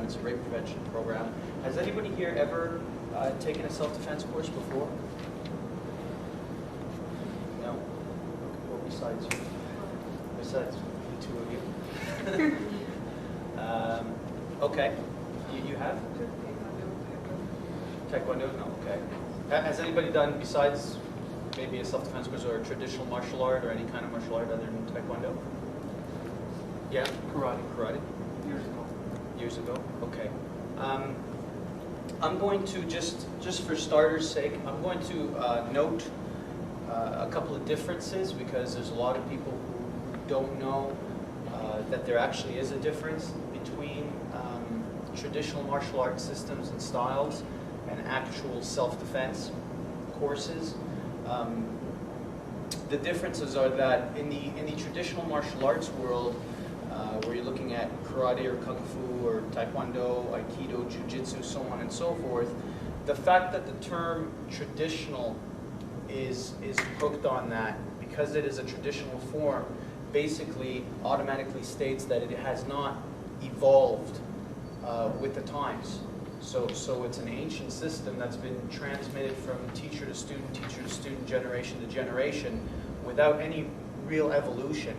program. It's a rape prevention program. Has anybody here ever taken a self-defense course before? No? Or besides you? Besides the two of you? Okay. You have? Taekwondo? No, okay. Has anybody done, besides maybe a self-defense course or a traditional martial art or any kind of martial art other than Taekwondo? Yeah? Karate. Karate? Years ago. Years ago? Okay. I'm going to, just for starters' sake, I'm going to note a couple of differences, because there's a lot of people who don't know that there actually is a difference between traditional martial arts systems and styles and actual self-defense courses. The differences are that in the traditional martial arts world, where you're looking at karate or kung fu or taekwondo, aikido, jiu-jitsu, so on and so forth, the fact that the term traditional is hooked on that, because it is a traditional form, basically automatically states that it has not evolved with the times. So it's an ancient system that's been transmitted from teacher to student, generation to generation, without any real evolution,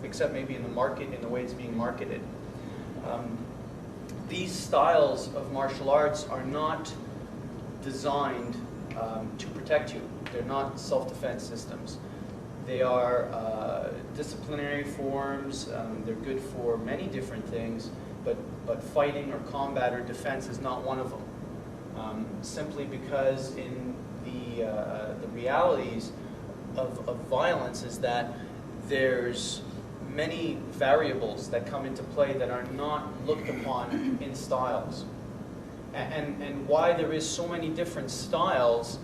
except maybe in the market, in the way it's being marketed. These styles of martial arts are not designed to protect you. They're not self-defense systems. They are disciplinary forms. They're good for many different things, but fighting or combat or defense is not one of them. Simply because in the realities of violence is that there's many variables that come into play that are not looked upon in styles. And why there is so many different styles,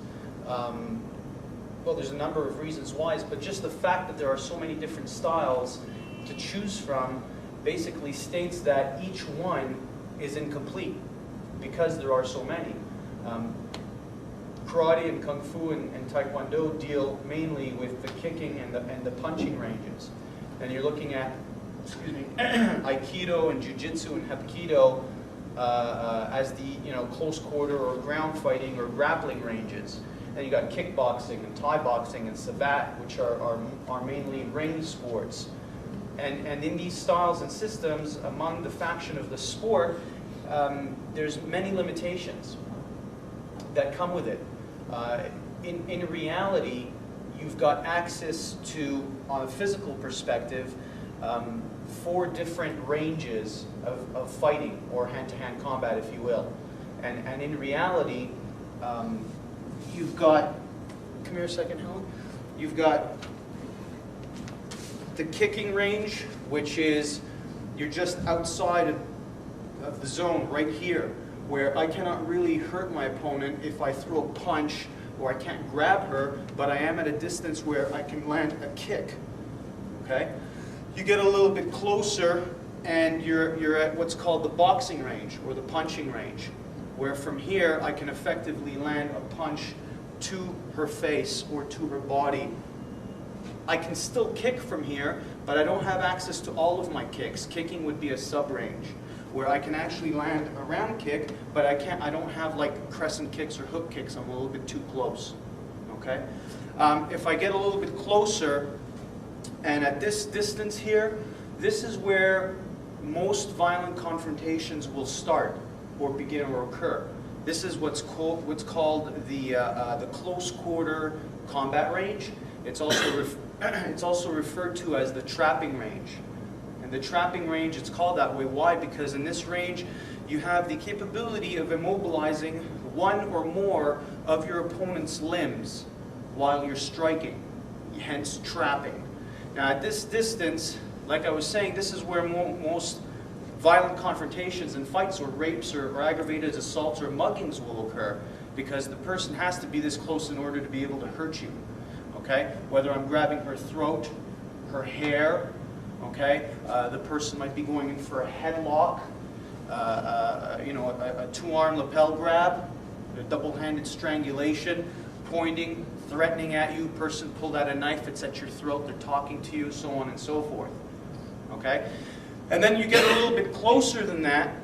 well, there's a number of reasons why, but just the fact that there are so many different styles to choose from basically states that each one is incomplete, because there are so many. Karate and kung fu and taekwondo deal mainly with the kicking and the punching ranges. And you're looking at, aikido and jiu-jitsu and hapkido as the close quarter or ground fighting or grappling ranges. Then you got kickboxing and Thai boxing and sabat, which are mainly ring sports. And in these styles and systems, among the faction of the sport, there's many limitations that come with it. In reality, you've got access to, on a physical perspective, 4 different ranges of fighting, or hand-to-hand combat, if you will. And in reality, you've got, come here a second, Helen. You've got the kicking range, which is, you're just outside of the zone right here, where I cannot really hurt my opponent if I throw a punch, or I can't grab her, but I am at a distance where I can land a kick. Okay? You get a little bit closer, and you're at what's called the boxing range, or the punching range, where from here I can effectively land a punch to her face or to her body. I can still kick from here, but I don't have access to all of my kicks. Kicking would be a sub-range, where I can actually land a round kick, but I don't have like crescent kicks or hook kicks. I'm a little bit too close. Okay? If I get a little bit closer, and at this distance here, this is where most violent confrontations will start, or begin, or occur. This is what's called the close quarter combat range. It's also referred to as the trapping range. And the trapping range, it's called that way. Why? Because in this range, you have the capability of immobilizing one or more of your opponent's limbs while you're striking, hence trapping. Now at this distance, like I was saying, this is where most violent confrontations and fights or rapes or aggravated assaults or muggings will occur, because the person has to be this close in order to be able to hurt you. Okay? Whether I'm grabbing her throat, her hair, okay? The person might be going in for a headlock, a two-arm lapel grab, a double-handed strangulation, pointing, threatening at you, person pulled out a knife, it's at your throat, they're talking to you, so on and so forth. Okay? And then you get a little bit closer than that,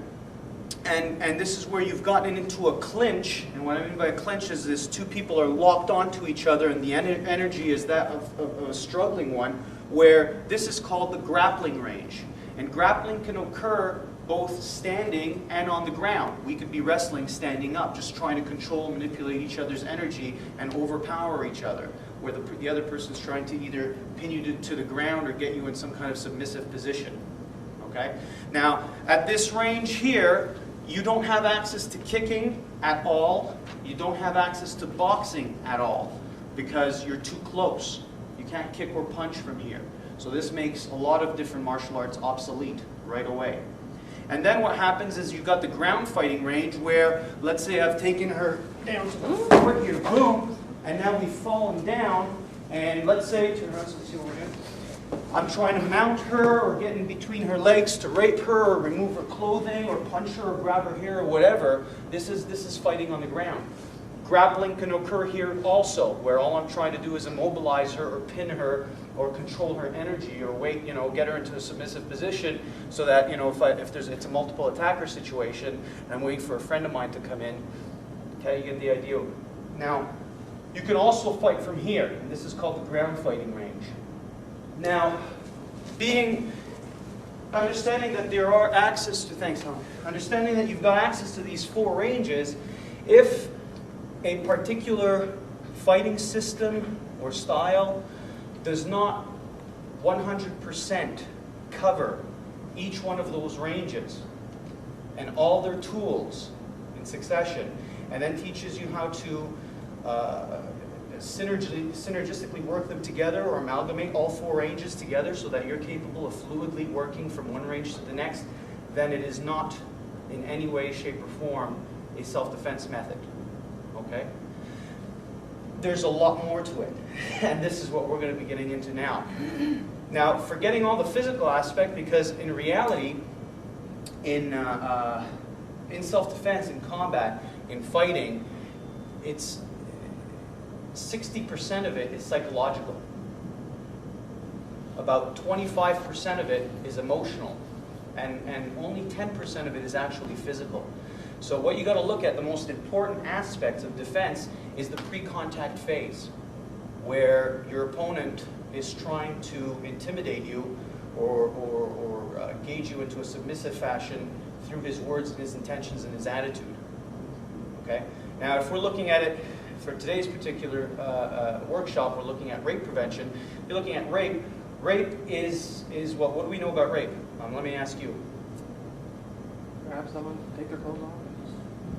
And this is where you've gotten into a clinch, and what I mean by a clinch is this: two people are locked onto each other, and the energy is that of a struggling one, where this is called the grappling range. And grappling can occur both standing and on the ground. We could be wrestling standing up, just trying to control and manipulate each other's energy and overpower each other, where the other person's trying to either pin you to the ground or get you in some kind of submissive position. Okay? Now, at this range here, you don't have access to kicking at all. You don't have access to boxing at all because you're too close. You can't kick or punch from here. So this makes a lot of different martial arts obsolete right away. And then what happens is you've got the ground fighting range where, let's say I've taken her down to the floor here, boom, and now we've fallen down, and let's say, turn around so you see what we're doing. I'm trying to mount her or get in between her legs to rape her or remove her clothing or punch her or grab her hair or whatever. This is fighting on the ground. Grappling can occur here also, where all I'm trying to do is immobilize her or pin her or control her energy or wait, get her into a submissive position so that, if it's a multiple attacker situation and I'm waiting for a friend of mine to come in. Okay, you get the idea. Now, you can also fight from here, and this is called the ground fighting range. Now, understanding that there are access to, thanks, Helen. Understanding that you've got access to these four ranges, if a particular fighting system or style does not 100% cover each one of those ranges and all their tools in succession, and then teaches you how to synergistically work them together or amalgamate all four ranges together so that you're capable of fluidly working from one range to the next, then it is not in any way, shape, or form a self-defense method. Okay? There's a lot more to it, and this is what we're going to be getting into now. Now, forgetting all the physical aspect, because in reality, in self-defense, in combat, in fighting, it's 60% of it is psychological. About 25% of it is emotional, and only 10% of it is actually physical. So what you got to look at, the most important aspects of defense, is the pre-contact phase, where your opponent is trying to intimidate you or gauge you into a submissive fashion through his words and his intentions and his attitude. Okay? Now, if we're looking at it for today's particular workshop, we're looking at rape prevention. You're looking at rape. Rape is what? What do we know about rape? Let me ask you. Perhaps someone take their clothes off?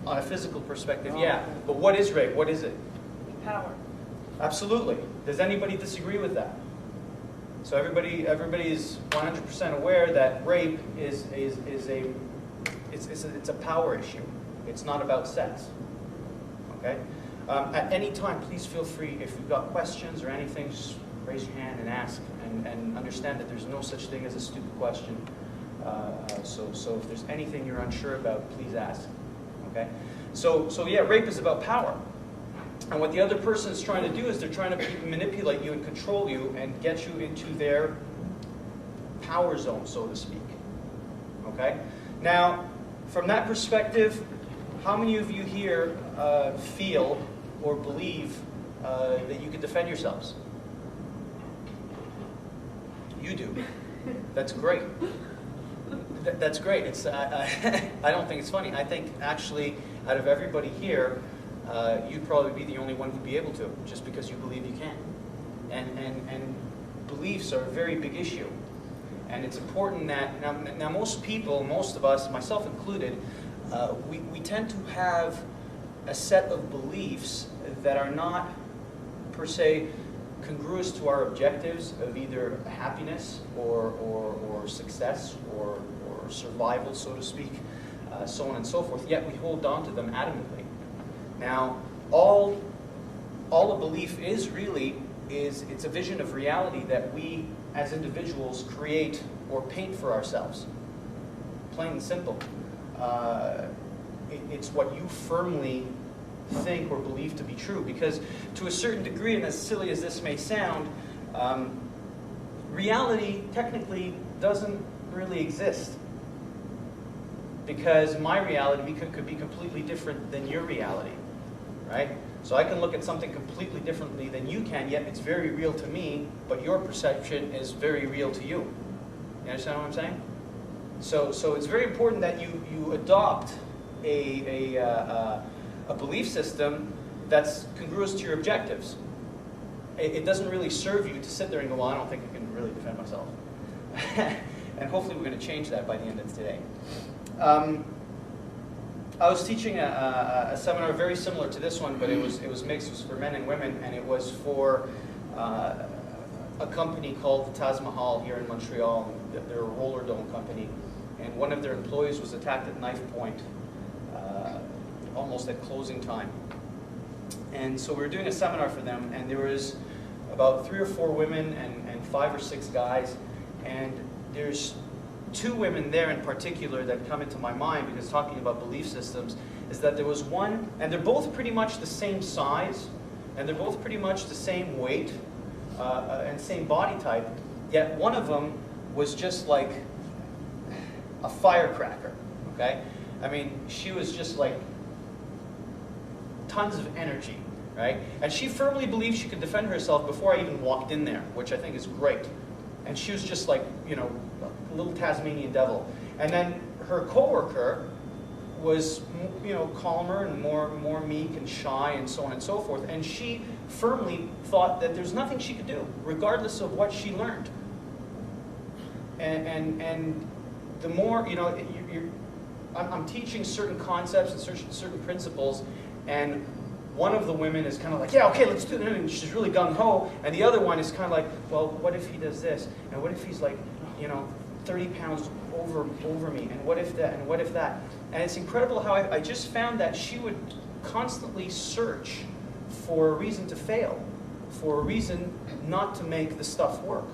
On a physical perspective, yeah. But what is rape? What is it? Power. Absolutely. Does anybody disagree with that? So everybody is 100% aware that rape is a power issue. It's not about sex. Okay. At any time, please feel free, if you've got questions or anything, just raise your hand and ask, and understand that there's no such thing as a stupid question. So if there's anything you're unsure about, please ask. Okay? So yeah, rape is about power. And what the other person is trying to do is they're trying to manipulate you and control you and get you into their power zone, so to speak. Okay? Now, from that perspective, how many of you here feel or believe that you can defend yourselves? You do. That's great. That's great. It's I don't think it's funny. I think actually, out of everybody here, you'd probably be the only one who'd be able to, just because you believe you can. And beliefs are a very big issue. And it's important that now most people, most of us, myself included, we tend to have a set of beliefs that are not per se congruous to our objectives of either happiness or success or survival, so to speak, so on and so forth, yet we hold on to them adamantly. Now, all a belief is really is it's a vision of reality that we as individuals create or paint for ourselves. Plain and simple. It's what you firmly think or believe to be true, because to a certain degree, and as silly as this may sound, reality technically doesn't really exist. because my reality could be completely different than your reality, right? So I can look at something completely differently than you can, yet it's very real to me, but your perception is very real to you. You understand what I'm saying? So it's very important that you adopt a belief system that's congruous to your objectives. It doesn't really serve you to sit there and go, well, I don't think I can really defend myself. And hopefully we're going to change that by the end of today. I was teaching a seminar very similar to this one, but it was mixed. It was for men and women, and it was for a company called the Taj Mahal here in Montreal. They're a roller dome company, and one of their employees was attacked at knife point, almost at closing time. And so we were doing a seminar for them, and there was about 3 or 4 women and 5 or 6 guys, and there's 2 women there in particular that come into my mind, because talking about belief systems, is that there was one, and they're both pretty much the same size, and they're both pretty much the same weight, and same body type, yet one of them was just like a firecracker, okay? I mean, she was just like tons of energy, right? And she firmly believed she could defend herself before I even walked in there, which I think is great. And she was just like, you know, a little Tasmanian devil. And then her coworker was, you know, calmer and more meek and shy and so on and so forth. And she firmly thought that there's nothing she could do, regardless of what she learned. And the more, you know, I'm teaching certain concepts and certain principles, and one of the women is kind of like, yeah, okay, let's do it. And she's really gung-ho. And the other one is kind of like, well, what if he does this? And what if he's like, you know, 30 pounds over me? And what if that? And what if that? And it's incredible how I just found that she would constantly search for a reason to fail, for a reason not to make the stuff work.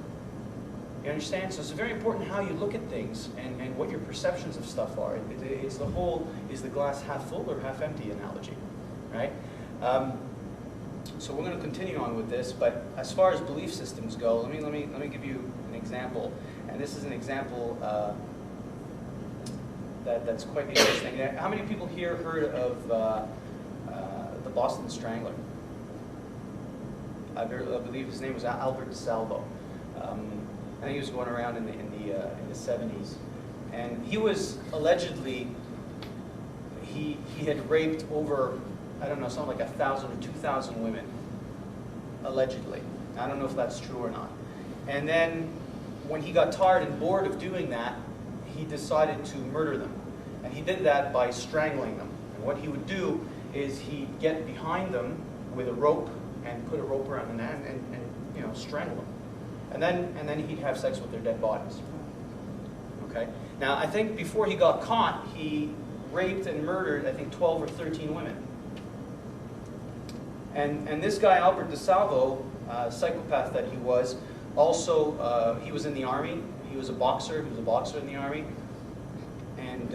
You understand? So it's very important how you look at things and what your perceptions of stuff are. It's the whole, is the glass half full or half empty analogy, right? So we're going to continue on with this, but as far as belief systems go, let me give you an example, and this is an example that's quite interesting. How many people here heard of the Boston Strangler? I believe his name was Albert DeSalvo. I think he was going around in the 70s, and he was allegedly he had raped over, I don't know, something like 1,000 or 2,000 women, allegedly. I don't know if that's true or not. And then when he got tired and bored of doing that, he decided to murder them. And he did that by strangling them. And what he would do is he'd get behind them with a rope and put a rope around the neck and you know, strangle them. And then he'd have sex with their dead bodies. Okay? Now, I think before he got caught, he raped and murdered, I think, 12 or 13 women. And this guy, Albert DeSalvo, psychopath that he was, also, he was in the army. He was a boxer. He was a boxer in the army. And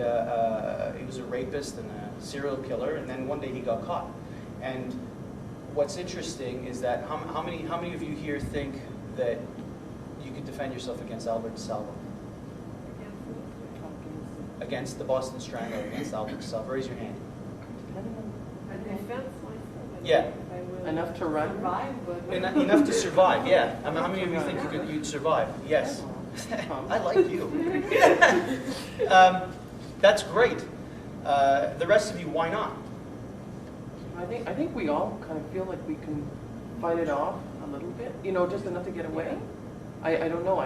he was a rapist and a serial killer. And then one day he got caught. And what's interesting is that how many of you here think that you could defend yourself against Albert DeSalvo? Against the Boston Strangler, against Albert DeSalvo? Raise your hand. A defense? Yeah. Enough to run? Enough to survive, yeah. I mean, how many of you think you'd survive? Yes. I like you. That's great. The rest of you, why not? I think we all kind of feel like we can fight it off a little bit, you know, just enough to get away. I don't know.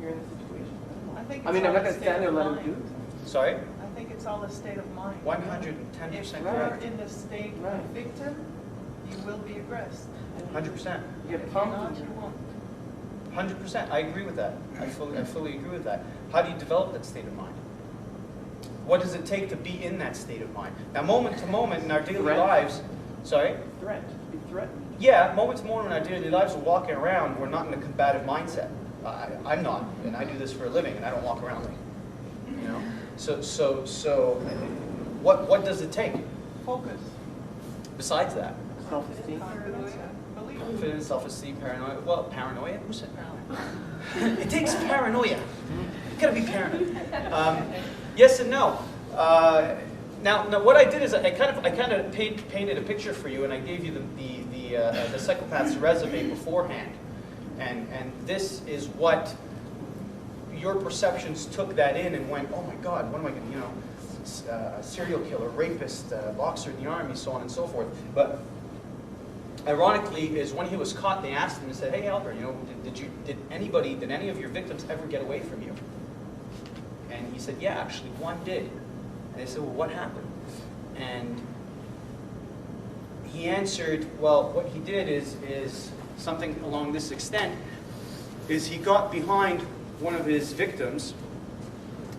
You're in a situation. I mean, I'm not going to stand there and let him do it. Sorry? I think it's all a state of mind. 110% If correct. you're in the state of victim, you will be aggressed. 100%. You get If you're pumped. not, you won't. 100%. I agree with that. I fully agree with that. How do you develop that state of mind? What does it take to be in that state of mind? Now, moment to moment in our daily lives, sorry? Threat. Be threatened. Yeah, moment to moment in our daily lives, we're walking around, we're not in a combative mindset. I'm not, and I do this for a living, and I don't walk around like, you know? So what does it take? Focus. Besides that? Self-esteem. Confidence, self-esteem, paranoia. Well, paranoia? Who said paranoia? It takes paranoia. You gotta be paranoid. Yes and no. Now what I did is I kind of painted a picture for you, and I gave you the psychopath's resume beforehand, and this is what your perceptions took that in and went, oh my God, what am I going to, you know, a serial killer, rapist, boxer in the army, so on and so forth. But ironically, is when he was caught, they asked him and said, hey Albert, you know, did any of your victims ever get away from you? And he said, yeah, actually one did. And they said, well, what happened? And he answered, well, what he did is something along this extent, is he got behind one of his victims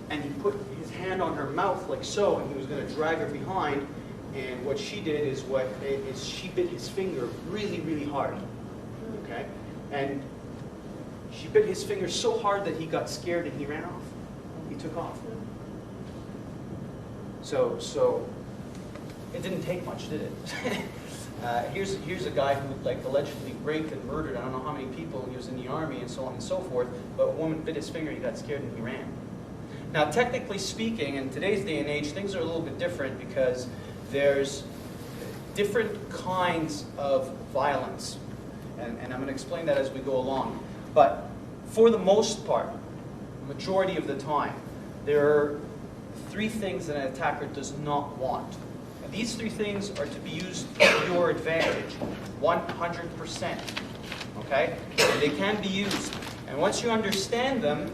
and he put his hand on her mouth like so, and he was going to drag her behind, and what she did is she bit his finger really, really hard, okay? And she bit his finger so hard that he got scared and he ran off. He took off. So it didn't take much, did it? Here's a guy who like allegedly raped and murdered I don't know how many people. He was in the army and so on and so forth. But a woman bit his finger, he got scared and he ran. Now, technically speaking, in today's day and age, things are a little bit different because there's different kinds of violence, and I'm going to explain that as we go along. But for the most part, majority of the time, there are three things that an attacker does not want. And these three things are to be used to your advantage, 100%. Okay? And they can be used. And once you understand them,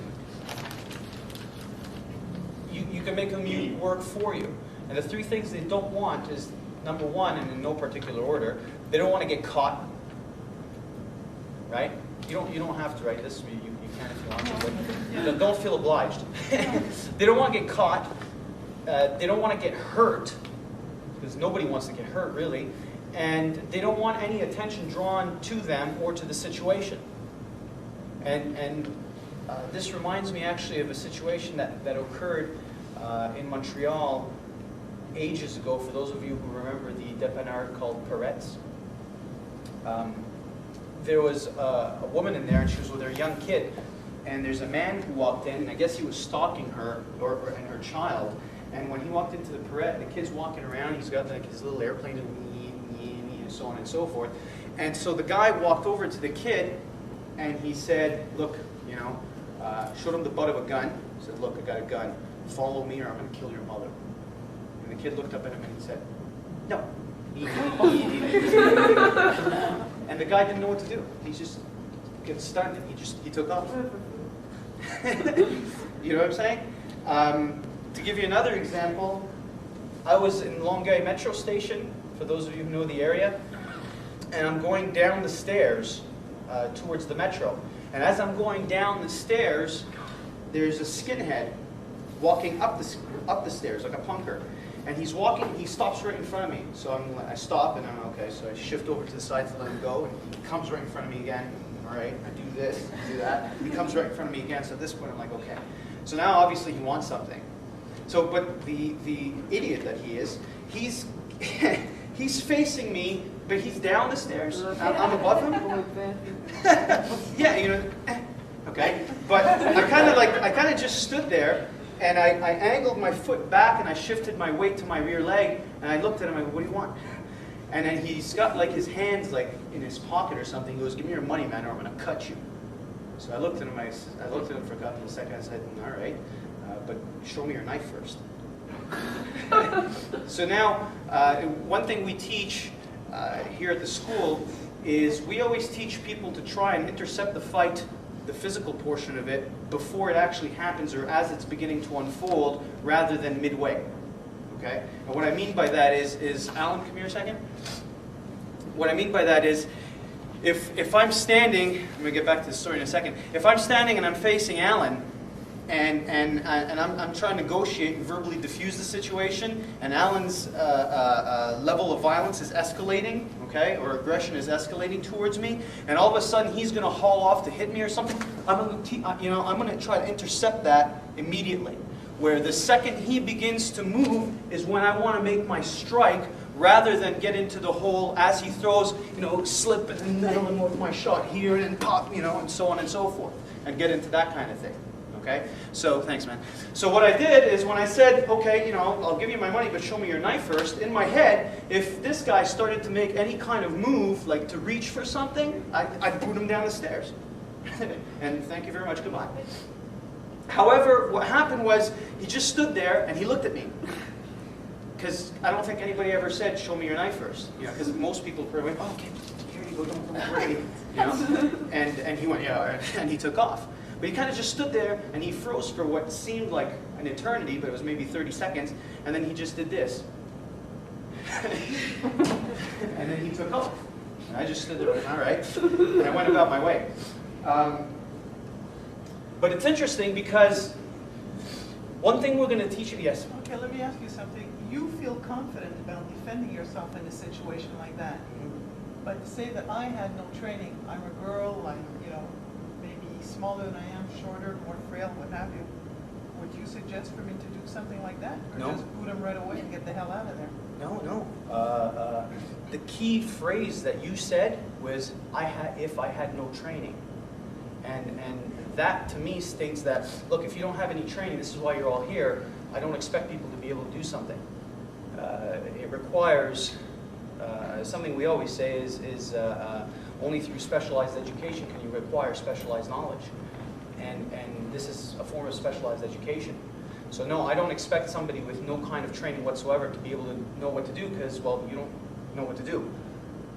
you can make them work for you. And the three things they don't want is, number one, and in no particular order, they don't want to get caught. Right? You don't have to write this. You can if you want to, but don't feel obliged. They don't want to get caught. They don't want to get hurt, because nobody wants to get hurt, really. And they don't want any attention drawn to them or to the situation. And this reminds me actually of a situation that occurred in Montreal ages ago, for those of you who remember the dépanneur called Peretz. There was a woman in there, and she was with her young kid. And there's a man who walked in, and I guess he was stalking her and her child. And when he walked into the Perret, the kid's walking around, he's got like his little airplane and so on and so forth. And so the guy walked over to the kid, and he said, look, you know, showed him the butt of a gun. He said, look, I got a gun. Follow me or I'm going to kill your mother. And the kid looked up at him and he said, no. And the guy didn't know what to do. He just got stunned and he took off. You know what I'm saying? To give you another example, I was in Longueuil Metro Station, for those of you who know the area, and I'm going down the stairs towards the Metro. And as I'm going down the stairs, there's a skinhead walking up the stairs, like a punker. And he's walking, he stops right in front of me. So I stop and I'm okay, so I shift over to the side to let him go, and he comes right in front of me again. All right, I do this, I do that. He comes right in front of me again, so at this point I'm like, okay. So now obviously he wants something. So, but the idiot that he is, he's facing me, but he's down the stairs. I'm above him. Yeah, you know, okay. But I kind of just stood there, and I angled my foot back, and I shifted my weight to my rear leg, and I looked at him. I go, "What do you want?" And then he's got like his hands like in his pocket or something. He goes, "Give me your money, man, or I'm gonna cut you." So I looked at him. I looked at him for a couple of seconds. I said, "All right, but show me your knife first." So now, one thing we teach here at the school is we always teach people to try and intercept the fight, the physical portion of it, before it actually happens or as it's beginning to unfold, rather than midway. Okay? And what I mean by that is Alan, come here a second. What I mean by that is, if I'm standing, I'm going to get back to the story in a second. If I'm standing and I'm facing Alan, and I'm trying to negotiate and verbally diffuse the situation, and Alan's level of violence is escalating, okay, or aggression is escalating towards me, and all of a sudden he's going to haul off to hit me or something, I'm going to try to intercept that immediately. Where the second he begins to move is when I want to make my strike, rather than get into the hole as he throws, slip and nail him with my shot here and pop, and so on and so forth, and get into that kind of thing. okay? So, thanks, man. So what I did is when I said, okay, you know, I'll give you my money, but show me your knife first, in my head, if this guy started to make any kind of move, like to reach for something, I'd boot him down the stairs. And thank you very much, goodbye. However, what happened was, he just stood there and he looked at me. Because I don't think anybody ever said, show me your knife first. You know, because most people went, oh, okay, here you go, don't worry. You know? And he went, yeah, and he took off. But he kind of just stood there and he froze for what seemed like an eternity, but it was maybe 30 seconds, and then he just did this. And then he took off. And I just stood there, all right, and I went about my way. But it's interesting because one thing we're going to teach you, yes? Okay, let me ask you something. You feel confident about defending yourself in a situation like that. But to say that I had no training, I'm a girl, I'm, you know, maybe smaller than I am, shorter, more frail, what have you, would you suggest for me to do something like that? Or No. just boot them right away and get the hell out of there? No. The key phrase that you said was, if I had no training. And that, to me, states that, look, if you don't have any training, this is why you're all here, I don't expect people to be able to do something. It requires, something we always say is only through specialized education can you acquire specialized knowledge. And this is a form of specialized education. So no, I don't expect somebody with no kind of training whatsoever to be able to know what to do because, well, you don't know what to do.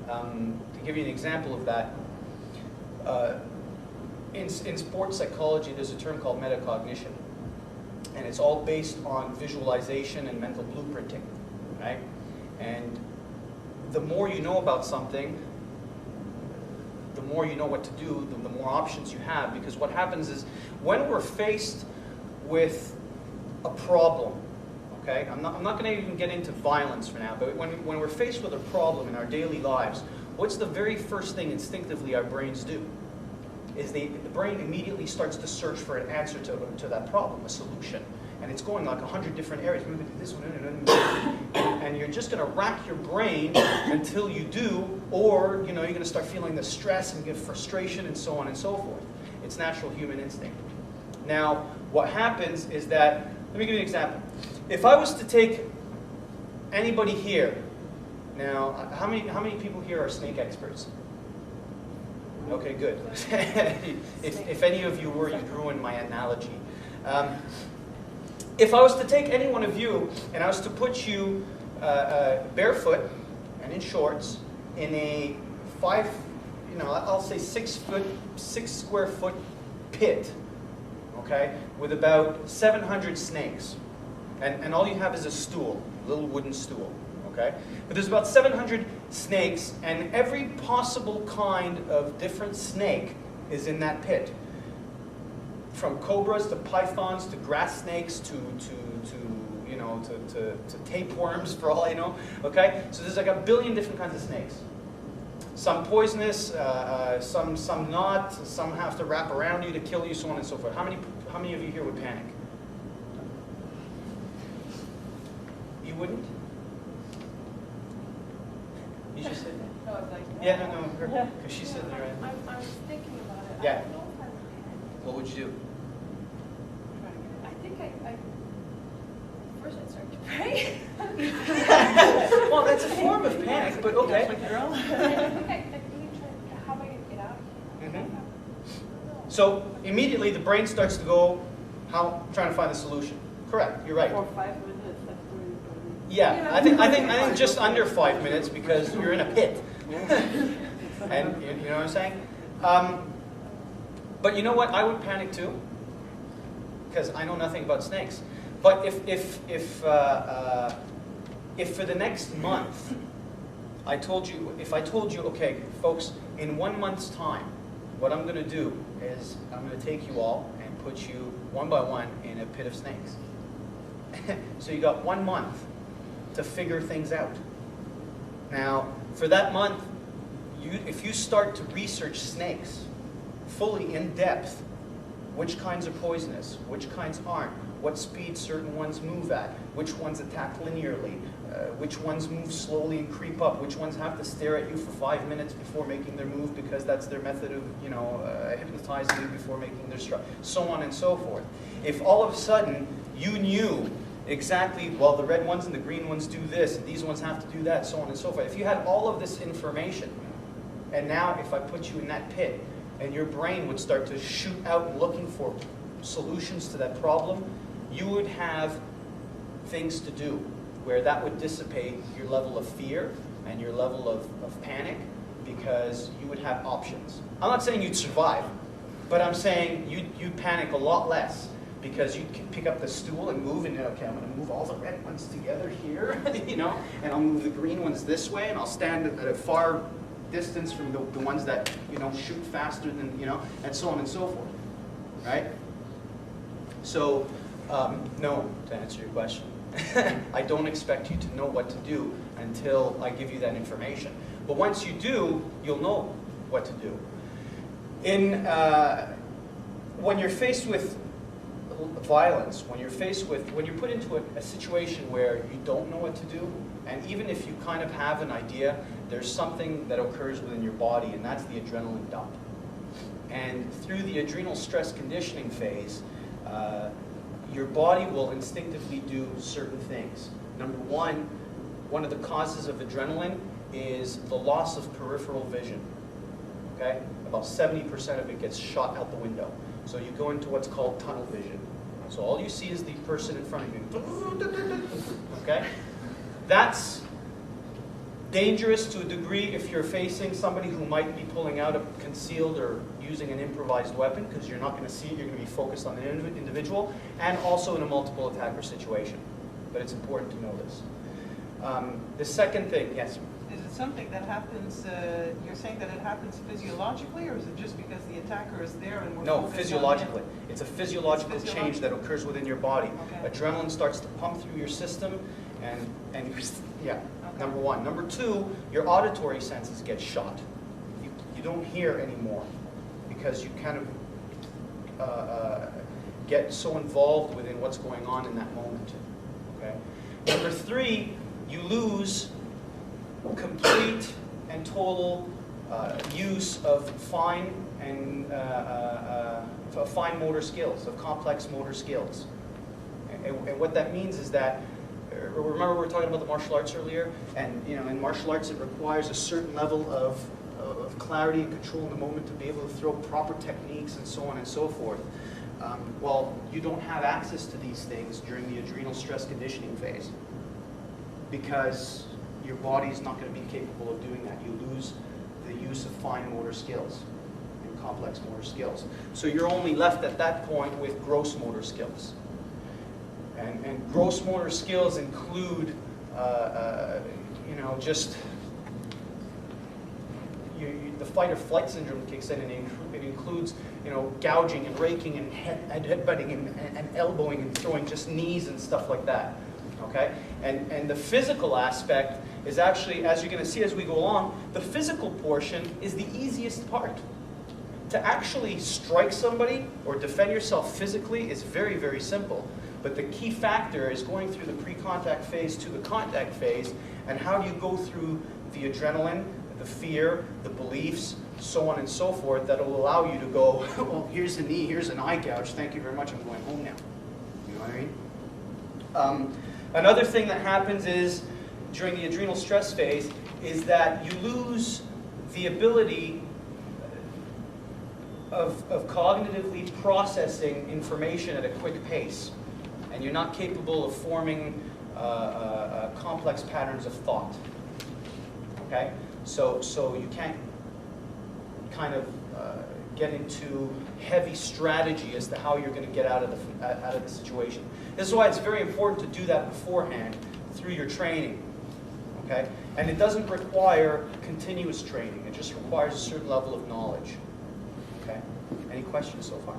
To give you an example of that, in sports psychology, there's a term called metacognition. And it's all based on visualization and mental blueprinting, right? And the more you know about something, the more you know what to do, the more options you have. Because what happens is, when we're faced with a problem, okay? I'm not going to even get into violence for now, but when we're faced with a problem in our daily lives, what's the very first thing instinctively our brains do? Is the brain immediately starts to search for an answer to that problem, a solution. And it's going like 100 different areas. Maybe this one, and you're just going to rack your brain until you do, or you know, you're going to start feeling the stress and get frustration and so on and so forth. It's natural human instinct. Now, what happens is that, let me give you an example. If I was to take anybody here, now, how many people here are snake experts? Okay, good. if any of you were, you'd ruin my analogy. If I was to take any one of you and I was to put you barefoot and in shorts in a I'll say 6 square foot pit, okay, with about 700 snakes, and all you have is a stool, a little wooden stool. Okay? But there's about 700 snakes, and every possible kind of different snake is in that pit. From cobras to pythons to grass snakes to tapeworms, for all I know. Okay? So there's like a billion different kinds of snakes. Some poisonous, some not, some have to wrap around you to kill you, so on and so forth. How many of you here would panic? You wouldn't? You just said that. No, it's like. Yeah, no, because she said that, right? I was thinking about it. Yeah. I don't know if I would panic. What would you do? I think I first I'd start to pray. Well, that's a form of panic, but okay. Girl. I think I'd really try, how am I going to get out of here? So immediately the brain starts to go, trying to find the solution. Correct, you're right. For 5 minutes, that's where you're going. Yeah, I think just under 5 minutes because you're in a pit. And you know what I'm saying? But you know what? I would panic too, because I know nothing about snakes. But if for the next month I told you, okay, folks, in 1 month's time, what I'm going to do is I'm going to take you all and put you one by one in a pit of snakes. So you got 1 month to figure things out. Now, for that month, if you start to research snakes fully in depth, which kinds are poisonous, which kinds aren't, what speed certain ones move at, which ones attack linearly, which ones move slowly and creep up, which ones have to stare at you for 5 minutes before making their move because that's their method of, hypnotizing you before making their strike, so on and so forth. If all of a sudden you knew exactly, well, the red ones and the green ones do this, and these ones have to do that, so on and so forth. If you had all of this information, and now if I put you in that pit, and your brain would start to shoot out looking for solutions to that problem, you would have things to do where that would dissipate your level of fear and your level of panic, because you would have options. I'm not saying you'd survive, but I'm saying you'd panic a lot less, because you can pick up the stool and move, and okay, I'm going to move all the red ones together here, and I'll move the green ones this way, and I'll stand at a far distance from the ones that, shoot faster than, and so on and so forth, right? So, no, to answer your question, I don't expect you to know what to do until I give you that information. But once you do, you'll know what to do. When you're faced with violence, when you're put into a situation where you don't know what to do, and even if you kind of have an idea, there's something that occurs within your body, and that's the adrenaline dump. And through the adrenal stress conditioning phase, your body will instinctively do certain things. Number one of the causes of adrenaline is the loss of peripheral vision. Okay? About 70% of it gets shot out the window. So you go into what's called tunnel vision. So all you see is the person in front of you. Okay? That's dangerous to a degree if you're facing somebody who might be pulling out a concealed or using an improvised weapon, because you're not going to see it, you're going to be focused on the individual, and also in a multiple attacker situation. But it's important to know this. The second thing, yes? Is it something that happens, you're saying that it happens physiologically, or is it just because the attacker is there and we're No, focused physiologically. on him? It's a physiological change that occurs within your body. Okay. Adrenaline starts to pump through your system, and yeah, Okay. number one. Number two, your auditory senses get shot. You don't hear anymore, because you kind of get so involved within what's going on in that moment. Okay. Number three, you lose complete and total use of fine motor skills, of complex motor skills. And what that means is that, remember we were talking about the martial arts earlier, and in martial arts it requires a certain level of clarity and control in the moment to be able to throw proper techniques and so on and so forth. Well, you don't have access to these things during the adrenal stress conditioning phase, because your body's not going to be capable of doing that. You lose the use of fine motor skills and complex motor skills. So you're only left at that point with gross motor skills. And gross motor skills include, just the fight or flight syndrome kicks in, and it includes, gouging and raking and headbutting and elbowing and throwing just knees and stuff like that. Okay? And the physical aspect is actually, as you're going to see as we go along, the physical portion is the easiest part. To actually strike somebody or defend yourself physically is very, very simple. But the key factor is going through the pre-contact phase to the contact phase, and how do you go through the adrenaline, the fear, the beliefs, so on and so forth, that will allow you to go, well, here's a knee, here's an eye gouge, thank you very much, I'm going home now. You know what I mean? Another thing that happens is, during the adrenal stress phase, is that you lose the ability of cognitively processing information at a quick pace. And you're not capable of forming complex patterns of thought. Okay? So you can't kind of get into heavy strategy as to how you're going to get out of the situation. This is why it's very important to do that beforehand through your training. Okay? And it doesn't require continuous training. It just requires a certain level of knowledge. Okay? Any questions so far?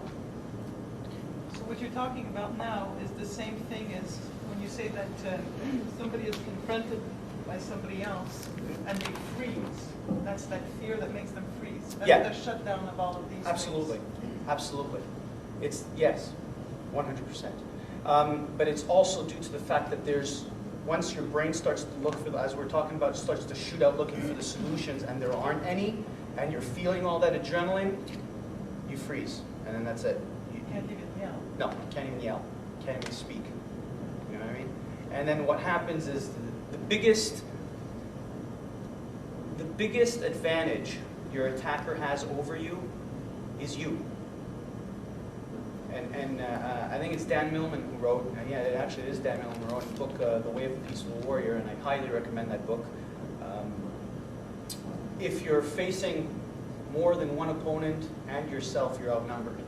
So what you're talking about now is the same thing as when you say that somebody is confronted by somebody else and they freeze. That's that fear that makes them freeze. That's the shutdown of all of these Absolutely. things. Absolutely. It's, yes, 100%. But it's also due to the fact that there's once your brain starts to look for, as we're talking about, starts to shoot out looking for the solutions, and there aren't any, and you're feeling all that adrenaline, you freeze, and then that's it. You can't even yell. No, you can't even yell, can't even speak. You know what I mean? And then what happens is the biggest advantage your attacker has over you is you. And I think it's Dan Millman who wrote, yeah, it actually is Dan Millman who wrote the book, The Way of the Peaceful Warrior, and I highly recommend that book. If you're facing more than one opponent and yourself, you're outnumbered.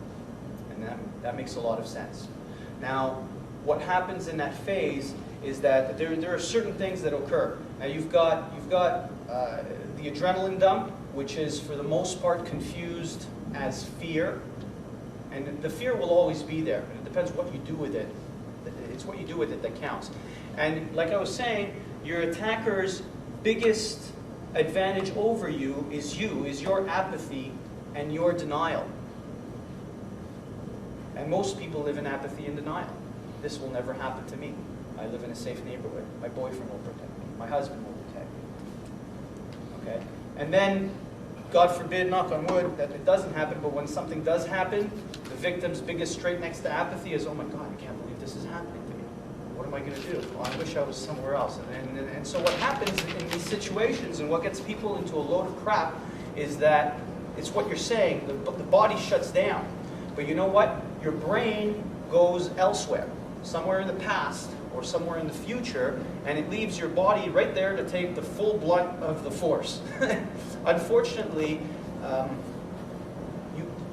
And that makes a lot of sense. Now, what happens in that phase is that there are certain things that occur. Now, you've got the adrenaline dump, which is for the most part confused as fear. And the fear will always be there. It depends what you do with it. It's what you do with it that counts. And like I was saying, your attacker's biggest advantage over you is your apathy and your denial. And most people live in apathy and denial. This will never happen to me. I live in a safe neighborhood. My boyfriend will protect me. My husband will protect me. Okay? And then, God forbid, knock on wood, that it doesn't happen, but when something does happen, the victim's biggest trait next to apathy is, oh my God, I can't believe this is happening to me. What am I going to do? Well, I wish I was somewhere else. And so what happens in these situations, and what gets people into a load of crap, is that it's what you're saying, the body shuts down. But you know what? Your brain goes elsewhere, somewhere in the past or somewhere in the future, and it leaves your body right there to take the full blunt of the force. Unfortunately,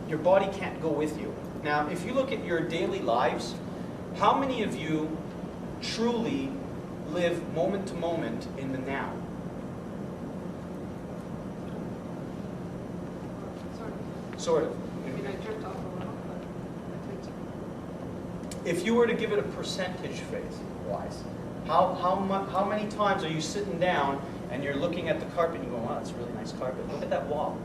your body can't go with you. Now, if you look at your daily lives, how many of you truly live moment to moment in the now? Sort of. I mean, I jerked off a little, but I think If you were to give it a percentage wise, how many times are you sitting down and you're looking at the carpet and you go, wow, that's a really nice carpet. Look at that wall.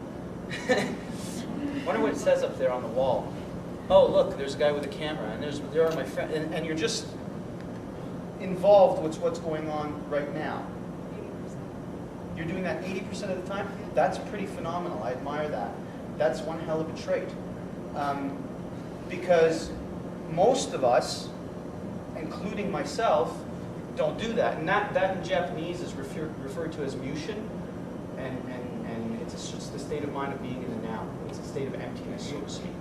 Wonder what it says up there on the wall. Oh, look, there's a guy with a camera, and there are my friends, and you're just involved with what's going on right now. 80%. You're doing that 80% of the time? That's pretty phenomenal. I admire that. That's one hell of a trait. Because most of us, including myself, don't do that. And that in Japanese is referred to as mushin, and it's just the state of mind of being in the now. It's a state of emptiness, so to speak.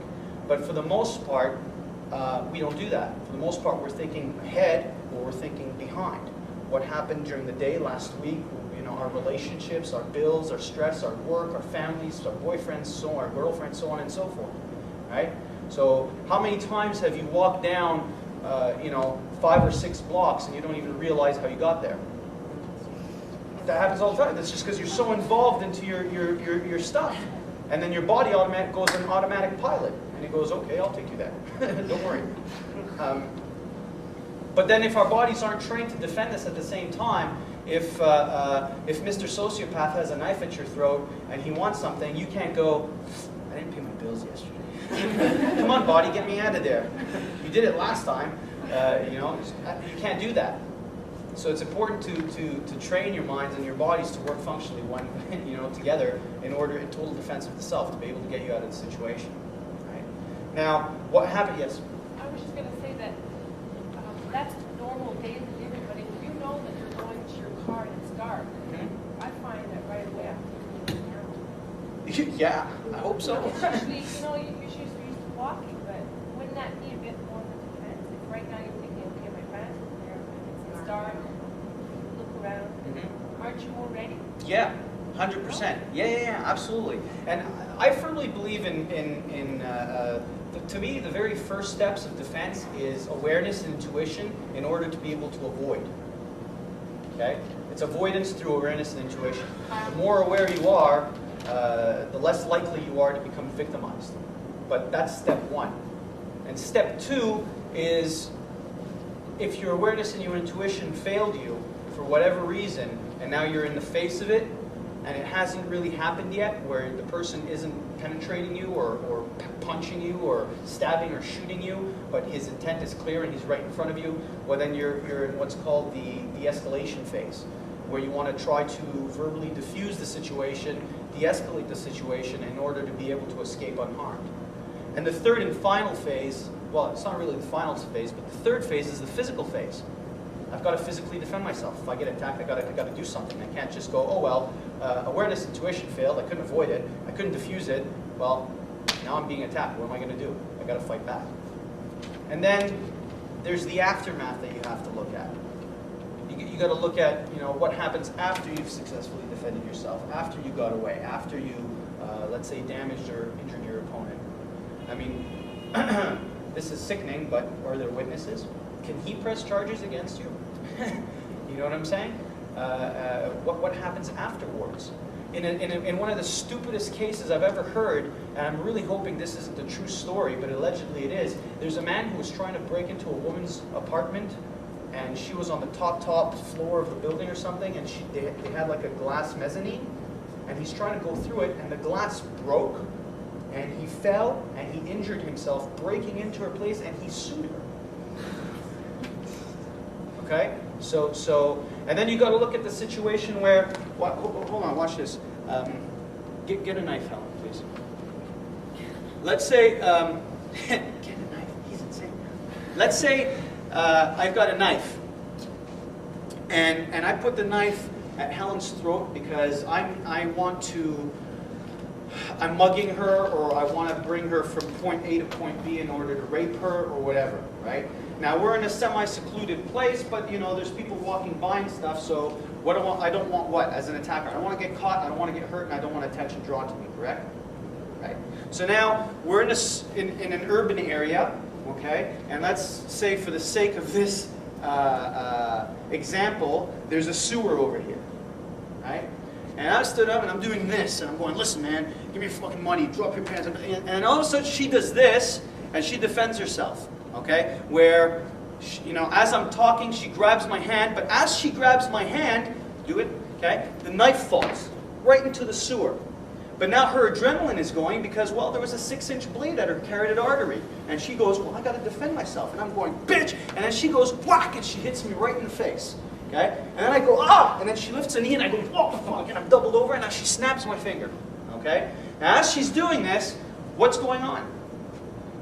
But for the most part, we don't do that. For the most part, we're thinking ahead or we're thinking behind. What happened during the day, last week, our relationships, our bills, our stress, our work, our families, our boyfriends, so on, our girlfriends, so on and so forth. Right? So how many times have you walked down 5 or 6 blocks and you don't even realize how you got there? That happens all the time. That's just because you're so involved into your stuff. And then your body goes in automatic pilot. And it goes, okay, I'll take you there. Don't worry. But then if our bodies aren't trained to defend us at the same time, if Mr. Sociopath has a knife at your throat and he wants something, you can't go, I didn't pay my bills yesterday. Come on, body, get me out of there. You did it last time. You can't do that. So it's important to train your minds and your bodies to work functionally together in total defense of the self, to be able to get you out of the situation. Right? Now, what happened? Yes? I was just going to say that that's normal daily living, but if you know that you're going to your car and it's dark, I find that right away I'm thinking careful. Yeah, I hope so. Usually, you're used to walking, but wouldn't that be a bit more of a defense? If right now you're thinking, okay, my friends are there, it's dark, look around, aren't you more ready? Yeah, 100%. Yeah, absolutely. And I firmly believe to me, the very first steps of defense is awareness and intuition in order to be able to avoid. Okay? It's avoidance through awareness and intuition. The more aware you are, the less likely you are to become victimized. But that's step 1. And step 2 is if your awareness and your intuition failed you for whatever reason, and now you're in the face of it, and it hasn't really happened yet, where the person isn't penetrating you or punching you or stabbing or shooting you, but his intent is clear and he's right in front of you, well then you're in what's called the de-escalation phase, where you want to try to verbally diffuse the situation, de-escalate the situation in order to be able to escape unharmed. And the third and final phase, well, it's not really the final phase, but the third phase is the physical phase. I've got to physically defend myself. If I get attacked, I got to do something. I can't just go, oh well, awareness intuition failed. I couldn't avoid it. I couldn't diffuse it. Well, now I'm being attacked. What am I going to do? I got to fight back. And then there's the aftermath that you have to look at. You got to look at, you know, what happens after you've successfully defended yourself, after you got away, after you, let's say, damaged or injured your opponent. I mean, this is sickening, but are there witnesses? Can he press charges against you? You know what I'm saying? What happens afterwards? In one of the stupidest cases I've ever heard, and I'm really hoping this isn't a true story, but allegedly it is, there's a man who was trying to break into a woman's apartment, and she was on the top floor of the building or something, and they had like a glass mezzanine, and he's trying to go through it, and the glass broke, and he fell, and he injured himself breaking into her place, and he sued her. Okay, so, and then you got to look at the situation where, hold on, watch this. Get a knife, Helen, please. Let's say, get a knife. He's insane. Let's say I've got a knife, and I put the knife at Helen's throat because I'm mugging her, or I want to bring her from point A to point B in order to rape her or whatever, right? Now we're in a semi-secluded place, but you know there's people walking by and stuff. So what I don't want what as an attacker? I don't want to get caught. I don't want to get hurt, and I don't want attention drawn to me. Correct? Right. So now we're in an urban area, okay? And let's say for the sake of this example, there's a sewer over here, right? And I stood up and I'm doing this, and I'm going, listen, man, give me your fucking money, drop your pants. And all of a sudden she does this, and she defends herself, okay? Where, you know, as I'm talking, she grabs my hand, but as she grabs my hand, do it, okay? The knife falls right into the sewer. But now her adrenaline is going because, well, there was a 6-inch blade at her carotid artery. And she goes, well, I got to defend myself. And I'm going, bitch! And then she goes, whack! And she hits me right in the face. Okay? And then I go, ah! And then she lifts a knee and I go, whoa, fuck! And I'm doubled over and now she snaps my finger. Okay? Now as she's doing this, what's going on?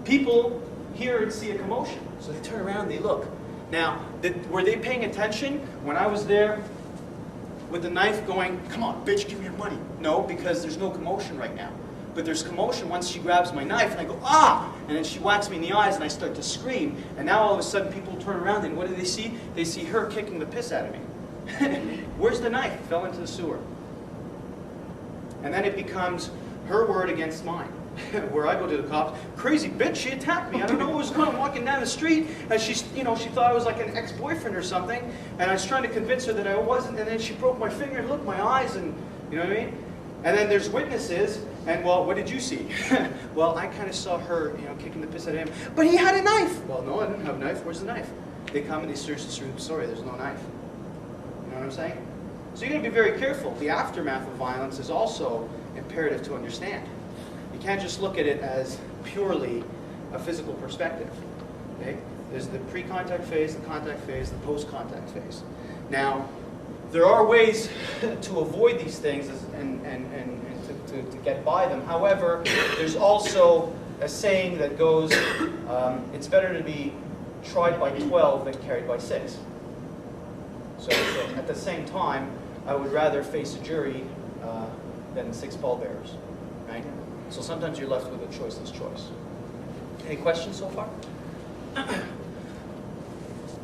People hear and see a commotion. So they turn around and they look. Now, were they paying attention when I was there with the knife going, come on, bitch, give me your money? No, because there's no commotion right now. But there's commotion once she grabs my knife, and I go, ah! And then she whacks me in the eyes, and I start to scream. And now all of a sudden, people turn around, and what do they see? They see her kicking the piss out of me. Where's the knife? It fell into the sewer. And then it becomes her word against mine. Where I go to the cops, crazy bitch, she attacked me. I don't know what was going on. I'm walking down the street, and she thought I was like an ex-boyfriend or something, and I was trying to convince her that I wasn't, and then she broke my finger, and look, my eyes, and you know what I mean? And then there's witnesses, and well, what did you see? Well, I kind of saw her, kicking the piss out of him. But he had a knife. Well, no, I didn't have a knife. Where's the knife? They come and they search the story. There's no knife. You know what I'm saying? So you got to be very careful. The aftermath of violence is also imperative to understand. You can't just look at it as purely a physical perspective. Okay? There's the pre-contact phase, the contact phase, the post-contact phase. Now, there are ways to avoid these things and to get by them. However, there's also a saying that goes, it's better to be tried by 12 than carried by 6. So at the same time, I would rather face a jury than 6 pallbearers. Right? So sometimes you're left with a choiceless choice. Any questions so far?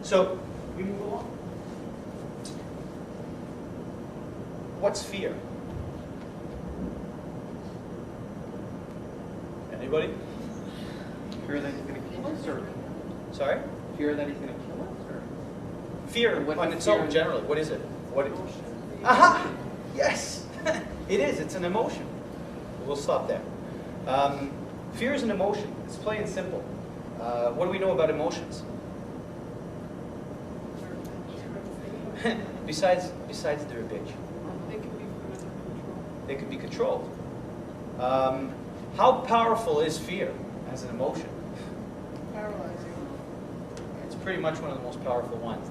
So, we move along. What's fear? Anybody? Fear that he's going to kill us, or Sorry? fear that he's going to kill us, or Fear What on is its fear? own, generally. What is it? Aha! Yes! It is. It's an emotion. We'll stop there. Fear is an emotion. It's plain and simple. What do we know about emotions? Besides they're a bitch. They can be put under control. they can be controlled. How powerful is fear as an emotion? Paralyzing. It's pretty much one of the most powerful ones.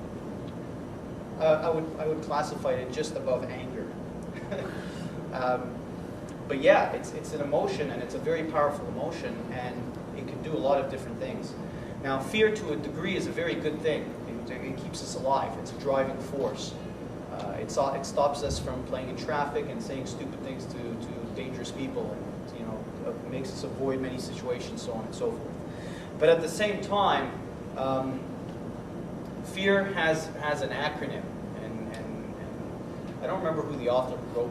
I would classify it just above anger. But yeah, it's an emotion, and it's a very powerful emotion, and it can do a lot of different things. Now, fear to a degree is a very good thing. It keeps us alive. It's a driving force. It stops us from playing in traffic and saying stupid things to dangerous people, and makes us avoid many situations, so on and so forth. But at the same time, fear has an acronym, and I don't remember who the author who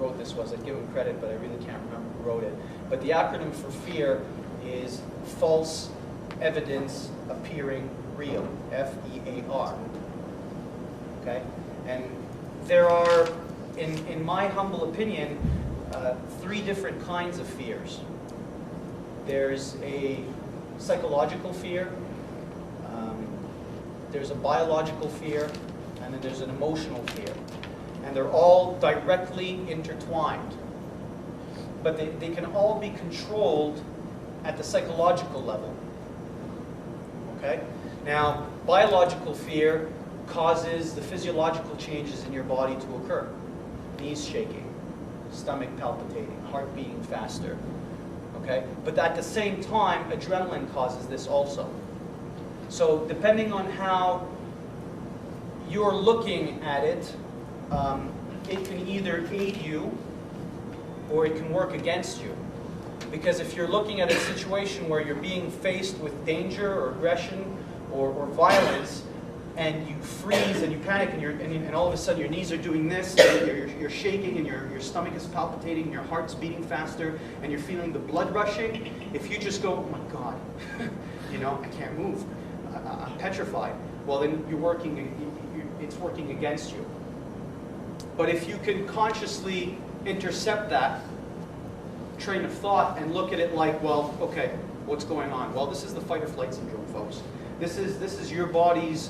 wrote this was. I'd give him credit, but I really can't remember who wrote it. But the acronym for fear is false evidence appearing real, FEAR. Okay? And there are, in my humble opinion, 3 different kinds of fears. There's a psychological fear, there's a biological fear, and then there's an emotional fear. And they're all directly intertwined. But they can all be controlled at the psychological level. Okay? Now, biological fear causes the physiological changes in your body to occur. Knees shaking, stomach palpitating, heart beating faster. Okay? But at the same time, adrenaline causes this also. So depending on how you're looking at it, it can either aid you or it can work against you. Because if you're looking at a situation where you're being faced with danger or aggression or violence, and you freeze and you panic, and all of a sudden your knees are doing this, and you're shaking, and your stomach is palpitating, and your heart's beating faster, and you're feeling the blood rushing, if you just go, oh my God, I can't move, I'm petrified, well then it's working against you. But if you can consciously intercept that train of thought and look at it like, well, okay, what's going on? Well, this is the fight or flight syndrome, folks. This is your body's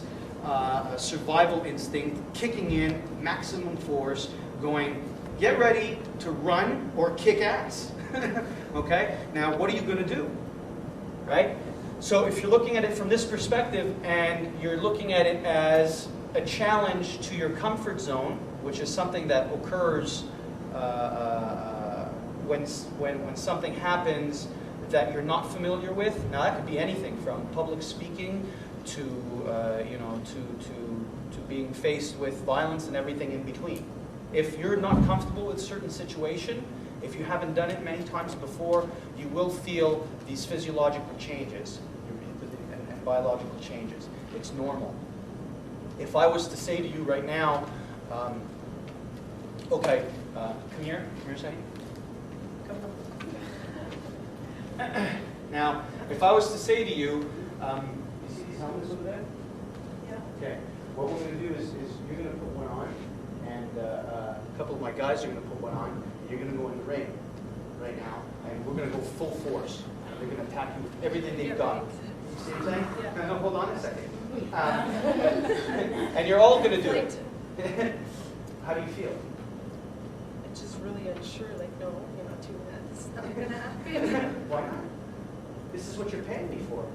survival instinct kicking in, maximum force, going, get ready to run or kick ass. Okay? Now, what are you going to do? Right? So if you're looking at it from this perspective and you're looking at it as a challenge to your comfort zone, which is something that occurs when something happens that you're not familiar with. Now that could be anything from public speaking to to being faced with violence and everything in between. If you're not comfortable with a certain situation, if you haven't done it many times before, you will feel these physiological changes and biological changes. It's normal. If I was to say to you right now, okay, come here a second. Now, if I was to say to you, you see these helmets over there? Yeah. Okay. What we're going to do is you're going to put one on, and a couple of my guys are going to put one on, and you're going to go in the ring right now, and we're going to go full force. They're going to attack you with everything they've got. You see what I'm saying? Yeah. No, hold on a second. And you're all going to do it. How do you feel? It's just really unsure, like, no, you're not doing that. This is not going to happen. Why not? This is what you're paying me for.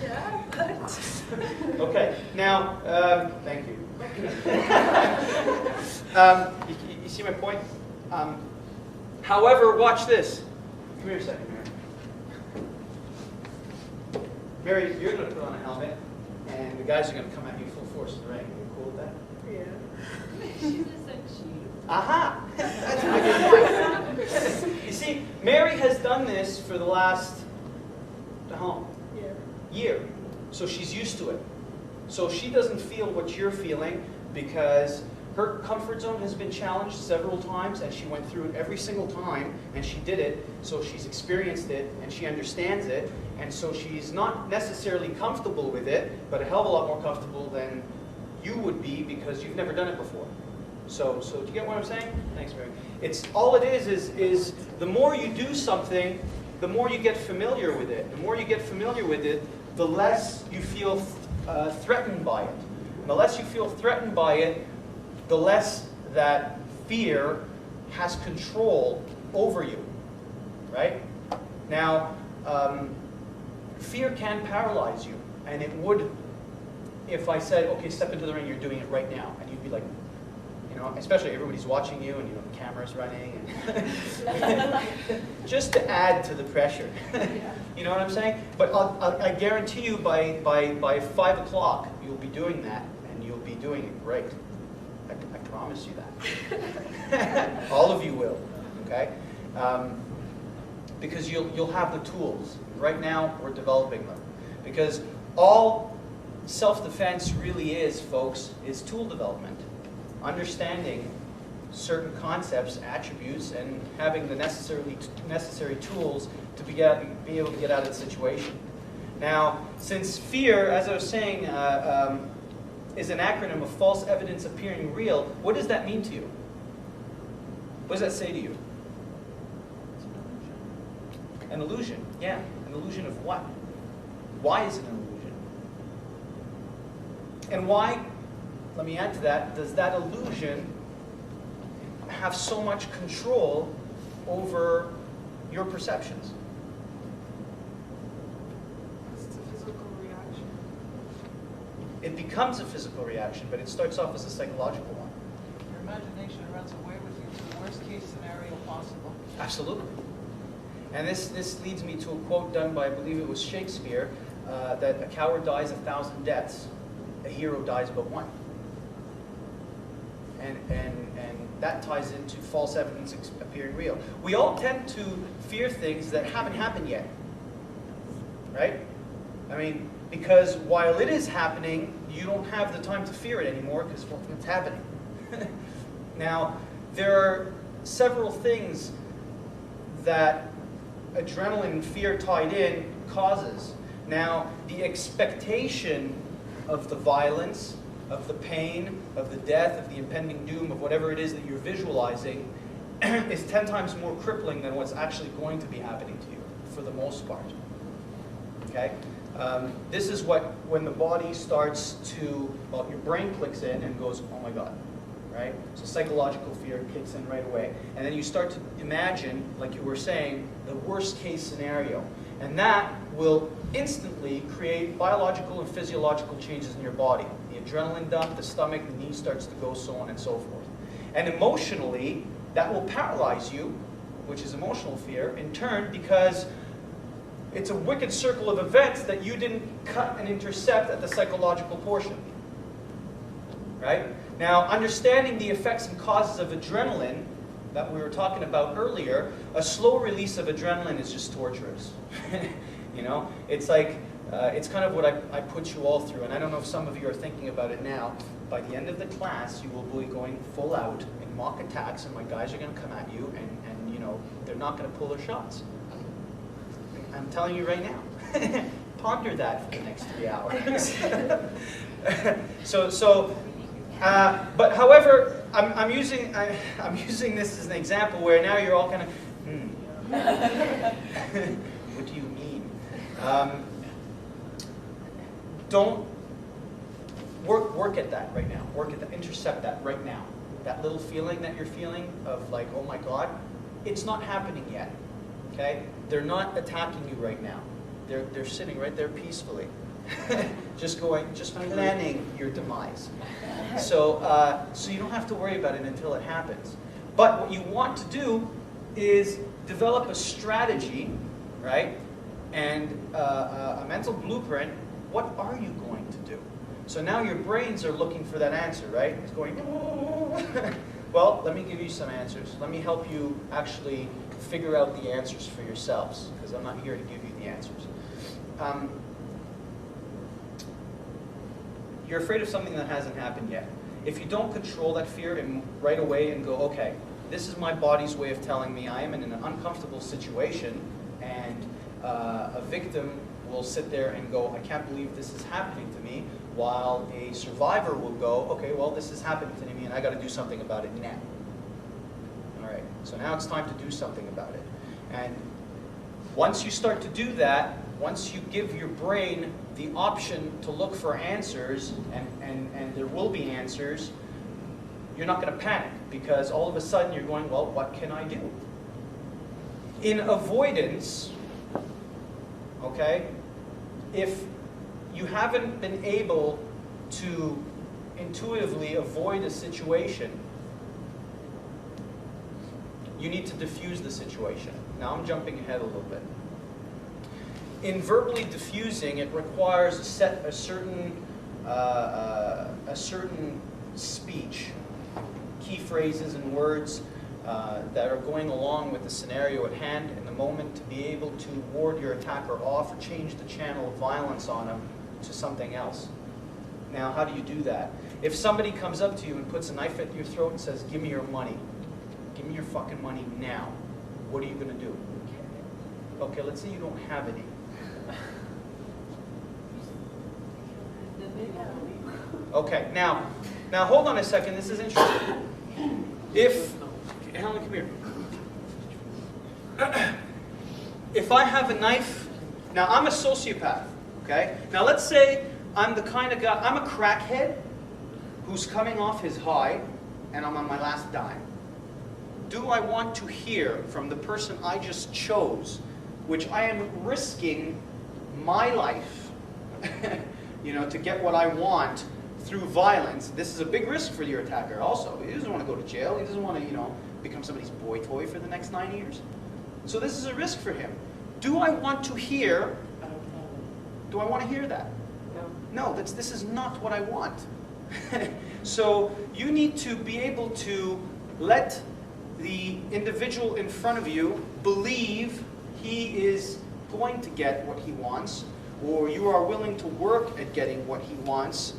Yeah, but... Okay, now, thank you. You see my point? However, watch this. Come here a second, Mary. Mary, you're going to put on a helmet, and the guys are going to come at you full force in the ring. Are you cool with that? Yeah. She's a Senshido. Aha! That's my good point. You see, Mary has done this for the last year. So she's used to it. So she doesn't feel what you're feeling because her comfort zone has been challenged several times and she went through it every single time and she did it. So she's experienced it and she understands it. And so she's not necessarily comfortable with it, but a hell of a lot more comfortable than you would be because you've never done it before. So do you get what I'm saying? Thanks, Mary. It's all it is the more you do something, the more you get familiar with it. The more you get familiar with it, the less you feel threatened by it. And the less you feel threatened by it, the less that fear has control over you, right? Now, fear can paralyze you, and it would if I said, okay, step into the ring, you're doing it right now, and you'd be like, you know, especially everybody's watching you, and you know the camera's running, and just to add to the pressure. You know what I'm saying? But I guarantee you, by 5 o'clock, you'll be doing that, and you'll be doing it great. I promise you that. All of you will, okay? Because you'll have the tools. Right now, we're developing them. Because all self-defense really is, folks, is tool development. Understanding certain concepts, attributes, and having the necessary tools to be able to get out of the situation. Now, since fear, as I was saying, is an acronym of false evidence appearing real, what does that mean to you? What does that say to you? An illusion, yeah. An illusion of what? Why is it an illusion? And why, let me add to that, does that illusion have so much control over your perceptions? It's a physical reaction. It becomes a physical reaction, but it starts off as a psychological one. Your imagination runs away with you to the worst case scenario possible. Absolutely. And this leads me to a quote done by, I believe it was Shakespeare, that a coward dies 1,000 deaths, a hero dies but one. And that ties into false evidence appearing real. We all tend to fear things that haven't happened yet, right? I mean, because while it is happening, you don't have the time to fear it anymore because, well, it's happening. Now, there are several things that adrenaline and fear tied in causes. Now, the expectation of the violence, of the pain, of the death, of the impending doom, of whatever it is that you're visualizing is 10 times more crippling than what's actually going to be happening to you, for the most part. Okay? This is when the body starts to, well, your brain clicks in and goes, oh my God. Right? So psychological fear kicks in right away. And then you start to imagine, like you were saying, the worst case scenario. And that will instantly create biological and physiological changes in your body. The adrenaline dump, the stomach, the knee starts to go, so on and so forth. And emotionally, that will paralyze you, which is emotional fear, in turn, because it's a wicked circle of events that you didn't cut and intercept at the psychological portion. Right? Now, understanding the effects and causes of adrenaline that we were talking about earlier, a slow release of adrenaline is just torturous. You know, it's like, it's kind of what I put you all through, and I don't know if some of you are thinking about it now. By the end of the class, you will be going full out in mock attacks, and my guys are going to come at you, and you know, they're not going to pull their shots. I'm telling you right now. Ponder that for the next 3 hours. But however, I'm using this as an example where now you're all kind of, what do you mean? Don't work at that right now. Work at that. Intercept that right now. That little feeling that you're feeling of like, oh my God, it's not happening yet. Okay? They're not attacking you right now. They're sitting right there peacefully. just planning your demise. So you don't have to worry about it until it happens. But what you want to do is develop a strategy, right? And a mental blueprint. What are you going to do? So now your brains are looking for that answer, right? It's going, well, let me give you some answers. Let me help you actually figure out the answers for yourselves, because I'm not here to give you the answers. You're afraid of something that hasn't happened yet. If you don't control that fear and right away and go, okay, this is my body's way of telling me I am in an uncomfortable situation, and a victim will sit there and go, I can't believe this is happening to me, while a survivor will go, okay, well, this is happening to me and I got to do something about it now. All right, so now it's time to do something about it. And once you start to do that, once you give your brain the option to look for answers, and there will be answers, you're not going to panic. because all of a sudden you're going, well, what can I do? In avoidance, okay, if you haven't been able to intuitively avoid a situation, you need to diffuse the situation. Now I'm jumping ahead a little bit. In verbally diffusing, it requires a certain speech, key phrases and words that are going along with the scenario at hand in the moment to be able to ward your attacker off or change the channel of violence on them to something else. Now, how do you do that? If somebody comes up to you and puts a knife at your throat and says, give me your money, give me your fucking money now, what are you going to do? Okay, let's say you don't have any. Okay, now hold on a second, this is interesting. If, Helen, come here. If I have a knife, now I'm a sociopath, okay? Now let's say I'm the kind of guy, I'm a crackhead who's coming off his high and I'm on my last dime. Do I want to hear from the person I just chose, which I am risking my life, you know, to get what I want through violence? This is a big risk for your attacker also. He doesn't want to go to jail. He doesn't want to, you know, become somebody's boy toy for the next 9 years. So this is a risk for him. Do I want to hear, do I want to hear that? No, this is not what I want. So you need to be able to let the individual in front of you believe he is going to get what he wants, or you are willing to work at getting what he wants,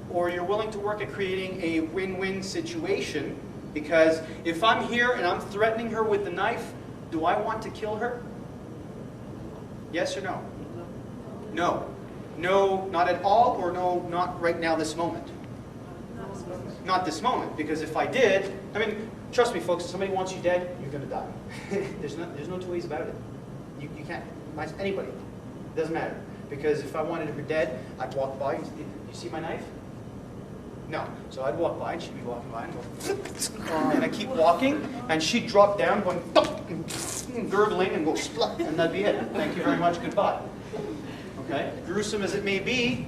or you're willing to work at creating a win-win situation. Because if I'm here and I'm threatening her with the knife, do I want to kill her? Yes or no? No. No, not at all, or no, not right now, this moment? Not this moment, because if I did, I mean, trust me folks, if somebody wants you dead, you're going to die. There's no two ways about it. You can't, anybody, it doesn't matter. Because if I wanted her dead, I'd walk by, you see my knife? No. So I'd walk by, and she'd be walking by, and go, and I keep walking, and she'd drop down, going, and gurgling, and go, splut, and that'd be it. Thank you very much, goodbye. Okay? Gruesome as it may be,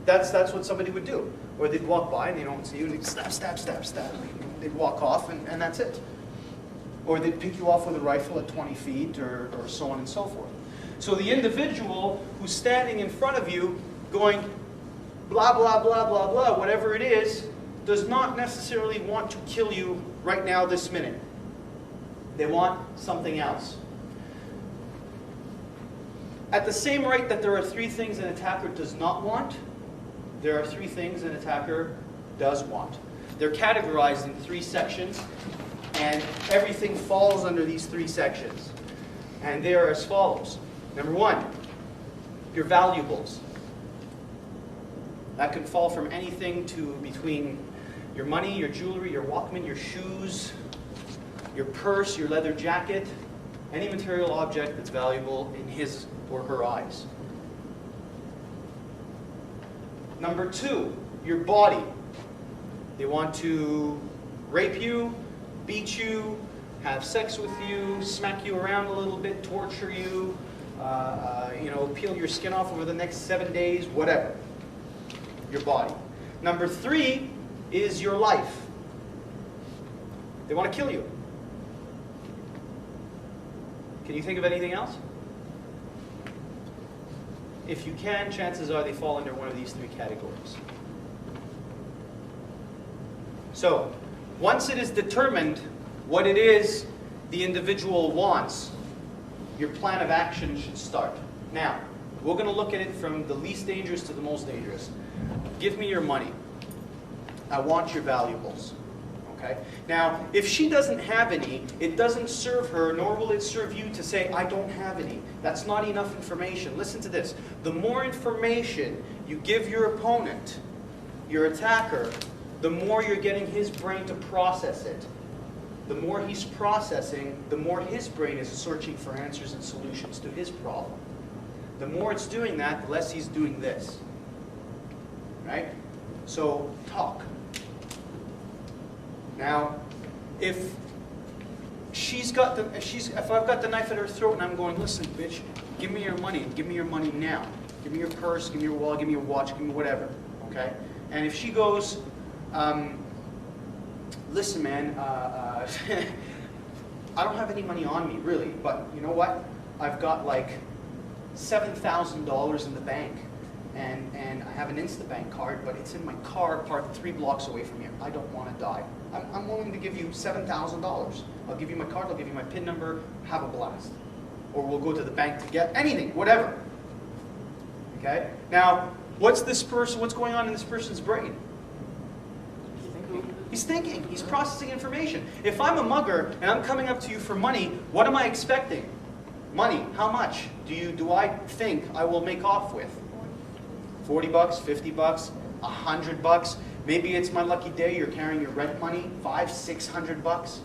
that's what somebody would do. Or they'd walk by, and they don't see you, and they'd stab, stab, stab, stab. They'd walk off, and that's it. Or they'd pick you off with a rifle at 20 feet, or so on and so forth. So the individual who's standing in front of you, going, blah, blah, blah, blah, blah, whatever it is, does not necessarily want to kill you right now, this minute. They want something else. At the same rate that there are 3 things an attacker does not want, there are 3 things an attacker does want. They're categorized in 3 sections, and everything falls under these 3 sections. And they are as follows. Number 1, your valuables. That can fall from anything to between your money, your jewelry, your Walkman, your shoes, your purse, your leather jacket, any material object that's valuable in his or her eyes. Number 2, your body. They want to rape you, beat you, have sex with you, smack you around a little bit, torture you, you know, peel your skin off over the next 7 days, whatever. Your body. Number 3 is your life. They want to kill you. Can you think of anything else? If you can, chances are they fall under one of these 3 categories. So, once it is determined what it is the individual wants, your plan of action should start. Now, we're going to look at it from the least dangerous to the most dangerous. Give me your money. I want your valuables. Okay? Now, if she doesn't have any, it doesn't serve her, nor will it serve you to say, I don't have any. That's not enough information. Listen to this. The more information you give your opponent, your attacker, the more you're getting his brain to process it. The more he's processing, the more his brain is searching for answers and solutions to his problem. The more it's doing that, the less he's doing this. Right? So, talk. Now, if if I've got the knife at her throat and I'm going, listen, bitch, give me your money now. Give me your purse, give me your wallet, give me your watch, give me whatever, okay? And if she goes, listen, man, I don't have any money on me, really, but you know what? I've got like $7,000 in the bank, and I have an Instabank card, but it's in my car parked 3 blocks away from here. I don't want to die. I'm willing to give you $7,000. I'll give you my card, I'll give you my PIN number, have a blast. Or we'll go to the bank to get anything, whatever. Okay? Now, what's going on in this person's brain? He's thinking, he's processing information. If I'm a mugger and I'm coming up to you for money, what am I expecting? Money, how much do I think I will make off with? 40 bucks, 50 bucks, 100 bucks. Maybe it's my lucky day, you're carrying your rent money, 500, 600 bucks.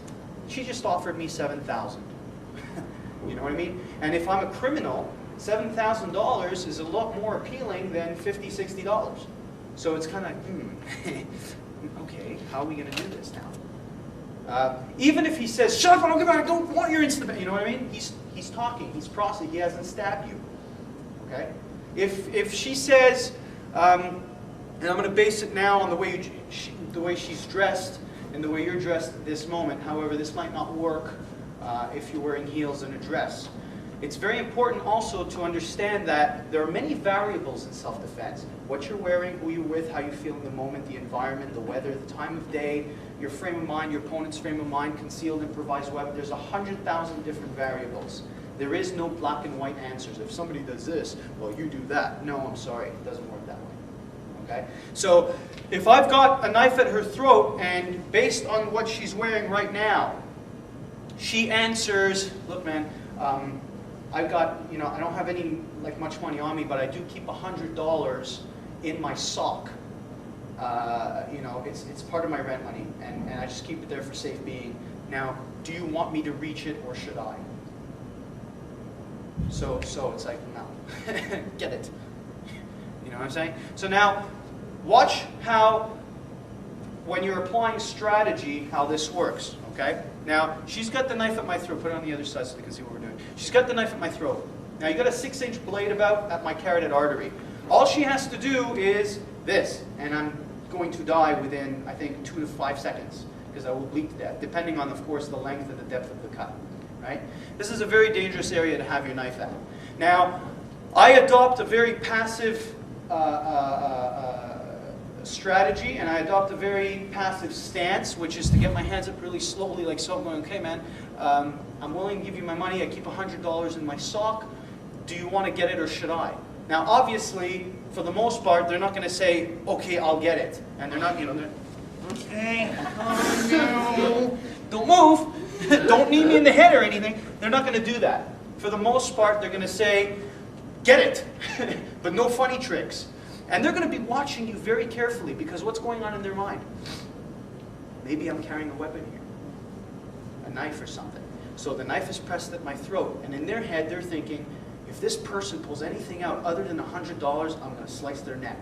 She just offered me 7,000. You know what I mean? And if I'm a criminal, $7,000 is a lot more appealing than $50, $60. So it's kind of, okay, how are we going to do this now? Even if he says, shut up, I don't want your Instabank, you know what I mean? He's talking, he's processing, he hasn't stabbed you. Okay? If she says, and I'm going to base it now on the way she's dressed and the way you're dressed at this moment. However, this might not work if you're wearing heels and a dress. It's very important also to understand that there are many variables in self-defense. What you're wearing, who you're with, how you feel in the moment, the environment, the weather, the time of day, your frame of mind, your opponent's frame of mind, concealed, improvised weapon. There's 100,000 different variables. There is no black and white answers. If somebody does this, well, you do that. No, I'm sorry, it doesn't work that way. Okay? So if I've got a knife at her throat, and based on what she's wearing right now, she answers, look, man, I've got, I don't have any much money on me, but I do keep $100 in my sock. It's part of my rent money, and I just keep it there for safe being. Now, do you want me to reach it, or should I? So it's like, no, get it. You know what I'm saying? So now, watch how, when you're applying strategy, how this works, okay? Now, she's got the knife at my throat. Put it on the other side so they can see what we're doing. She's got the knife at my throat. Now, you got a 6-inch blade about at my carotid artery. All she has to do is this, and I'm going to die within, I think, 2 to 5 seconds, because I will bleed to death, depending on, of course, the length and the depth of the cut, right? This is a very dangerous area to have your knife at. Now, I adopt a very passive strategy, and I adopt a very passive stance, which is to get my hands up really slowly, like so. I'm going, okay, man, I'm willing to give you my money. I keep $100 in my sock. Do you want to get it, or should I? Now, obviously, for the most part, they're not going to say, okay, I'll get it. And they're not, they're, okay, no, don't move. Don't knee me in the head or anything. They're not going to do that. For the most part, they're going to say, get it, but no funny tricks. And they're going to be watching you very carefully, because what's going on in their mind? Maybe I'm carrying a weapon here, a knife or something. So the knife is pressed at my throat, and in their head they're thinking, if this person pulls anything out other than $100, I'm going to slice their neck.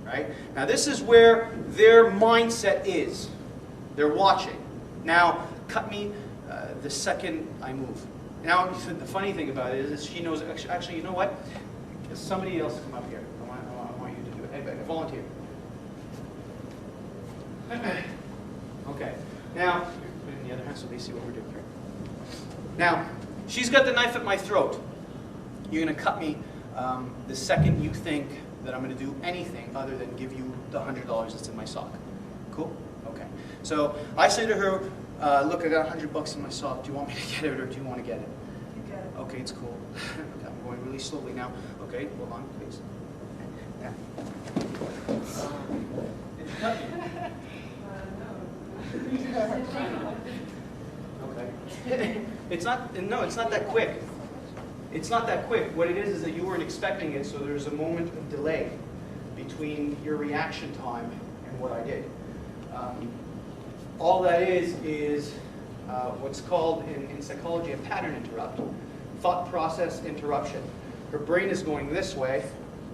Right? Now this is where their mindset is. They're watching. Now, cut me the second I move. Now, the funny thing about it is she knows, actually, you know what? Somebody else come up here. I want you to do it. Hey, volunteer. Okay. Now, put it in the other hand so they see what we're doing here. Now, she's got the knife at my throat. You're going to cut me the second you think that I'm going to do anything other than give you the $100 that's in my sock. Cool? Okay. So I say to her, look, I got $100 in my sock. Do you want me to get it, or do you want to get it? You get it. Okay, it's cool. Okay, I'm going really slowly now. Okay, hold on, please. Now. Did you cut me? Okay. It's not that quick. It's not that quick. What it is that you weren't expecting it, so there's a moment of delay between your reaction time and what I did. All that is what's called in psychology a pattern interrupt, thought process interruption. Her brain is going this way,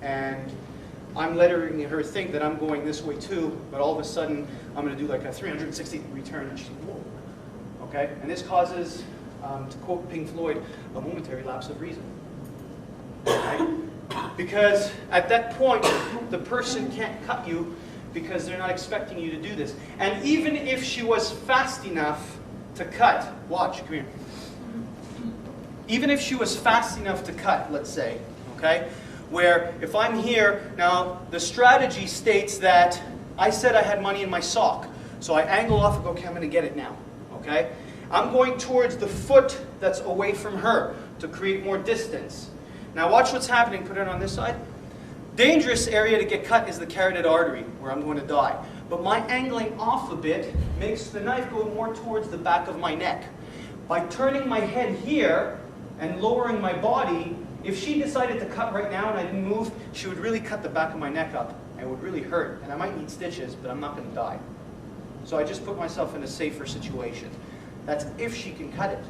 and I'm letting her think that I'm going this way too, but all of a sudden I'm going to do like a 360-degree turn, and she's whoa. Okay? And this causes, to quote Pink Floyd, a momentary lapse of reason. Okay? Because at that point, the person can't cut you because they're not expecting you to do this. And even if she was fast enough to cut, watch, come here. Even if she was fast enough to cut, let's say, okay, where if I'm here, now the strategy states that I said I had money in my sock. So I angle off and go, okay, I'm going to get it now, okay? I'm going towards the foot that's away from her to create more distance. Now watch what's happening, put it on this side. Dangerous area to get cut is the carotid artery, where I'm going to die. But my angling off a bit makes the knife go more towards the back of my neck. By turning my head here and lowering my body, if she decided to cut right now and I didn't move, she would really cut the back of my neck up. And it would really hurt. And I might need stitches, but I'm not going to die. So I just put myself in a safer situation. That's if she can cut it.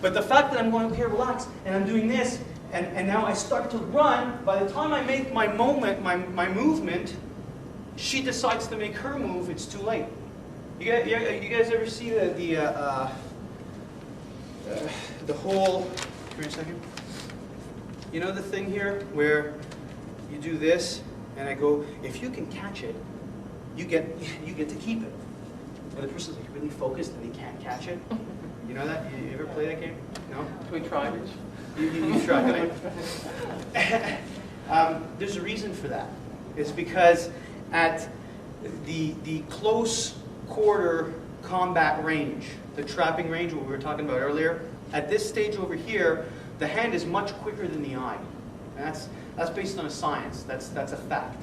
But the fact that I'm going, okay, relax, and I'm doing this, and now I start to run, by the time I make my movement, she decides to make her move, it's too late. You guys ever see the whole, come here a second. You know the thing here where you do this, and I go, if you can catch it, you get to keep it. And the person's like really focused and they can't catch it. You know that? You ever play that game? No? We tried. You tried, right? There's a reason for that. It's because at the close quarter combat range, the trapping range, what we were talking about earlier, at this stage over here, the hand is much quicker than the eye. And that's based on a science. That's a fact.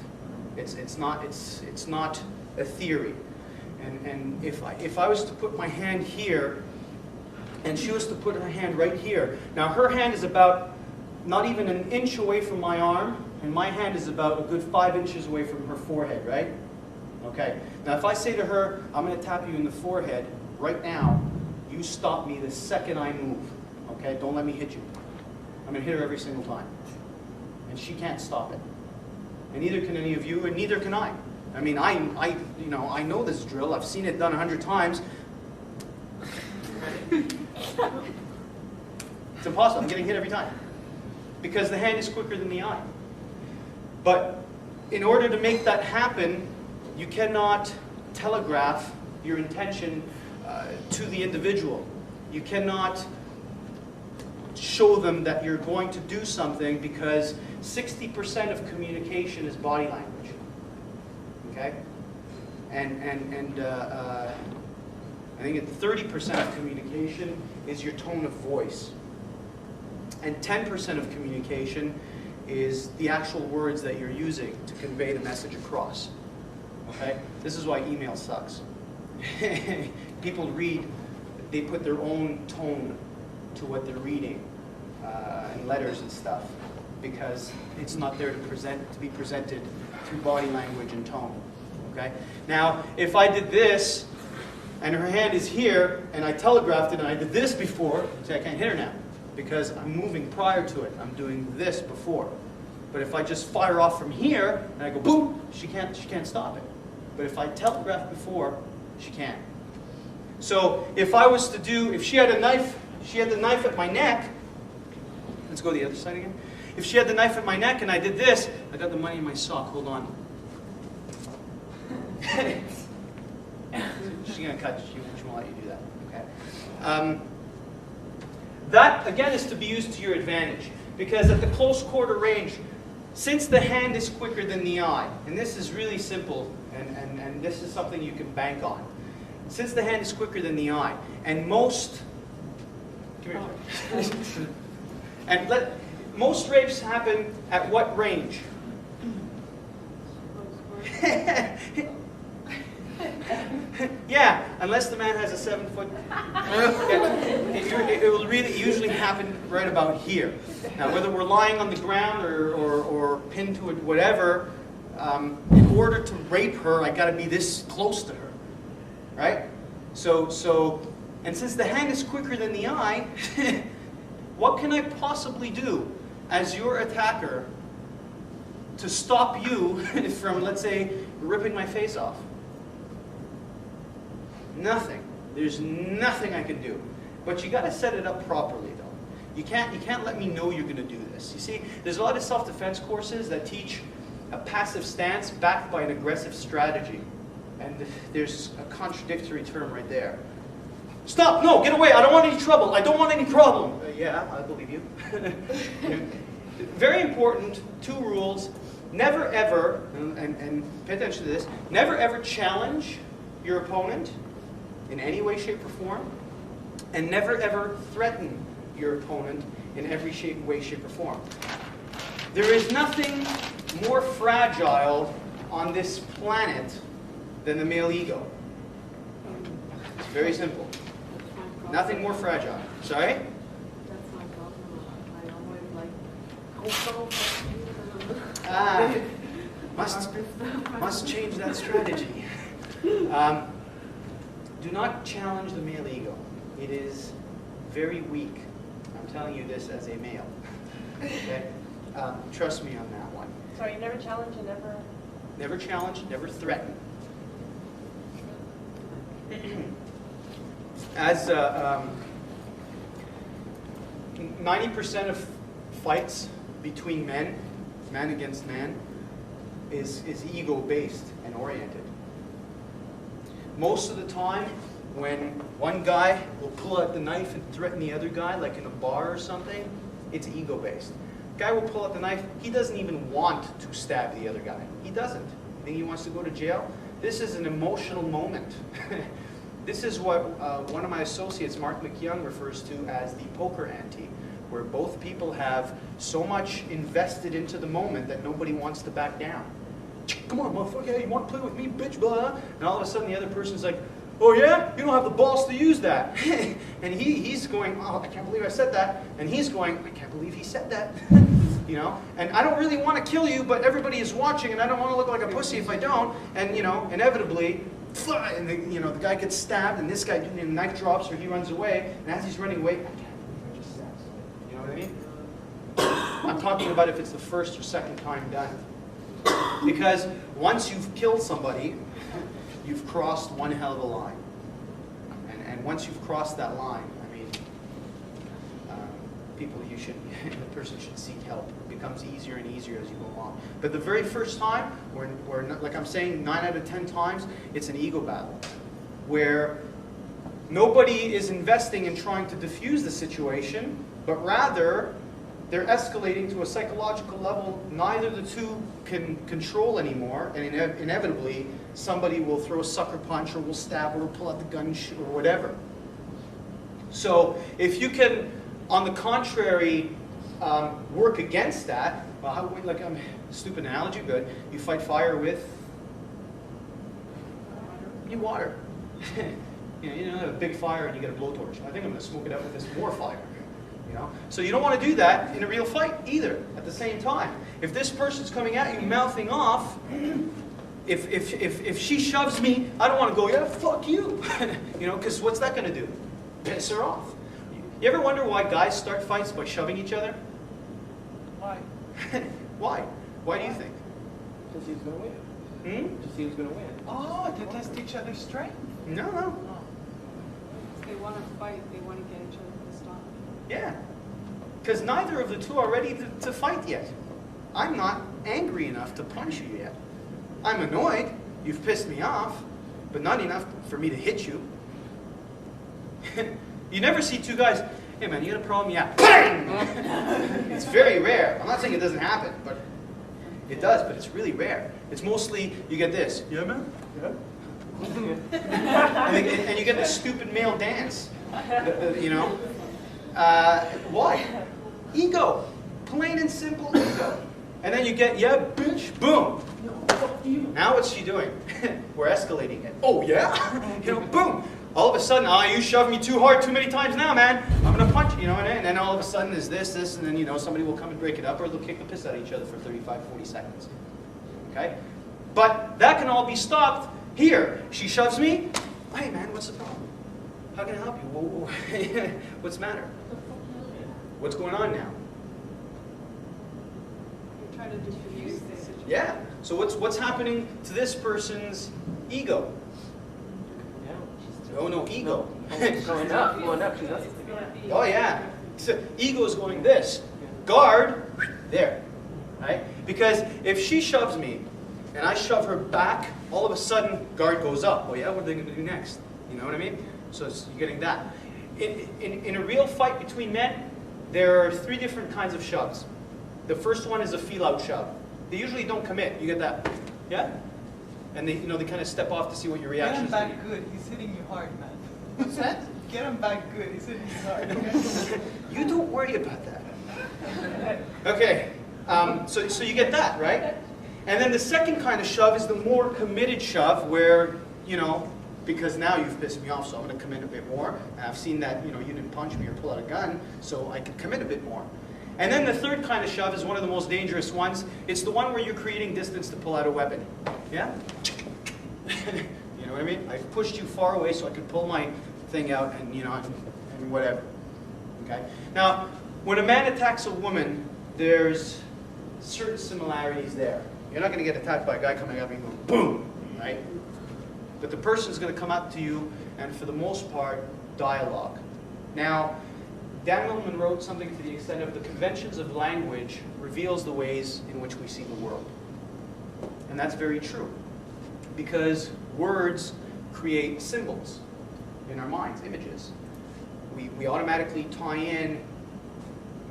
It's not a theory. And if I was to put my hand here, and she was to put her hand right here. Now her hand is about not even an inch away from my arm, and my hand is about a good 5 inches away from her forehead, right? Okay. Now if I say to her, I'm going to tap you in the forehead right now, you stop me the second I move. Okay? Don't let me hit you. I'm going to hit her every single time. And she can't stop it. And neither can any of you, and neither can I. I mean, I know this drill. I've seen it done 100 times. It's impossible. I'm getting hit every time. Because the hand is quicker than the eye. But in order to make that happen, you cannot telegraph your intention to the individual. You cannot show them that you're going to do something, because 60% of communication is body language. Okay? And I think 30% of communication is your tone of voice. And 10% of communication is the actual words that you're using to convey the message across. Okay? This is why email sucks. People read, they put their own tone to what they're reading, and letters and stuff, because it's not there to be presented through body language and tone. Okay? Now, if I did this, and her hand is here, and I telegraphed it, and I did this before, see, I can't hit her now, because I'm moving prior to it. I'm doing this before. But if I just fire off from here, and I go boom, she can't stop it. But if I telegraph before, she can. So if I was to do, if she had a knife, she had the knife at my neck. Let's go the other side again. If she had the knife at my neck and I did this, I got the money in my sock. Hold on. She's gonna cut. She won't let you do that. Okay. That again is to be used to your advantage, because at the close quarter range, since the hand is quicker than the eye, and this is really simple, and this is something you can bank on. Since the hand is quicker than the eye, and most most rapes happen at what range? Yeah, unless the man has a 7-foot. It will really usually happen right about here. Now, whether we're lying on the ground or pinned to it, whatever, in order to rape her, I got to be this close to her, right? And since the hand is quicker than the eye, what can I possibly do as your attacker to stop you from, let's say, ripping my face off? Nothing. There's nothing I can do. But you got to set it up properly, though. You can't let me know you're going to do this. You see, there's a lot of self-defense courses that teach a passive stance backed by an aggressive strategy. And there's a contradictory term right there. Stop! No! Get away! I don't want any trouble! I don't want any problem! Yeah, I believe you. Very important, 2 rules. Never ever, and pay attention to this, never ever challenge your opponent in any way, shape, or form. And never ever threaten your opponent in every way, shape, or form. There is nothing more fragile on this planet than the male ego. It's very simple. Nothing more fragile. Sorry? That's my problem. I always like, Must change that strategy. Do not challenge the male ego. It is very weak. I'm telling you this as a male. Okay? Trust me on that one. Sorry, you never challenge and never... Never challenge, never threaten. As 90% of fights between man against man, is ego-based and oriented. Most of the time, when one guy will pull out the knife and threaten the other guy, like in a bar or something, it's ego-based. Guy will pull out the knife, he doesn't even want to stab the other guy. He doesn't. You think he wants to go to jail? This is an emotional moment. This is what one of my associates, Mark McYoung, refers to as the poker ante, where both people have so much invested into the moment that nobody wants to back down. Come on, motherfucker, you want to play with me, bitch, blah. And all of a sudden the other person's like, oh yeah? You don't have the balls to use that. And he's going, oh, I can't believe I said that. And he's going, I can't believe he said that. You know? And I don't really want to kill you, but everybody is watching, and I don't want to look like a pussy if I don't. And, you know, inevitably, and the guy gets stabbed, and this guy, the knife drops, or he runs away. And as he's running away, I can't believe I just stabbed somebody. You know what I mean? I'm talking about if it's the first or second time done. Because once you've killed somebody, you've crossed one hell of a line. And once you've crossed that line, I mean, the person should seek help. It becomes easier and easier as you go along. But the very first time, like I'm saying, 9 out of 10 times, it's an ego battle. Where nobody is investing in trying to diffuse the situation, but rather, they're escalating to a psychological level neither the two can control anymore, and inevitably somebody will throw a sucker punch or will stab or pull out the gun or whatever. So if you can, on the contrary, work against that, well, like a stupid analogy, but you fight fire with water. You don't have a big fire and you get a blowtorch. I think I'm going to smoke it out with this more fire. You know? So you don't want to do that in a real fight either at the same time. If this person's coming at you mouthing off, if she shoves me, I don't want to go, yeah, fuck you. You know, because what's that going to do? Piss her off. You ever wonder why guys start fights by shoving each other? Why? Why? Why do you think? Just see who's going to win. Just see who's going to win. Oh, to test each other's strength? No. Oh. they want to fight, they want to get each other to stop. Yeah. Because neither of the two are ready to fight yet. I'm not angry enough to punch you yet. I'm annoyed. You've pissed me off, but not enough for me to hit you. You never see two guys, hey man, you got a problem? Yeah. Bang! It's very rare. I'm not saying it doesn't happen, but it does, but it's really rare. It's mostly, you get this. Yeah, man? Yeah. And you get the stupid male dance. You know? Why? Ego. Plain and simple ego. And then you get, yeah, bitch, boom. No, fuck you. Now what's she doing? We're escalating it. Oh, yeah? You know, boom. All of a sudden, you shoved me too hard too many times now, man. I'm going to punch you, you know, and then all of a sudden there's this, and then, you know, somebody will come and break it up, or they'll kick the piss out of each other for 35, 40 seconds. Okay? But that can all be stopped here. She shoves me. Hey, man, what's the problem? How can I help you? What's the matter? What's going on now? You're trying to diffuse the Yeah. So what's happening to this person's ego? Oh no, ego. Going up, she does. Oh yeah. So ego's going this. Guard, there. Right? Because if she shoves me and I shove her back, all of a sudden guard goes up. Well, yeah, what are they going to do next? You know what I mean? So you're getting that. In a real fight between men, there are 3 different kinds of shoves. The first one is a feel-out shove. They usually don't commit. You get that? Yeah? And they kind of step off to see what your reaction is. Get him back good. He's hitting you hard, man. What's that? Get him back good. He's hitting you hard. You don't worry about that. Okay. So you get that, right? And then the second kind of shove is the more committed shove where, because now you've pissed me off, so I'm going to commit a bit more. And I've seen that, you didn't punch me or pull out a gun, so I can commit a bit more. And then the third kind of shove is one of the most dangerous ones. It's the one where you're creating distance to pull out a weapon. Yeah? You know what I mean? I've pushed you far away so I could pull my thing out and, and whatever. Okay? Now, when a man attacks a woman, there's certain similarities there. You're not going to get attacked by a guy coming up and going, boom, right? But the person's going to come up to you, and for the most part, dialogue. Now, Dan Millman wrote something to the extent of the conventions of language reveals the ways in which we see the world. And that's very true. Because words create symbols in our minds, images. We automatically tie in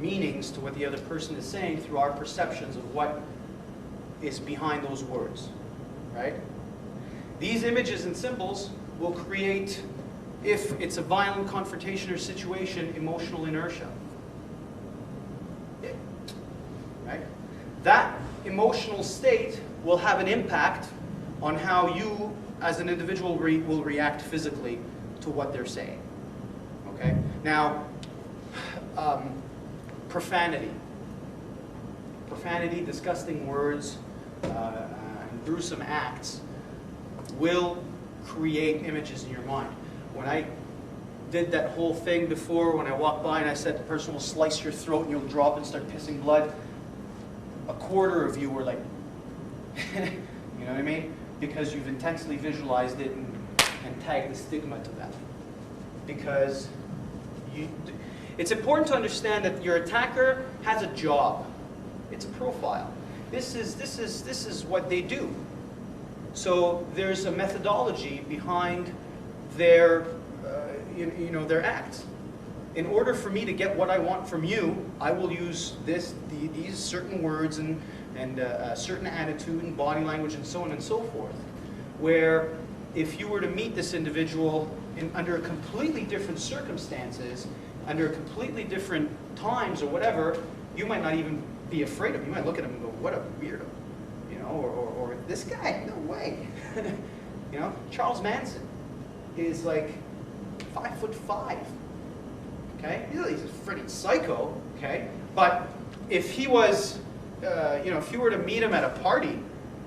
meanings to what the other person is saying through our perceptions of what is behind those words, right? These images and symbols will create, if it's a violent confrontation or situation, emotional inertia. Right? That emotional state will have an impact on how you, as an individual, will react physically to what they're saying. Okay? Now, profanity. Profanity, disgusting words, and gruesome acts will create images in your mind. When I did that whole thing before, when I walked by and I said the person will slice your throat and you'll drop and start pissing blood, a quarter of you were like, you know what I mean? Because you've intensely visualized it and tagged the stigma to that. Because it's important to understand that your attacker has a job. It's a profile. This is what they do. So there's a methodology behind their their acts. In order for me to get what I want from you, I will use these certain words and a certain attitude and body language and so on and so forth. Where if you were to meet this individual under completely different circumstances, under completely different times or whatever, you might not even be afraid of him. You might look at him and go, what a weirdo. Or this guy, no way. Charles Manson is like 5'5". Okay, he's a freaking psycho. Okay, but if he was, if you were to meet him at a party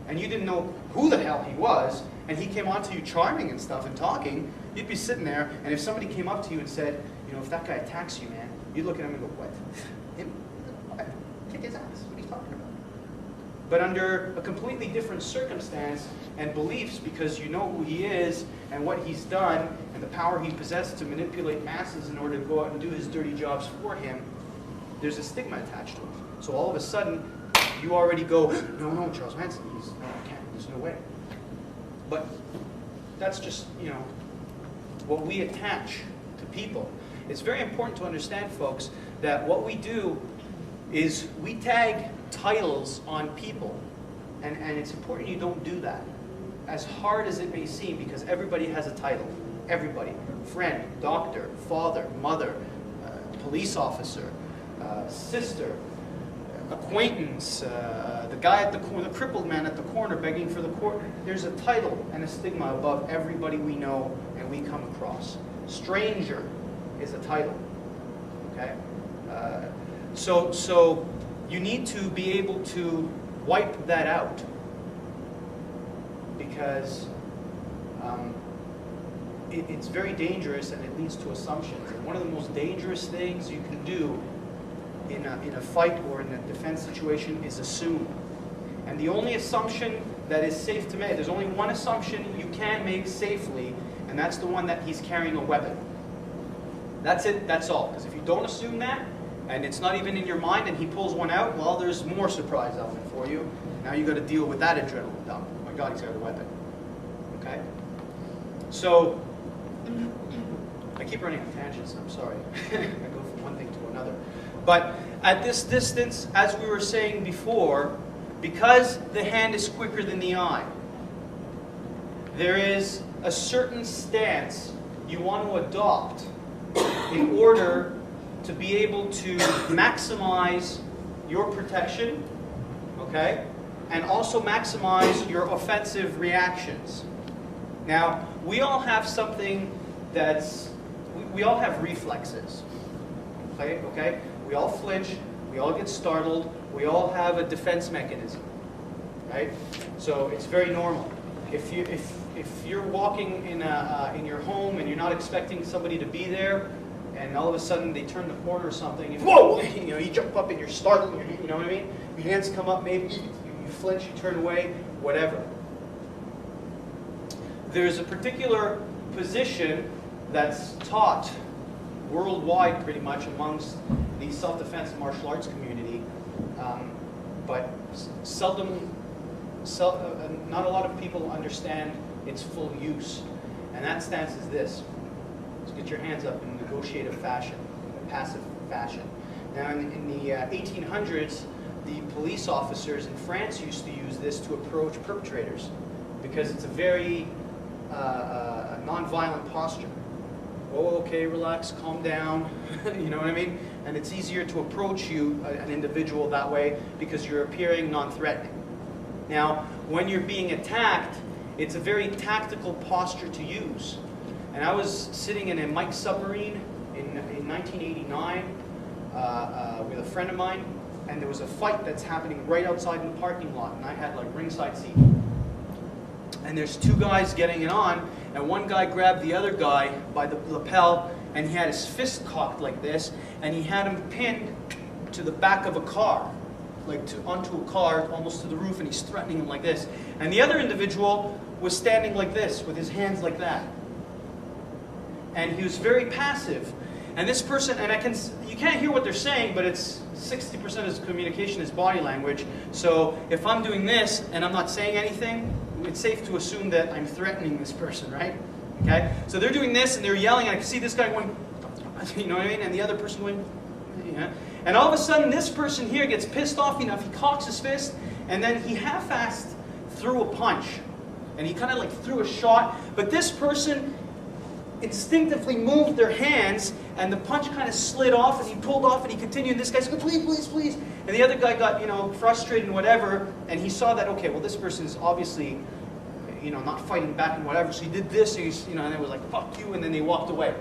and you didn't know who the hell he was, and he came on to you charming and stuff and talking, you'd be sitting there, and if somebody came up to you and said, if that guy attacks you, man, you'd look at him and go, what? Him? What? Kick his ass. What are you talking about? But under a completely different circumstance and beliefs, because you know who he is and what he's done and the power he possesses to manipulate masses in order to go out and do his dirty jobs for him, there's a stigma attached to him. So all of a sudden, you already go, no, Charles Manson, no, I can't, there's no way. But that's just, what we attach to people. It's very important to understand, folks, that what we do is we tag titles on people, and it's important you don't do that. As hard as it may seem, because everybody has a title. Everybody. Friend, doctor, father, mother, police officer, sister, acquaintance, the guy at the corner, the crippled man at the corner begging for the court. There's a title and a stigma above everybody we know and we come across. Stranger is a title. Okay? So you need to be able to wipe that out, because it's very dangerous and it leads to assumptions. And one of the most dangerous things you can do in a fight or in a defense situation is assume. And the only assumption that is safe to make, there's only one assumption you can make safely, and that's the one that he's carrying a weapon. That's it, that's all. Because if you don't assume that, and it's not even in your mind, and he pulls one out, well, there's more surprise element for you. Now you got to deal with that adrenaline dump. Oh my God, he's got a weapon. Okay? So, I keep running on tangents, I'm sorry. I go from one thing to another. But at this distance, as we were saying before, because the hand is quicker than the eye, there is a certain stance you want to adopt in order to be able to maximize your protection, okay, and also maximize your offensive reactions. Now, we all have something that's, we all have reflexes, okay? We all flinch, we all get startled, we all have a defense mechanism, right? So it's very normal. If you're walking in your home and you're not expecting somebody to be there, and all of a sudden they turn the corner or something, and whoa, you know, you jump up and you're startled, you know what I mean? Your hands come up, maybe you flinch, you turn away, whatever. There's a particular position that's taught worldwide pretty much amongst the self-defense and martial arts community, but not a lot of people understand its full use. And that stance is this. Just get your hands up in negotiative fashion, passive fashion. Now in the 1800s, the police officers in France used to use this to approach perpetrators because it's a very non-violent posture. Oh, okay, relax, calm down, you know what I mean? And it's easier to approach you, an individual, that way because you're appearing non-threatening. Now, when you're being attacked, it's a very tactical posture to use. And I was sitting in a Mike submarine in 1989 with a friend of mine, and there was a fight that's happening right outside in the parking lot, and I had like ringside seat. And there's two guys getting it on, and one guy grabbed the other guy by the lapel, and he had his fist cocked like this, and he had him pinned to the back of a car, like onto a car, almost to the roof, and he's threatening him like this. And the other individual was standing like this, with his hands like that. And he was very passive. And this person, and you can't hear what they're saying, but it's 60% of his communication is body language. So if I'm doing this and I'm not saying anything, it's safe to assume that I'm threatening this person, right? Okay? So they're doing this and they're yelling, and I can see this guy going, you know what I mean? And the other person going, yeah. And all of a sudden, this person here gets pissed off enough, he cocks his fist, and then he half-assed threw a punch. And he kind of like threw a shot, but this person instinctively moved their hands, and the punch kind of slid off, and he pulled off, and he continued, and this guy's going, please, please, please. And the other guy got, you know, frustrated and whatever, and he saw that, okay, well, this person is obviously, you know, not fighting back and whatever, so he did this, and he's, you know, and it was like, fuck you, and then they walked away.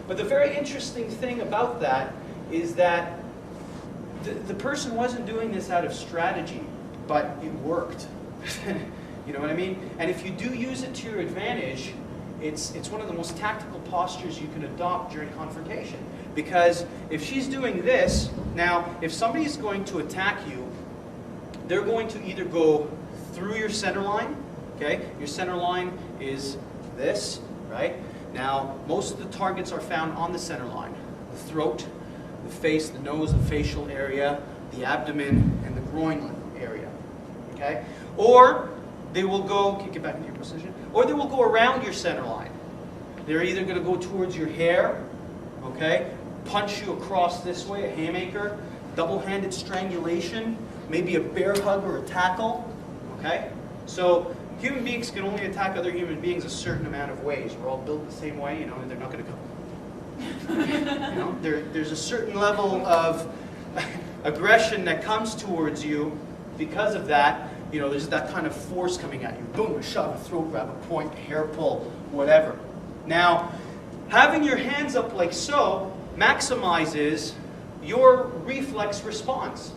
But the very interesting thing about that is that the person wasn't doing this out of strategy, but it worked. You know what I mean? And if you do use it to your advantage, it's one of the most tactical postures you can adopt during confrontation. Because if she's doing this, now, if somebody's going to attack you, they're going to either go through your center line, okay? Your center line is this, right? Now, most of the targets are found on the center line. The throat, the face, the nose, the facial area, the abdomen, and the groin area, okay? Or they will go, kick it back into your position, or they will go around your center line. They're either going to go towards your hair, okay, punch you across this way, a haymaker, double-handed strangulation, maybe a bear hug or a tackle, okay? So human beings can only attack other human beings a certain amount of ways. We're all built the same way, you know, and they're not going to go. You know, there's a certain level of aggression that comes towards you because of that. You know, there's that kind of force coming at you. Boom, a shove, a throat grab, a point, a hair pull, whatever. Now, having your hands up like so maximizes your reflex response.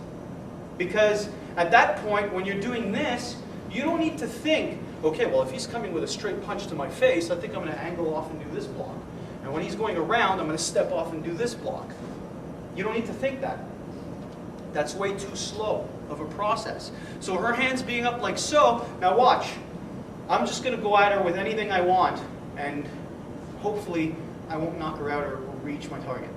Because at that point, when you're doing this, you don't need to think, okay, well, if he's coming with a straight punch to my face, I think I'm going to angle off and do this block. And when he's going around, I'm going to step off and do this block. You don't need to think that. That's way too slow of a process. So her hands being up like so, now watch. I'm just going to go at her with anything I want, and hopefully I won't knock her out or reach my target.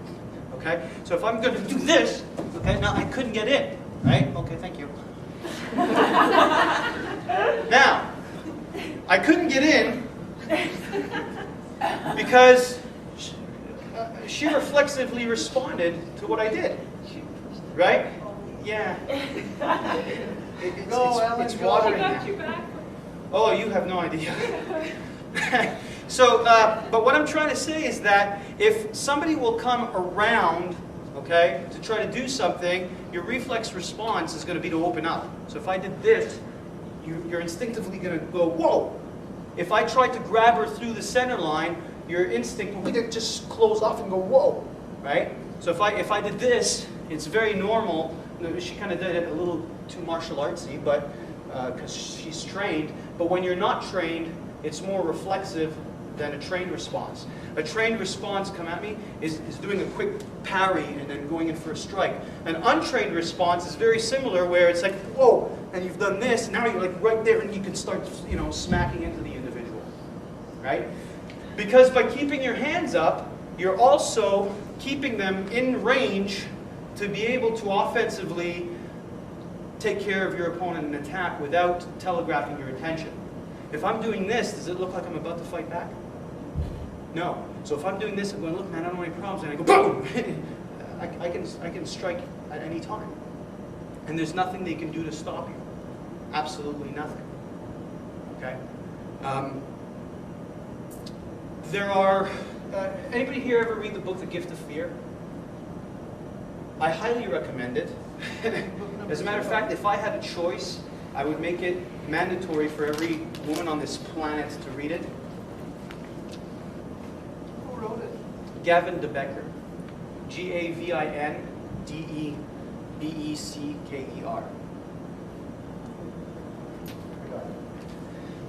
Okay? So if I'm going to do this, okay, now I couldn't get in, right? Okay, thank you. Now, I couldn't get in because she reflexively responded to what I did. Right? Yeah. It's watering now. Oh, you have no idea. So, but what I'm trying to say is that if somebody will come around, okay, to try to do something, your reflex response is going to be to open up. So if I did this, you're instinctively going to go, whoa. If I tried to grab her through the center line, your instinct will be to just close off and go, whoa, right? So if I did this, it's very normal. She kind of did it a little too martial artsy, but because she's trained. But when you're not trained, it's more reflexive than a trained response. A trained response, come at me, is doing a quick parry and then going in for a strike. An untrained response is very similar, where it's like, whoa, and you've done this, and now you're like right there, and you can start, you know, smacking into the individual, right? Because by keeping your hands up, you're also keeping them in range to be able to offensively take care of your opponent and attack without telegraphing your attention. If I'm doing this, does it look like I'm about to fight back? No. So if I'm doing this, I'm going, look, man, I don't have any problems, and I go, boom! I can strike at any time. And there's nothing they can do to stop you. Absolutely nothing. Okay? There are, anybody here ever read the book, The Gift of Fear? I highly recommend it. As a matter of fact, if I had a choice, I would make it mandatory for every woman on this planet to read it. Who wrote it? Gavin de Becker. Gavindebecker.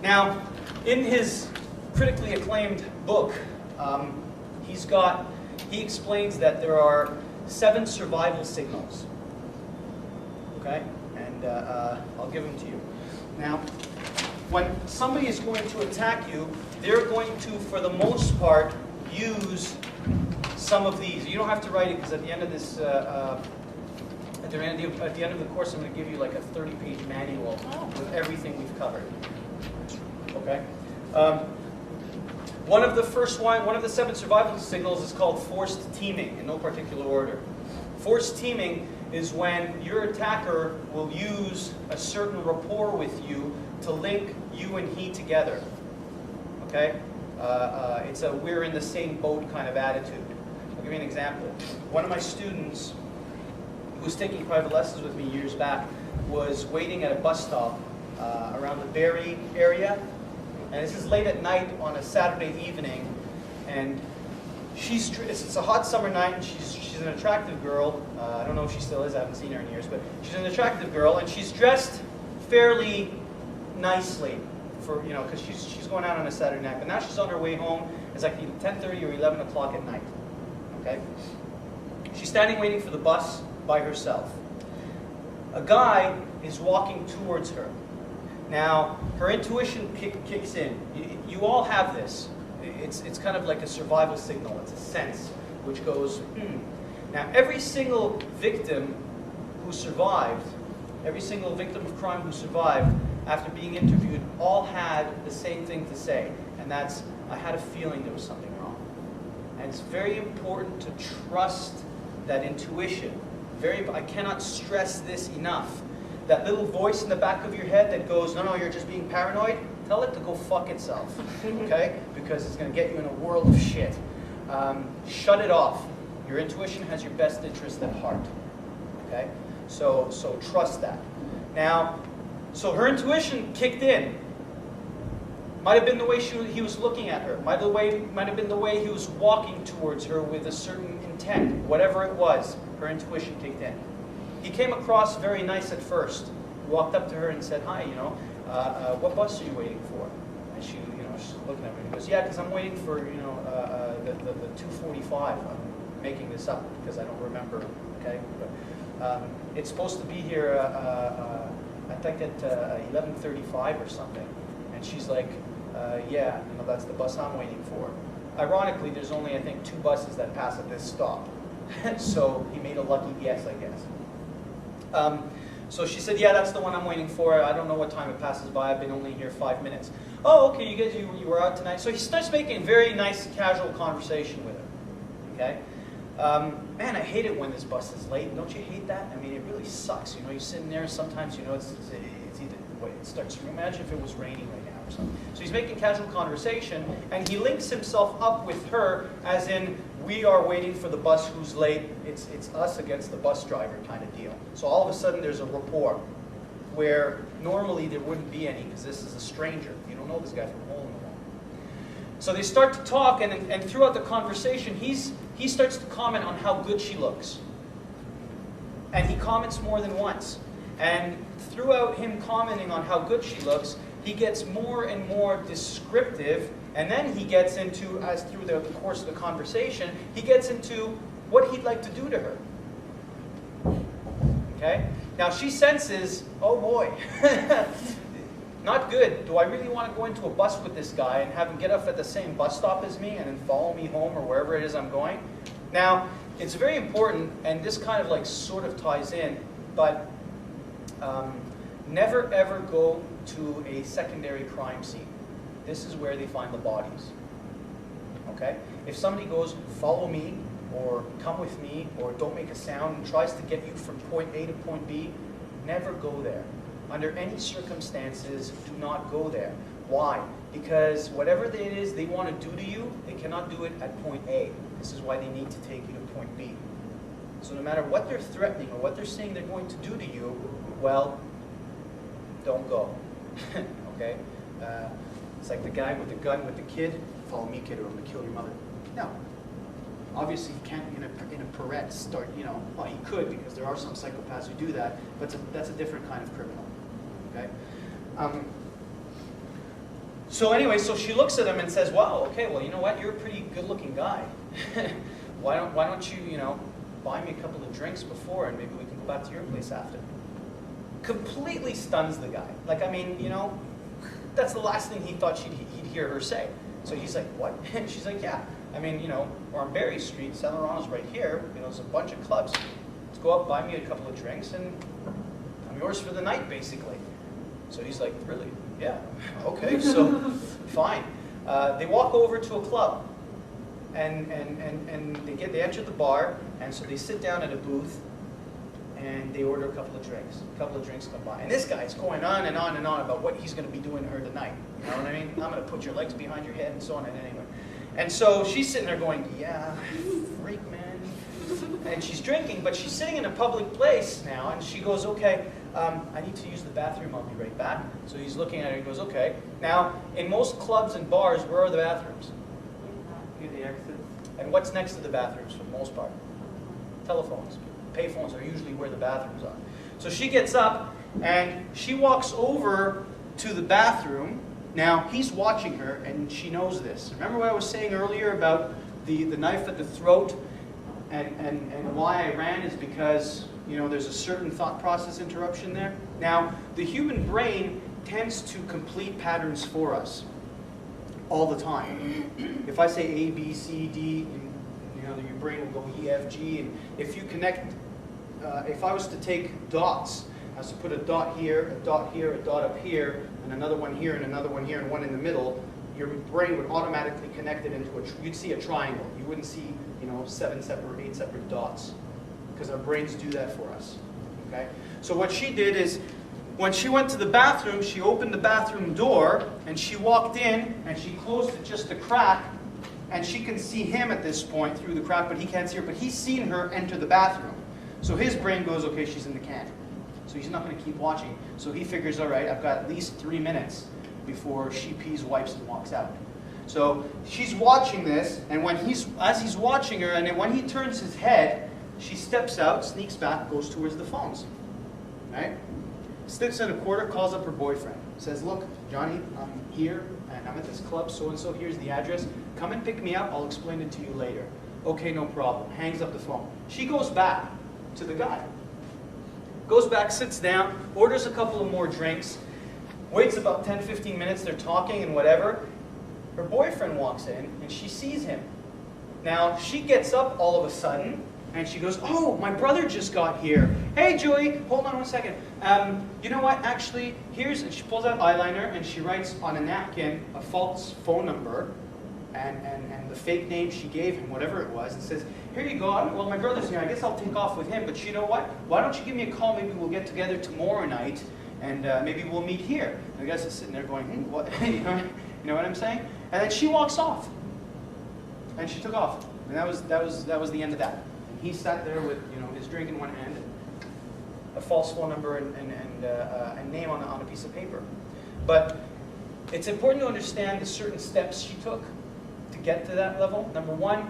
Now, in his critically acclaimed book, he explains that there are 7 survival signals. Okay? And I'll give them to you. Now, when somebody is going to attack you, they're going to, for the most part, use some of these. You don't have to write it, because at the end of this, at the end of the course, I'm going to give you like a 30-page manual with everything we've covered. Okay? One of the 7 survival signals is called forced teaming, in no particular order. Forced teaming is when your attacker will use a certain rapport with you to link you and he together. Okay? It's a we're in the same boat kind of attitude. I'll give you an example. One of my students who was taking private lessons with me years back was waiting at a bus stop around the Barrie area. And this is late at night on a Saturday evening, and it's a hot summer night, and she's an attractive girl. I don't know if she still is, I haven't seen her in years, but she's an attractive girl, and she's dressed fairly nicely for, you know, because she's going out on a Saturday night. But now she's on her way home. It's like 10:30 or 11 o'clock at night. Okay? She's standing waiting for the bus by herself. A guy is walking towards her. Now, her intuition kicks in. You all have this. It's kind of like a survival signal. It's a sense which goes, Now, every single victim who survived, every single victim of crime who survived, after being interviewed, all had the same thing to say. And that's, I had a feeling there was something wrong. And it's very important to trust that intuition. I cannot stress this enough. That little voice in the back of your head that goes, no, you're just being paranoid, tell it to go fuck itself, okay? Because it's going to get you in a world of shit. Shut it off. Your intuition has your best interest at heart, okay? So trust that. Now, so her intuition kicked in. Might have been the way he was looking at her. Might have been the way he was walking towards her with a certain intent. Whatever it was, her intuition kicked in. He came across very nice at first. He walked up to her and said, hi, what bus are you waiting for? And she's looking at me. He goes, yeah, because I'm waiting for, the 2:45. I'm making this up because I don't remember, okay? It's supposed to be here, I think at 11:35 or something. And she's like, yeah, you know, that's the bus I'm waiting for. Ironically, there's only, I think, 2 buses that pass at this stop. So he made a lucky guess, I guess. So she said, yeah, that's the one I'm waiting for. I don't know what time it passes by. I've been only here 5 minutes. Oh, okay, you guys, you were out tonight. So he starts making very nice, casual conversation with her. Okay? Man, I hate it when this bus is late. Don't you hate that? I mean, it really sucks. You know, you're sitting there, sometimes, you know, it's either, wait, it starts, imagine if it was raining right now or something. So he's making casual conversation, and he links himself up with her, as in, we are waiting for the bus who's late. It's us against the bus driver kind of deal. So all of a sudden, there's a rapport, where normally there wouldn't be any, because this is a stranger. You don't know this guy from a hole in the wall. So they start to talk, and throughout the conversation, he starts to comment on how good she looks. And he comments more than once. And throughout him commenting on how good she looks, he gets more and more descriptive, and then he gets into, as through the course of the conversation, he gets into what he'd like to do to her. Okay? Now she senses, oh boy, not good. Do I really want to go into a bus with this guy and have him get off at the same bus stop as me and then follow me home or wherever it is I'm going? Now, it's very important, and this kind of like sort of ties in, but never ever go to a secondary crime scene. This is where they find the bodies. Okay? If somebody goes, follow me, or come with me, or don't make a sound, and tries to get you from point A to point B, never go there. Under any circumstances, do not go there. Why? Because whatever it is they want to do to you, they cannot do it at point A. This is why they need to take you to point B. So no matter what they're threatening or what they're saying they're going to do to you, well, don't go. Okay? It's like the guy with the gun with the kid. Follow me, kid, or I'm going to kill your mother. No. Obviously, he can't, in a Perret, start, you know, well, he could, because there are some psychopaths who do that, but that's a different kind of criminal. Okay? So anyway, so she looks at him and says, wow, okay, well, you know what, you're a pretty good-looking guy. why don't you, you know, buy me a couple of drinks before, and maybe we can go back to your place after. Completely stuns the guy. Like, I mean, you know, that's the last thing he thought he'd hear her say. So he's like, what? And she's like, yeah. I mean, you know, we're on Berry Street, San Laurent's right here. You know, there's a bunch of clubs. Let's go up, buy me a couple of drinks, and I'm yours for the night, basically. So he's like, really? Yeah. Okay, so fine. They walk over to a club, and they enter the bar, and so they sit down at a booth, and they order a couple of drinks. A couple of drinks come by. And this guy's going on and on and on about what he's going to be doing to her tonight. You know what I mean? I'm going to put your legs behind your head and so on and anyway. And so she's sitting there going, yeah, freak, man. And she's drinking, but she's sitting in a public place now, and she goes, okay, I need to use the bathroom. I'll be right back. So he's looking at her and goes, okay. Now, in most clubs and bars, where are the bathrooms? Near the exits. And what's next to the bathrooms for the most part? Telephones. Payphones are usually where the bathrooms are. So she gets up, and she walks over to the bathroom. Now, he's watching her, and she knows this. Remember what I was saying earlier about the knife at the throat, and why I ran is because, you know, there's a certain thought process interruption there. Now, the human brain tends to complete patterns for us all the time. If I say A, B, C, D, you know, your brain will go E, F, G, and if you connect, if I was to take dots, I was to put a dot here, a dot here, a dot up here, and another one here, and another one here, and one in the middle, your brain would automatically connect it into you'd see a triangle. You wouldn't see, you know, 7 separate or 8 separate dots, because our brains do that for us. Okay? So what she did is, when she went to the bathroom, she opened the bathroom door, and she walked in, and she closed it just a crack, and she can see him at this point through the crack, but he can't see her, but he's seen her enter the bathroom. So his brain goes, okay, she's in the can. So he's not going to keep watching. So he figures, all right, I've got at least 3 minutes before she pees, wipes, and walks out. So she's watching this, and as he's watching her, and then when he turns his head, she steps out, sneaks back, goes towards the phones. Right? Sticks in a quarter, calls up her boyfriend. Says, look, Johnny, I'm here, and I'm at this club, so-and-so, here's the address. Come and pick me up, I'll explain it to you later. Okay, no problem. Hangs up the phone. She goes back to the guy. goes back, sits down, orders a couple of more drinks, waits about 10, 15 minutes, they're talking and whatever. Her boyfriend walks in and she sees him. Now, she gets up all of a sudden and she goes, oh, my brother just got here. Hey, Joey, hold on one second. You know what, actually, here's, and she pulls out eyeliner and she writes on a napkin a false phone number and the fake name she gave him, whatever it was, and says, here you go, well, my brother's here, I guess I'll take off with him, but you know what, why don't you give me a call, maybe we'll get together tomorrow night, and maybe we'll meet here. And the guy's just sitting there going, what, you know what I'm saying? And then she walks off, and she took off, and that was the end of that. And he sat there with, you know, his drink in one hand, and a false phone number and a name on a piece of paper. But it's important to understand the certain steps she took to get to that level. Number one,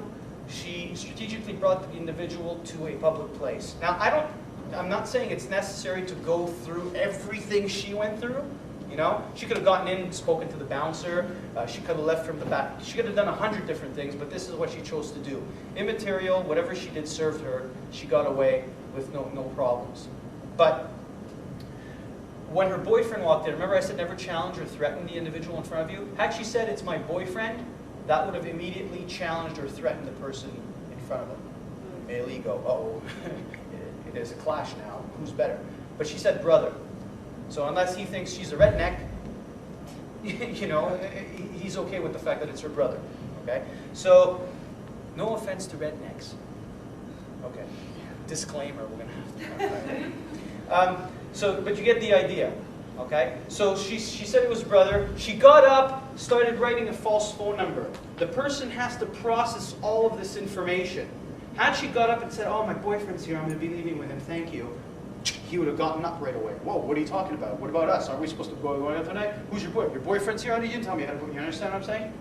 she strategically brought the individual to a public place. Now, I'm not saying it's necessary to go through everything she went through. You know, she could have gotten in and spoken to the bouncer. She could have left from the back. She could have done 100 different things, but this is what she chose to do. Immaterial, whatever she did served her. She got away with no problems. But when her boyfriend walked in, remember I said never challenge or threaten the individual in front of you? Had she said it's my boyfriend, that would have immediately challenged or threatened the person in front of them. Male ego, uh-oh, it is a clash now, who's better? But she said brother. So unless he thinks she's a redneck, you know, he's okay with the fact that it's her brother, okay? So, no offense to rednecks. Okay, disclaimer, we're gonna have to. But you get the idea, okay? So she said it was brother. She got up, started writing a false phone number. The person has to process all of this information. Had she got up and said, oh, my boyfriend's here, I'm going to be leaving with him, thank you, he would have gotten up right away. Whoa, what are you talking about? What about us? Are we supposed to go out tonight? Who's your boy? Your boyfriend's here? You didn't tell me how to put. You understand what I'm saying?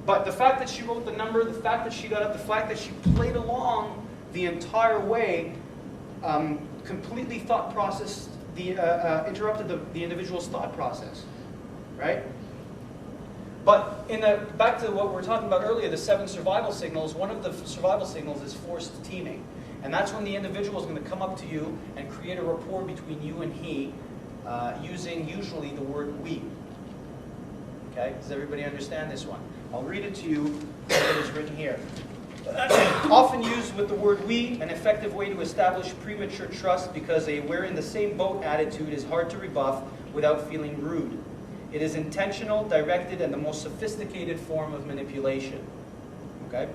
But the fact that she wrote the number, the fact that she got up, the fact that she played along the entire way, completely thought processed, interrupted the individual's thought process, right? But back to what we were talking about earlier, the 7 survival signals, one of the survival signals is forced teaming. And that's when the individual is going to come up to you and create a rapport between you and he using usually the word we. Okay? Does everybody understand this one? I'll read it to you as it is written here. Often used with the word we, an effective way to establish premature trust because a we're in the same boat attitude is hard to rebuff without feeling rude. It is intentional, directed, and the most sophisticated form of manipulation. Okay?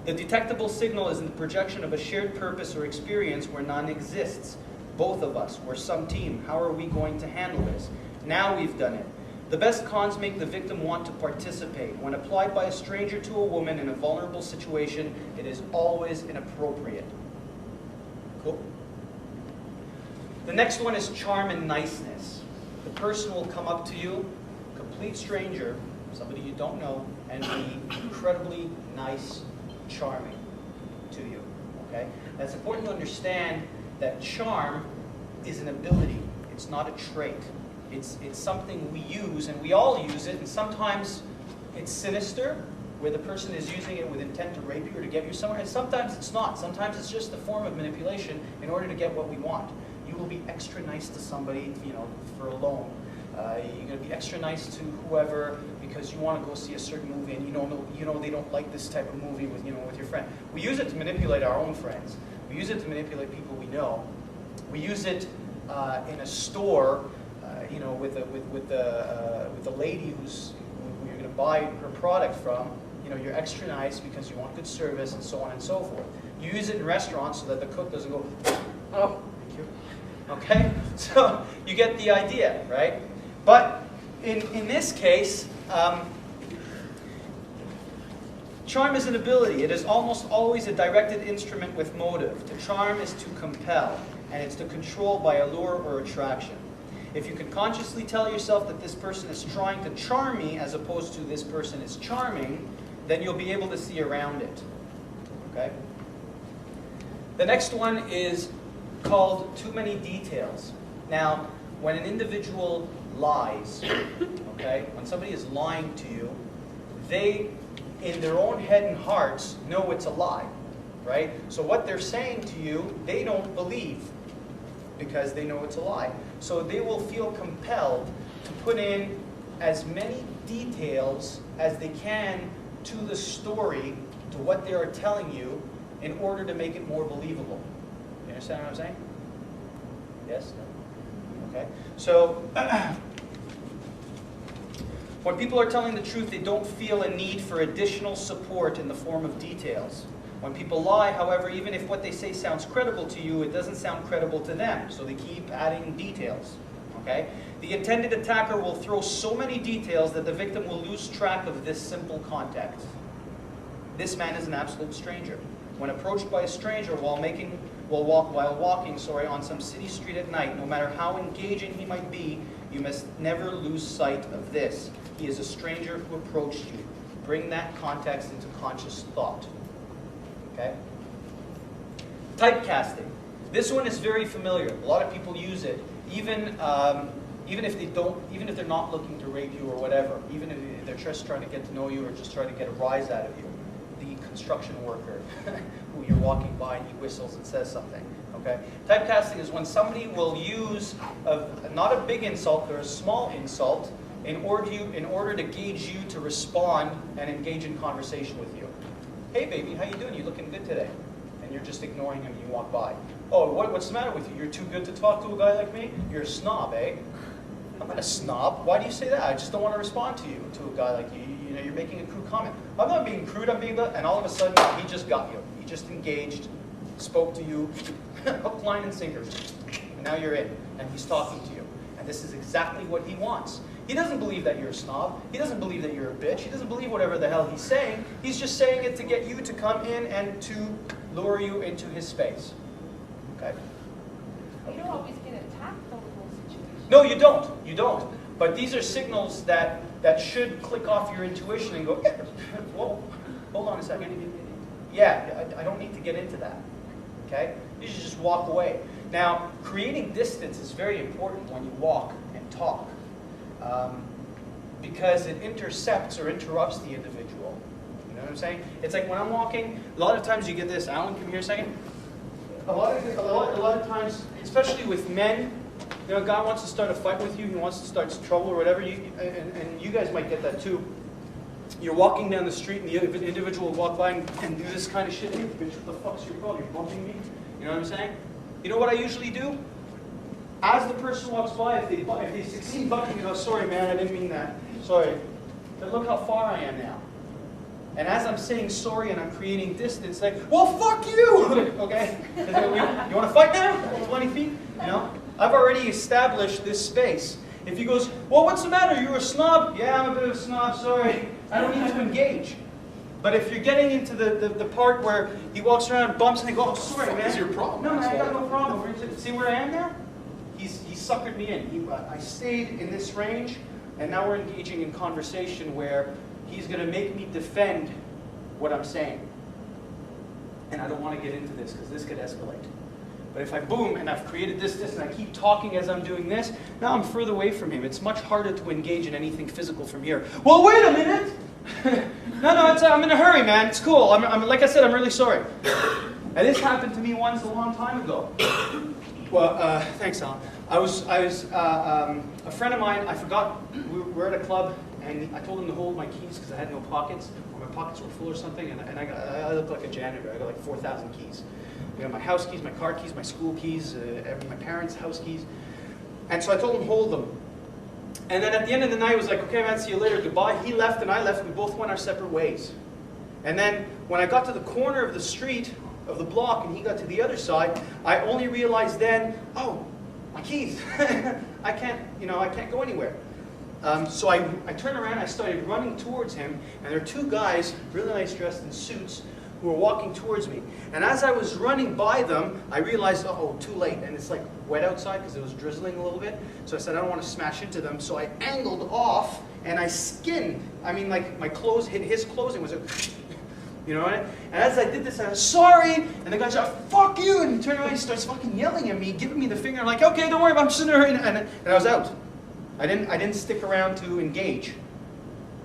The detectable signal is in the projection of a shared purpose or experience where none exists. Both of us, we're some team. How are we going to handle this? Now we've done it. The best cons make the victim want to participate. When applied by a stranger to a woman in a vulnerable situation, it is always inappropriate. Cool? The next one is charm and niceness. The person will come up to you, complete stranger, somebody you don't know, and be incredibly nice, charming to you, okay? That's important to understand that charm is an ability. It's not a trait. It's something we use, and we all use it, and sometimes it's sinister, where the person is using it with intent to rape you or to get you somewhere, and sometimes it's not. Sometimes it's just a form of manipulation in order to get what we want. You will be extra nice to somebody, you know, for a loan. You're going to be extra nice to whoever because you want to go see a certain movie and you know they don't like this type of movie with your friend. We use it to manipulate our own friends. We use it to manipulate people we know. We use it in a store, with the lady who you're going to buy her product from. You know, you're extra nice because you want good service and so on and so forth. You use it in restaurants so that the cook doesn't go, oh, thank you. Okay, so you get the idea, right? But in this case, charm is an ability. It is almost always a directed instrument with motive. To charm is to compel, and it's to control by allure or attraction. If you can consciously tell yourself that this person is trying to charm me as opposed to this person is charming, then you'll be able to see around it. Okay? The next one is called too many details. Now, when an individual lies, okay, when somebody is lying to you, they, in their own head and hearts, know it's a lie, right? So what they're saying to you, they don't believe. because they know it's a lie. So they will feel compelled to put in as many details as they can to the story, to what they are telling you, in order to make it more believable. You understand what I'm saying? Yes? No? Okay. So, when people are telling the truth, they don't feel a need for additional support in the form of details. When people lie, however, even if what they say sounds credible to you, it doesn't sound credible to them. So they keep adding details. Okay? The intended attacker will throw so many details that the victim will lose track of this simple context. This man is an absolute stranger. When approached by a stranger while walking on some city street at night, no matter how engaging he might be, you must never lose sight of this. He is a stranger who approached you. Bring that context into conscious thought. Okay? Typecasting. This one is very familiar. A lot of people use it, even if they're not looking to rape you or whatever. Even if they're just trying to get to know you or just trying to get a rise out of you. The construction worker who you're walking by and he whistles and says something. Okay? Typecasting is when somebody will use not a big insult, or a small insult, in order to gauge you to respond and engage in conversation with you. Hey baby, how you doing? You looking good today? And you're just ignoring him and you walk by. Oh, what's the matter with you? You're too good to talk to a guy like me? You're a snob, eh? I'm not a snob. Why do you say that? I just don't want to respond to you, to a guy like you. You know, you're making a crude comment. I'm not being crude, I'm being... And all of a sudden, he just got you. He just engaged, spoke to you, hook, line, and sinker. And now you're in, and he's talking to you. And this is exactly what he wants. He doesn't believe that you're a snob. He doesn't believe that you're a bitch. He doesn't believe whatever the hell he's saying. He's just saying it to get you to come in and to lure you into his space. Okay? You don't always get attacked over those situations. No, you don't. You don't. But these are signals that should click off your intuition and go, whoa, hold on a second. Yeah, I don't need to get into that. Okay? You should just walk away. Now, creating distance is very important when you walk and talk. Because it intercepts or interrupts the individual. You know what I'm saying? It's like when I'm walking, a lot of times you get this. Alan, come here a second. A lot of times, especially with men, you know, a guy wants to start a fight with you, he wants to start trouble or whatever, and you guys might get that too. You're walking down the street and the individual will walk by and do this kind of shit. Hey, bitch, what the fuck's your problem? You're bumping me? You know what I'm saying? You know what I usually do? As the person walks by, if they succeed bumping me, oh, sorry man, I didn't mean that. Sorry. But look how far I am now. And as I'm saying sorry and I'm creating distance, like, well, fuck you! Okay? You want to fight now? 20 feet? You know? I've already established this space. If he goes, well, what's the matter? You're a snob? Yeah, I'm a bit of a snob, sorry. I don't need to engage. But if you're getting into the part where he walks around and bumps and they go, oh, sorry, man. What's your problem? No, man, I got no problem. See where I am now? He suckered me in. I stayed in this range, and now we're engaging in conversation where he's going to make me defend what I'm saying. And I don't want to get into this because this could escalate. But if I boom and I've created this, and I keep talking as I'm doing this, now I'm further away from him. It's much harder to engage in anything physical from here. Well, wait a minute! No, I'm in a hurry, man. It's cool. I'm like I said, I'm really sorry. And this happened to me once a long time ago. Well, thanks, Alan. I was a friend of mine. I forgot we were at a club, and I told him to hold my keys because I had no pockets, or my pockets were full or something. And I looked like a janitor. I got like 4,000 keys. You know, my house keys, my car keys, my school keys, my parents' house keys. And so I told him hold them. And then at the end of the night, it was like, okay, man, see you later, goodbye. He left and I left. We both went our separate ways. And then when I got to the corner of the street, of the block, and he got to the other side, I only realized then, oh, my keys. I can't go anywhere. So I turned around, I started running towards him, and there were two guys, really nice dressed in suits, who were walking towards me. And as I was running by them, I realized, oh, too late. And it's like wet outside because it was drizzling a little bit. So I said, I don't want to smash into them. So I angled off and I skinned. I mean, like my clothes hit his clothes and was like, you know what I mean? And as I did this, I was sorry. And the guy said, fuck you. And he turned around and he starts fucking yelling at me, giving me the finger. I'm like, okay, don't worry, I'm just in a hurry. And I was out. I didn't stick around to engage.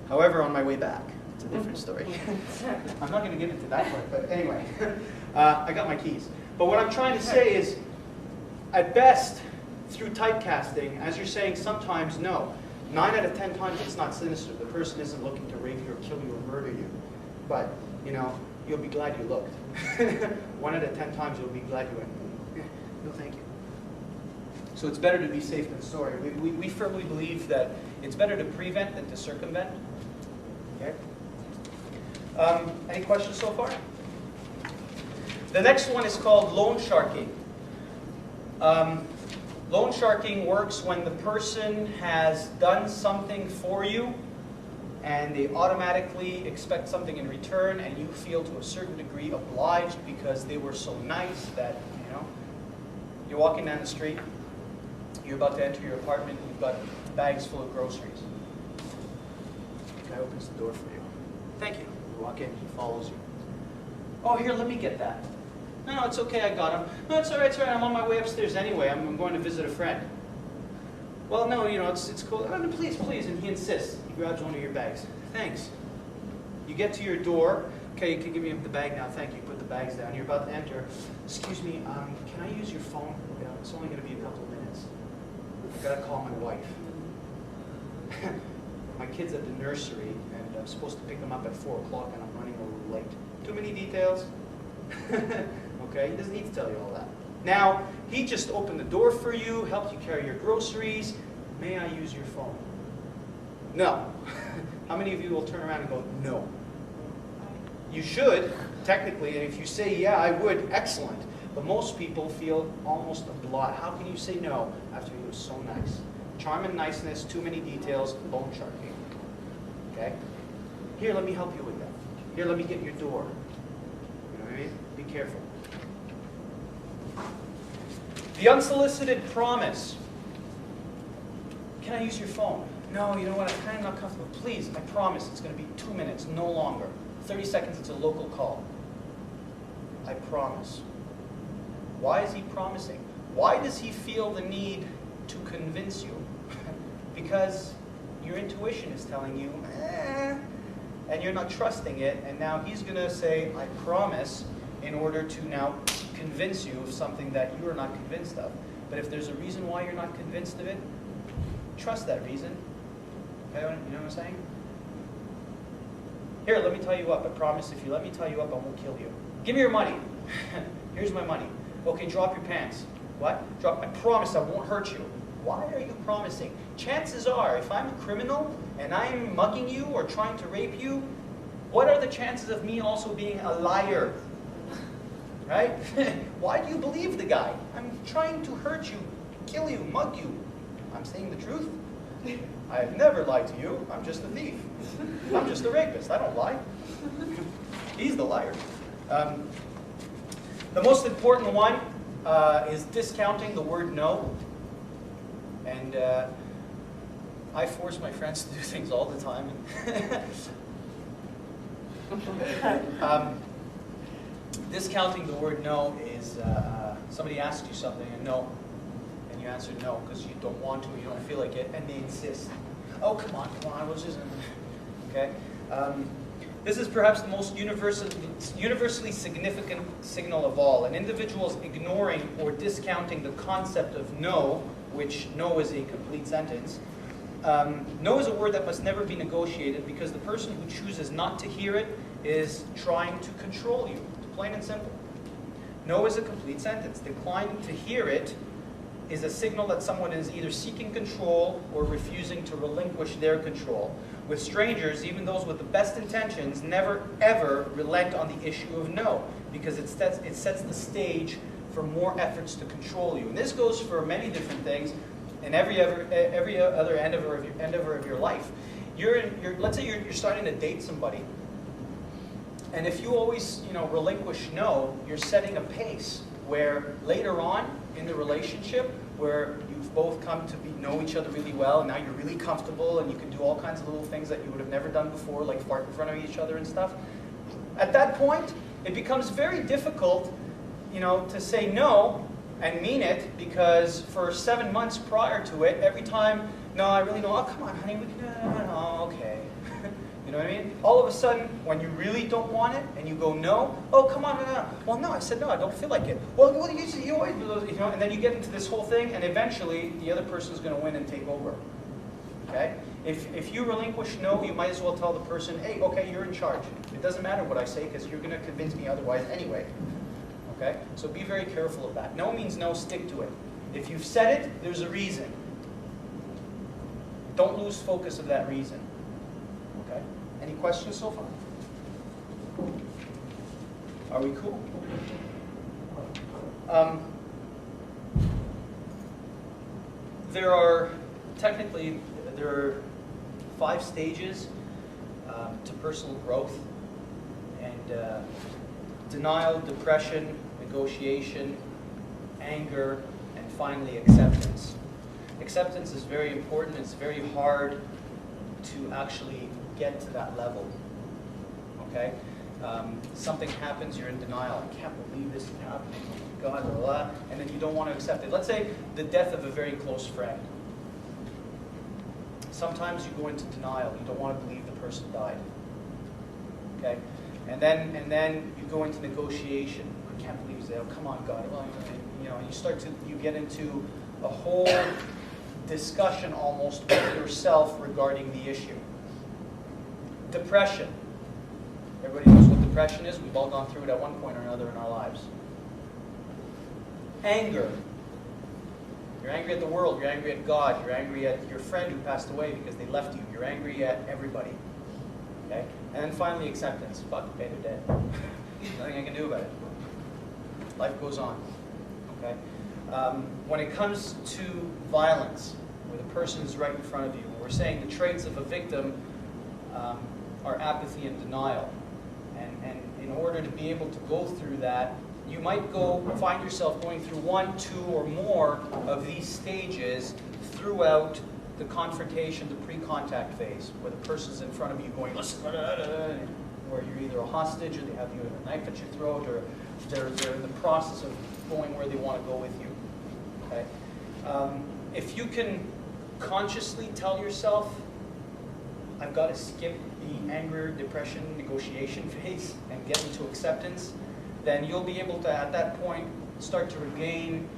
However, on my way back, it's a different story. I'm not going to get into that part, but anyway, I got my keys. But what I'm trying to say is, At best, through typecasting, as you're saying, sometimes no. 9 out of 10 times it's not sinister. The person isn't looking to rape you or kill you or murder you. But, you know, you'll be glad you looked. 1 out of 10 times you'll be glad you went, no thank you. So it's better to be safe than sorry. We firmly believe that it's better to prevent than to circumvent. Okay. Any questions so far? The next one is called loan sharking. Loan sharking works when the person has done something for you and they automatically expect something in return, and you feel to a certain degree obliged because they were so nice that, you know, you're walking down the street, you're about to enter your apartment, you've got bags full of groceries. The guy opens the door for you. Thank you. You walk in, he follows you. Oh, here, let me get that. No, it's okay, I got him. No, it's all right, I'm on my way upstairs anyway. I'm going to visit a friend. Well, no, you know, it's cool. Oh, no, please, please. And he insists. He grabs one of your bags. Thanks. You get to your door. Okay, you can give me the bag now. Thank you. Put the bags down. You're about to enter. Excuse me, can I use your phone? Yeah, it's only going to be a couple of minutes. I've got to call my wife. My kid's at the nursery, and I'm supposed to pick them up at 4 o'clock, and I'm running a little late. Too many details? Okay, he doesn't need to tell you all that. Now, he just opened the door for you, helped you carry your groceries. May I use your phone? No. How many of you will turn around and go, no? You should, technically, and if you say, yeah, I would, excellent. But most people feel almost obliged. How can you say no after he was so nice? Charm and niceness, too many details, loan sharking. Okay? Here, let me help you with that. Here, let me get your door. You know what I mean? Be careful. The unsolicited promise. Can I use your phone? No, you know what? I'm kind of not comfortable. Please, I promise it's going to be 2 minutes, no longer. 30 seconds, it's a local call. I promise. Why is he promising? Why does he feel the need to convince you? Because your intuition is telling you, and you're not trusting it, and now he's going to say, I promise, in order to now convince you of something that you are not convinced of. But if there's a reason why you're not convinced of it, trust that reason. Okay, you know what I'm saying? Here, let me tie you up. I promise if you let me tie you up, I won't kill you. Give me your money. Here's my money. Okay, drop your pants. What? Drop. I promise I won't hurt you. Why are you promising? Chances are, if I'm a criminal and I'm mugging you or trying to rape you, what are the chances of me also being a liar? Right? Why do you believe the guy? I'm trying to hurt you, kill you, mug you. I'm saying the truth. I've never lied to you. I'm just a thief. I'm just a rapist. I don't lie. He's the liar. The most important one is discounting the word no. And I force my friends to do things all the time. Discounting the word no is somebody asks you something and no, and you answer no because you don't want to, you don't feel like it, and they insist. Oh, come on, I was just... Okay? This is perhaps the most universally significant signal of all. An individual's ignoring or discounting the concept of no, which no is a complete sentence. No is a word that must never be negotiated because the person who chooses not to hear it is trying to control you. Plain and simple. No is a complete sentence. Declining to hear it is a signal that someone is either seeking control or refusing to relinquish their control. With strangers, even those with the best intentions, never ever relent on the issue of no, because it sets the stage for more efforts to control you. And this goes for many different things in every other endeavor of your life. Let's say you're starting to date somebody. And if you always, relinquish no, you're setting a pace where later on in the relationship, where you've both come to know each other really well, and now you're really comfortable, and you can do all kinds of little things that you would have never done before, like fart in front of each other and stuff. At that point, it becomes very difficult, to say no and mean it, because for 7 months prior to it, every time, no, I really don't, oh, come on, honey, we can, oh, okay. know what I mean? All of a sudden, when you really don't want it, and you go no, oh come on, no. Well, no, I said no, I don't feel like it. Well, you always, you know, and then you get into this whole thing, and eventually the other person's going to win and take over. Okay? If you relinquish no, you might as well tell the person, hey, okay, you're in charge. It doesn't matter what I say because you're going to convince me otherwise anyway. Okay? So be very careful of that. No means no, stick to it. If you've said it, there's a reason. Don't lose focus of that reason. Okay? Any questions so far? Are we cool? There are 5 stages to personal growth, and denial, depression, negotiation, anger, and finally acceptance. Acceptance is very important. It's very hard to actually get to that level. Okay? Something happens, you're in denial. I can't believe this is happening. Oh my God, blah, blah, and then you don't want to accept it. Let's say the death of a very close friend. Sometimes you go into denial. You don't want to believe the person died. Okay? And then you go into negotiation. I can't believe it's there. Oh, come on, God. Well, you know, you get into a whole discussion almost with yourself regarding the issue. Depression. Everybody knows what depression is. We've all gone through it at one point or another in our lives. Anger. You're angry at the world. You're angry at God. You're angry at your friend who passed away because they left you. You're angry at everybody. Okay? And then finally, acceptance. Fuck, okay, they're dead. Nothing I can do about it. Life goes on. Okay? When it comes to violence, where the person is right in front of you, we're saying the traits of a victim are apathy and denial. And in order to be able to go through that, you might find yourself going through 1, 2, or more of these stages throughout the confrontation, the pre-contact phase, where the person's in front of you going, listen, where you're either a hostage, or they have you with a knife at your throat, or they're in the process of going where they want to go with you. Okay? If you can consciously tell yourself, I've got to skip the anger, depression, negotiation phase and get into acceptance, then you'll be able to, at that point, start to regain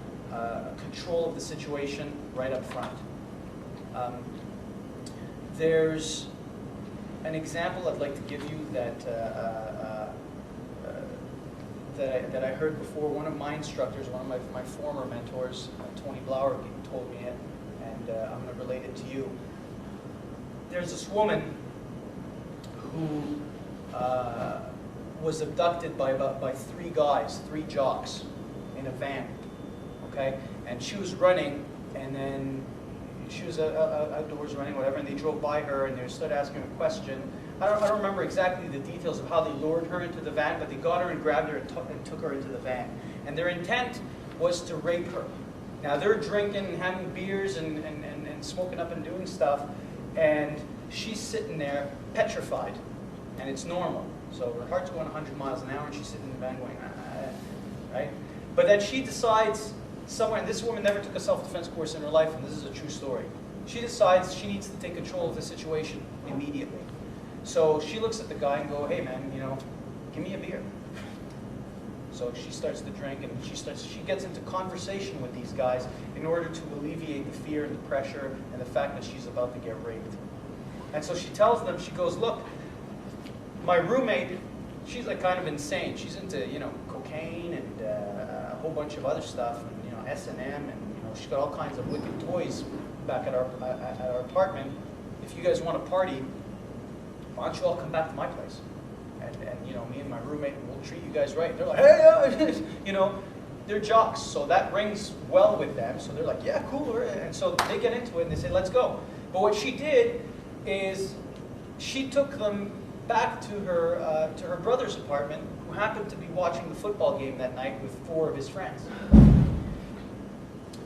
control of the situation right up front. There's an example I'd like to give you that I heard before. One of my instructors, one of my former mentors, Tony Blauer, told me it, and I'm going to relate it to you. There's this woman who was abducted by 3 guys, 3 jocks, in a van. Okay, and she was running, and then she was outdoors running, whatever, and they drove by her, and they started asking her a question. I don't remember exactly the details of how they lured her into the van, but they got her and grabbed her and took her into the van. And their intent was to rape her. Now they're drinking and having beers and smoking up and doing stuff, and she's sitting there petrified, and it's normal. So her heart's going 100 miles an hour, and she's sitting in the van going, right? But then she decides somewhere, and this woman never took a self-defense course in her life, and this is a true story. She decides she needs to take control of the situation immediately. So she looks at the guy and go, hey man, you know, give me a beer. So she starts to drink, and she gets into conversation with these guys in order to alleviate the fear and the pressure and the fact that she's about to get raped. And so she tells them, she goes, look, my roommate, she's like kind of insane. She's into, you know, cocaine and a whole bunch of other stuff, and you know, S&M, and you know, she's got all kinds of wicked toys back at our apartment. If you guys want to party, why don't you all come back to my place? And you know, me and my roommate will treat you guys right. They're like, hey, you know, they're jocks, so that rings well with them. So they're like, yeah, cool. And so they get into it and they say, let's go. But what she did is she took them back to her brother's apartment, who happened to be watching the football game that night with 4 of his friends.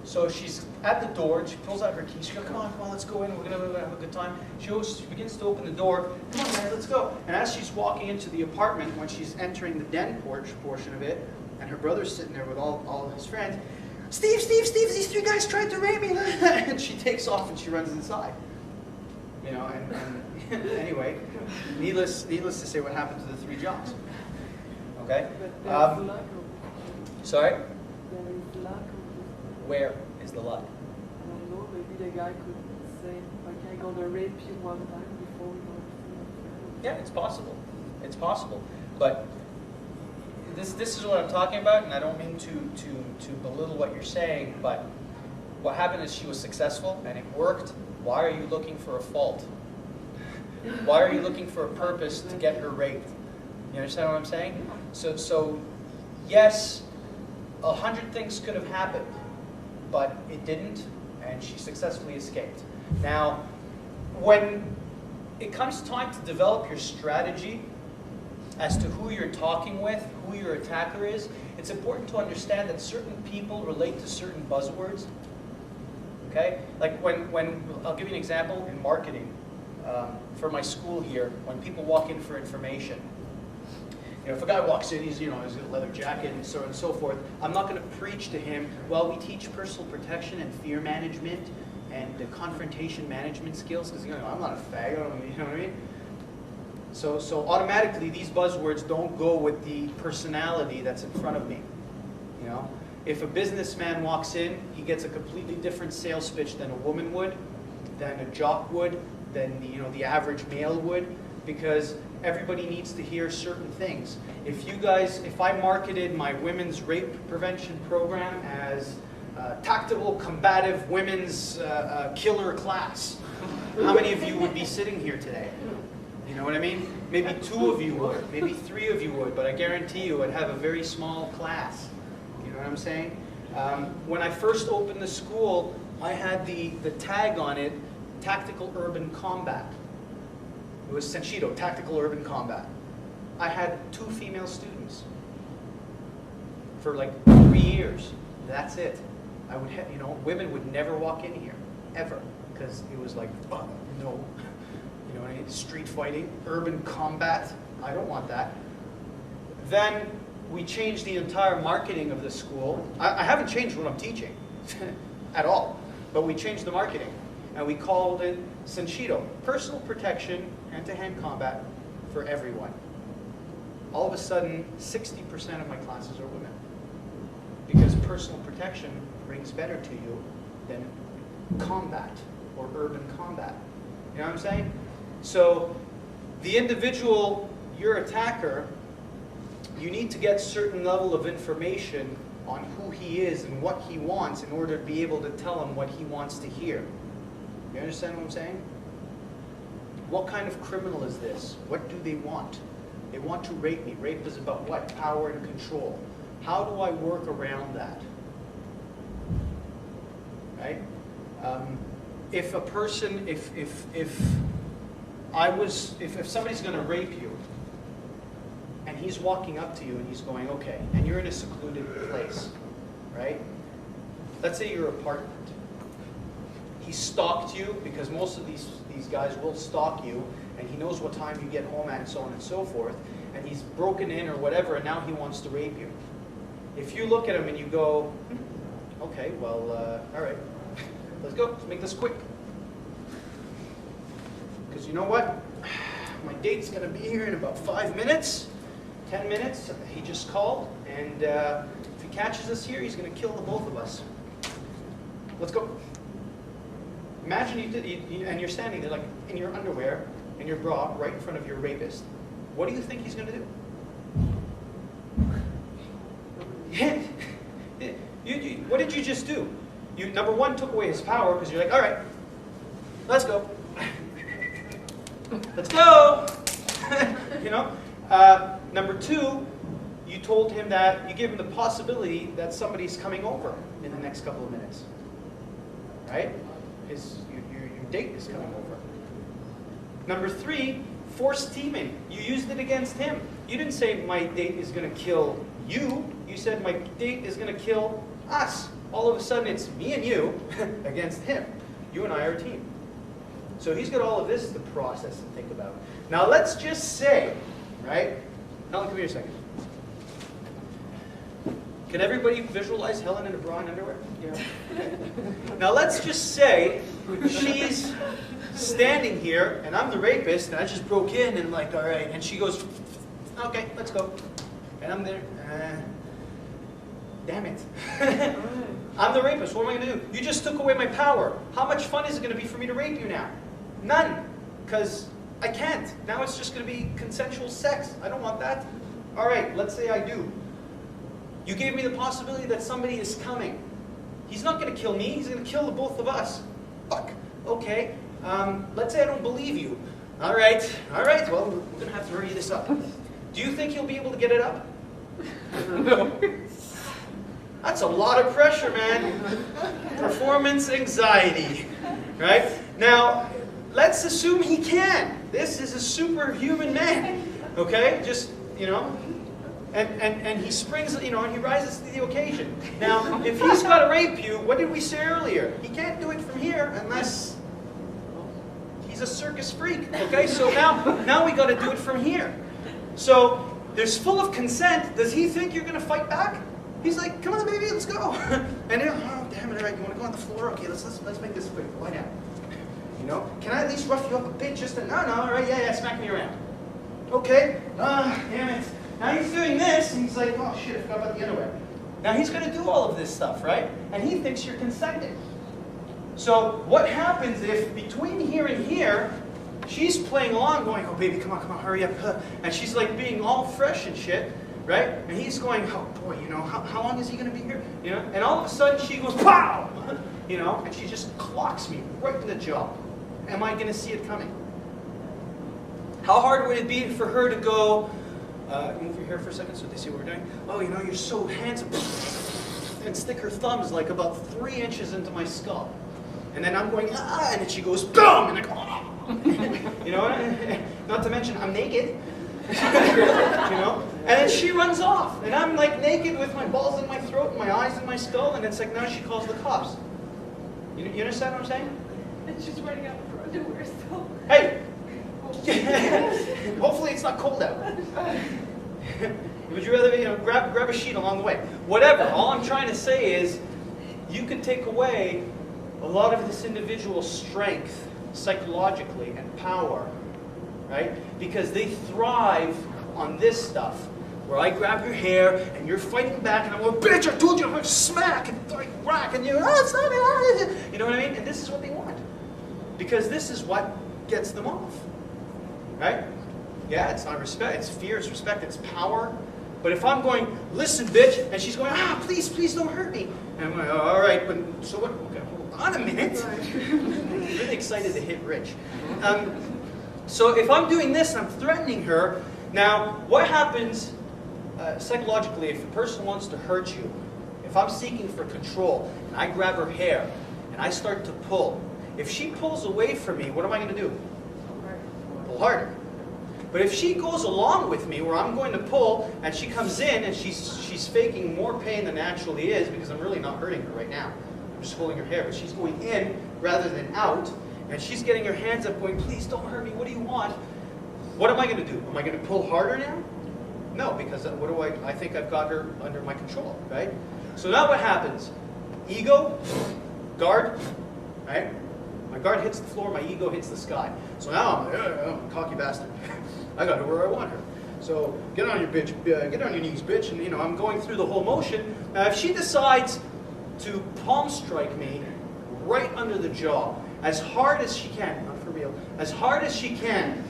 So she's at the door, and she pulls out her keys. She goes, come on, let's go in. We're going to have a good time. She begins to open the door. Come on, man, let's go. And as she's walking into the apartment, when she's entering the den portion of it, and her brother's sitting there with all of his friends, Steve, these 3 guys tried to rape me. And she takes off and she runs inside. You know, and anyway, needless to say, what happened to the 3 jobs? Okay. But there's lack of, Sorry. there is lack of. Where is the luck? I don't know, maybe the guy could say, okay, I'm gonna rape you one time before we go to Yeah, it's possible. It's possible. But this is what I'm talking about, and I don't mean to belittle what you're saying, but what happened is she was successful and it worked. Why are you looking for a fault? Why are you looking for a purpose to get her raped? You understand what I'm saying? So yes, 100 things could have happened, but it didn't, and she successfully escaped. Now, when it comes time to develop your strategy as to who you're talking with, who your attacker is, it's important to understand that certain people relate to certain buzzwords. Okay? Like when I'll give you an example in marketing. For my school here, when people walk in for information, you know, if a guy walks in, he's got a leather jacket and so on and so forth, I'm not going to preach to him, well, we teach personal protection and fear management and the confrontation management skills, because I'm not a fag, you know what I mean? So automatically these buzzwords don't go with the personality that's in front of me. You know, if a businessman walks in, he gets a completely different sales pitch than a woman would, than a jock would, than the average male would, because everybody needs to hear certain things. If I marketed my women's rape prevention program as tactical combative women's killer class, how many of you would be sitting here today? You know what I mean? Maybe 2 of you would, maybe 3 of you would, but I guarantee you I'd have a very small class. You know what I'm saying? When I first opened the school, I had the tag on it, Tactical Urban Combat. It was Senshido, Tactical Urban Combat. I had 2 female students for like 3 years. That's it. I would have, women would never walk in here, ever, because it was like, oh, no. You know what I mean? Street fighting, urban combat. I don't want that. Then we changed the entire marketing of the school. I haven't changed what I'm teaching at all, but we changed the marketing. And we called it Senshido, personal protection, hand-to-hand combat for everyone. All of a sudden, 60% of my classes are women. Because personal protection brings better to you than combat or urban combat. You know what I'm saying? So the individual, your attacker, you need to get certain level of information on who he is and what he wants in order to be able to tell him what he wants to hear. You understand what I'm saying? What kind of criminal is this? What do they want? They want to rape me. Rape is about what? Power and control. How do I work around that? Right? If a person, if somebody's going to rape you, and he's walking up to you and he's going, okay, and you're in a secluded place, right? Let's say your apartment. He stalked you, because most of these guys will stalk you, and he knows what time you get home at and so on and so forth, and he's broken in or whatever, and now he wants to rape you. If you look at him and you go, okay, well, all right, let's go, let's make this quick. Because you know what? My date's going to be here in about 5 minutes, 10 minutes. He just called, and if he catches us here, he's going to kill the both of us. Let's go. Imagine and you're standing there like in your underwear, in your bra, right in front of your rapist. What do you think he's going to do? What did you just do? You, number one, took away his power, because you're like, all right, let's go. Let's go. Number two, you told him that, you gave him the possibility that somebody's coming over in the next couple of minutes. Right? Your date is coming over. Number three, forced teaming. You used it against him. You didn't say my date is going to kill you. You said my date is going to kill us. All of a sudden it's me and you against him. You and I are a team. So he's got all of this to process and think about. Now let's just say, right? Helen, come here a second. Can everybody visualize Helen in a bra and underwear? Yeah. Now let's just say she's standing here, and I'm the rapist, and I just broke in, and I'm like, all right. And she goes, okay, let's go. And I'm there. Damn it. I'm the rapist. What am I going to do? You just took away my power. How much fun is it going to be for me to rape you now? None. Because I can't. Now it's just going to be consensual sex. I don't want that. All right, let's say I do. You gave me the possibility that somebody is coming. He's not going to kill me. He's going to kill the both of us. Fuck. Okay. Let's say I don't believe you. All right. Well, we're going to have to hurry this up. Do you think you'll be able to get it up? No. That's a lot of pressure, man. Performance anxiety, right? Now, let's assume he can. This is a superhuman man, okay? Just, you know, and he springs, you know, and he rises to the occasion. Now, if he's got to rape you, what did we say earlier? He can't do it from here unless he's a circus freak, okay? So now we got to do it from here. So there's full of consent. Does he think you're going to fight back? He's like, come on, baby, let's go. And then, oh, damn it, all right, you want to go on the floor? Okay, let's make this quick. Why not? You know, can I at least rough you up a bit? Just to, no, all right, yeah, smack me around. Okay, damn it. Now he's doing this, and he's like, oh, shit, I forgot about the underwear. Now he's going to do all of this stuff, right? And he thinks you're consenting. So what happens if between here and here, she's playing along going, oh, baby, come on, hurry up. And she's like being all fresh and shit. Right? And he's going, oh boy, you know, how long is he going to be here? You know? And all of a sudden she goes, pow! You know, and she just clocks me right in the jaw. Am I going to see it coming? How hard would it be for her to go, move your hair for a second so they see what we're doing? Oh, you know, you're so handsome. And stick her thumbs like about 3 inches into my skull. And then I'm going, and then she goes, boom! And I go, oh. You know, not to mention I'm naked. You know? And then she runs off. And I'm like naked with my balls in my throat and my eyes in my skull. And it's like now she calls the cops. You understand what I'm saying? And she's running out of her underwear still. Hey! Hopefully it's not cold out. Would you rather, you know, grab a sheet along the way? Whatever. All I'm trying to say is you can take away a lot of this individual's strength psychologically and power. Right? Because they thrive on this stuff, where I grab your hair and you're fighting back, and I'm going, bitch, I told you I'm going to smack and like whack, and you're, oh, stop it, you know what I mean? And this is what they want, because this is what gets them off, right? Yeah, it's not respect, it's fear, it's respect, it's power. But if I'm going, listen, bitch, and she's going, please don't hurt me, and I'm going, oh, all right, but so what? Okay, hold on a minute. I'm really excited to hit Rich. So if I'm doing this and I'm threatening her, now what happens psychologically if a person wants to hurt you? If I'm seeking for control and I grab her hair and I start to pull, if she pulls away from me, what am I going to do? Pull harder. But if she goes along with me where I'm going to pull and she comes in and she's faking more pain than actually is, because I'm really not hurting her right now. I'm just holding her hair, but she's going in rather than out. And she's getting her hands up going, please don't hurt me, what do you want? What am I going to do? Am I going to pull harder now? No, because what do I think I've got her under my control, right? So now what happens? Ego, guard, right? My guard hits the floor, my ego hits the sky. So now I'm a cocky bastard. I got her where I want her. So get on your bitch, get on your knees, bitch, and you know, I'm going through the whole motion. Now if she decides to palm strike me right under the jaw, as hard as she can, not for real, as hard as she can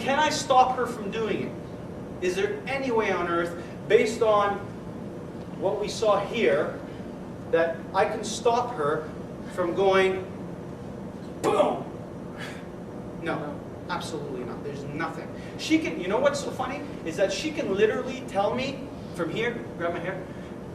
I stop her from doing it? Is there any way on earth, based on what we saw here, that I can stop her from going, boom? No, absolutely not. There's nothing. She can, you know what's so funny? Is that she can literally tell me from here, grab my hair,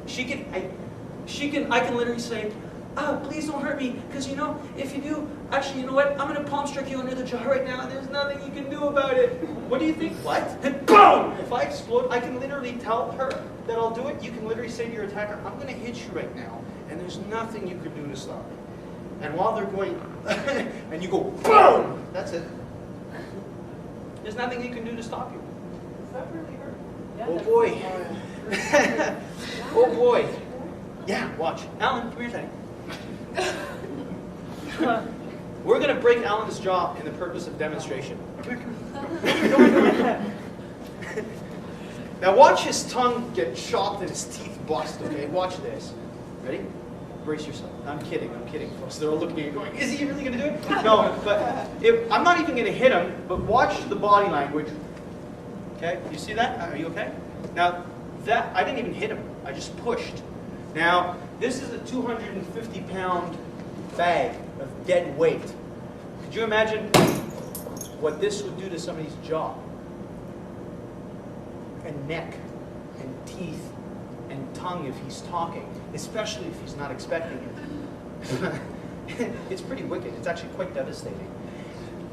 I can literally say, oh, please don't hurt me, because you know, if you do, actually, you know what, I'm going to palm strike you under the jaw right now, and there's nothing you can do about it. What do you think? What? And boom! If I explode, I can literally tell her that I'll do it. You can literally say to your attacker, I'm going to hit you right now, and there's nothing you can do to stop me. And while they're going, and you go, boom! That's it. There's nothing you can do to stop you. Does that really hurt? Yeah, Oh boy. Oh boy. Yeah, watch. Alan, come here, Teddy. We're going to break Alan's jaw in the purpose of demonstration. Come here, come here. Now watch his tongue get chopped and his teeth bust, okay? Watch this. Ready? Brace yourself. I'm kidding, folks. They're all looking at you going, is he really going to do it? No, but I'm not even going to hit him, but watch the body language. Okay, you see that? Are you okay? Now, that, I didn't even hit him. I just pushed. Now, this is a 250-pound bag of dead weight. Could you imagine what this would do to somebody's jaw? And neck, and teeth, and tongue if he's talking, especially if he's not expecting it. It's pretty wicked. It's actually quite devastating.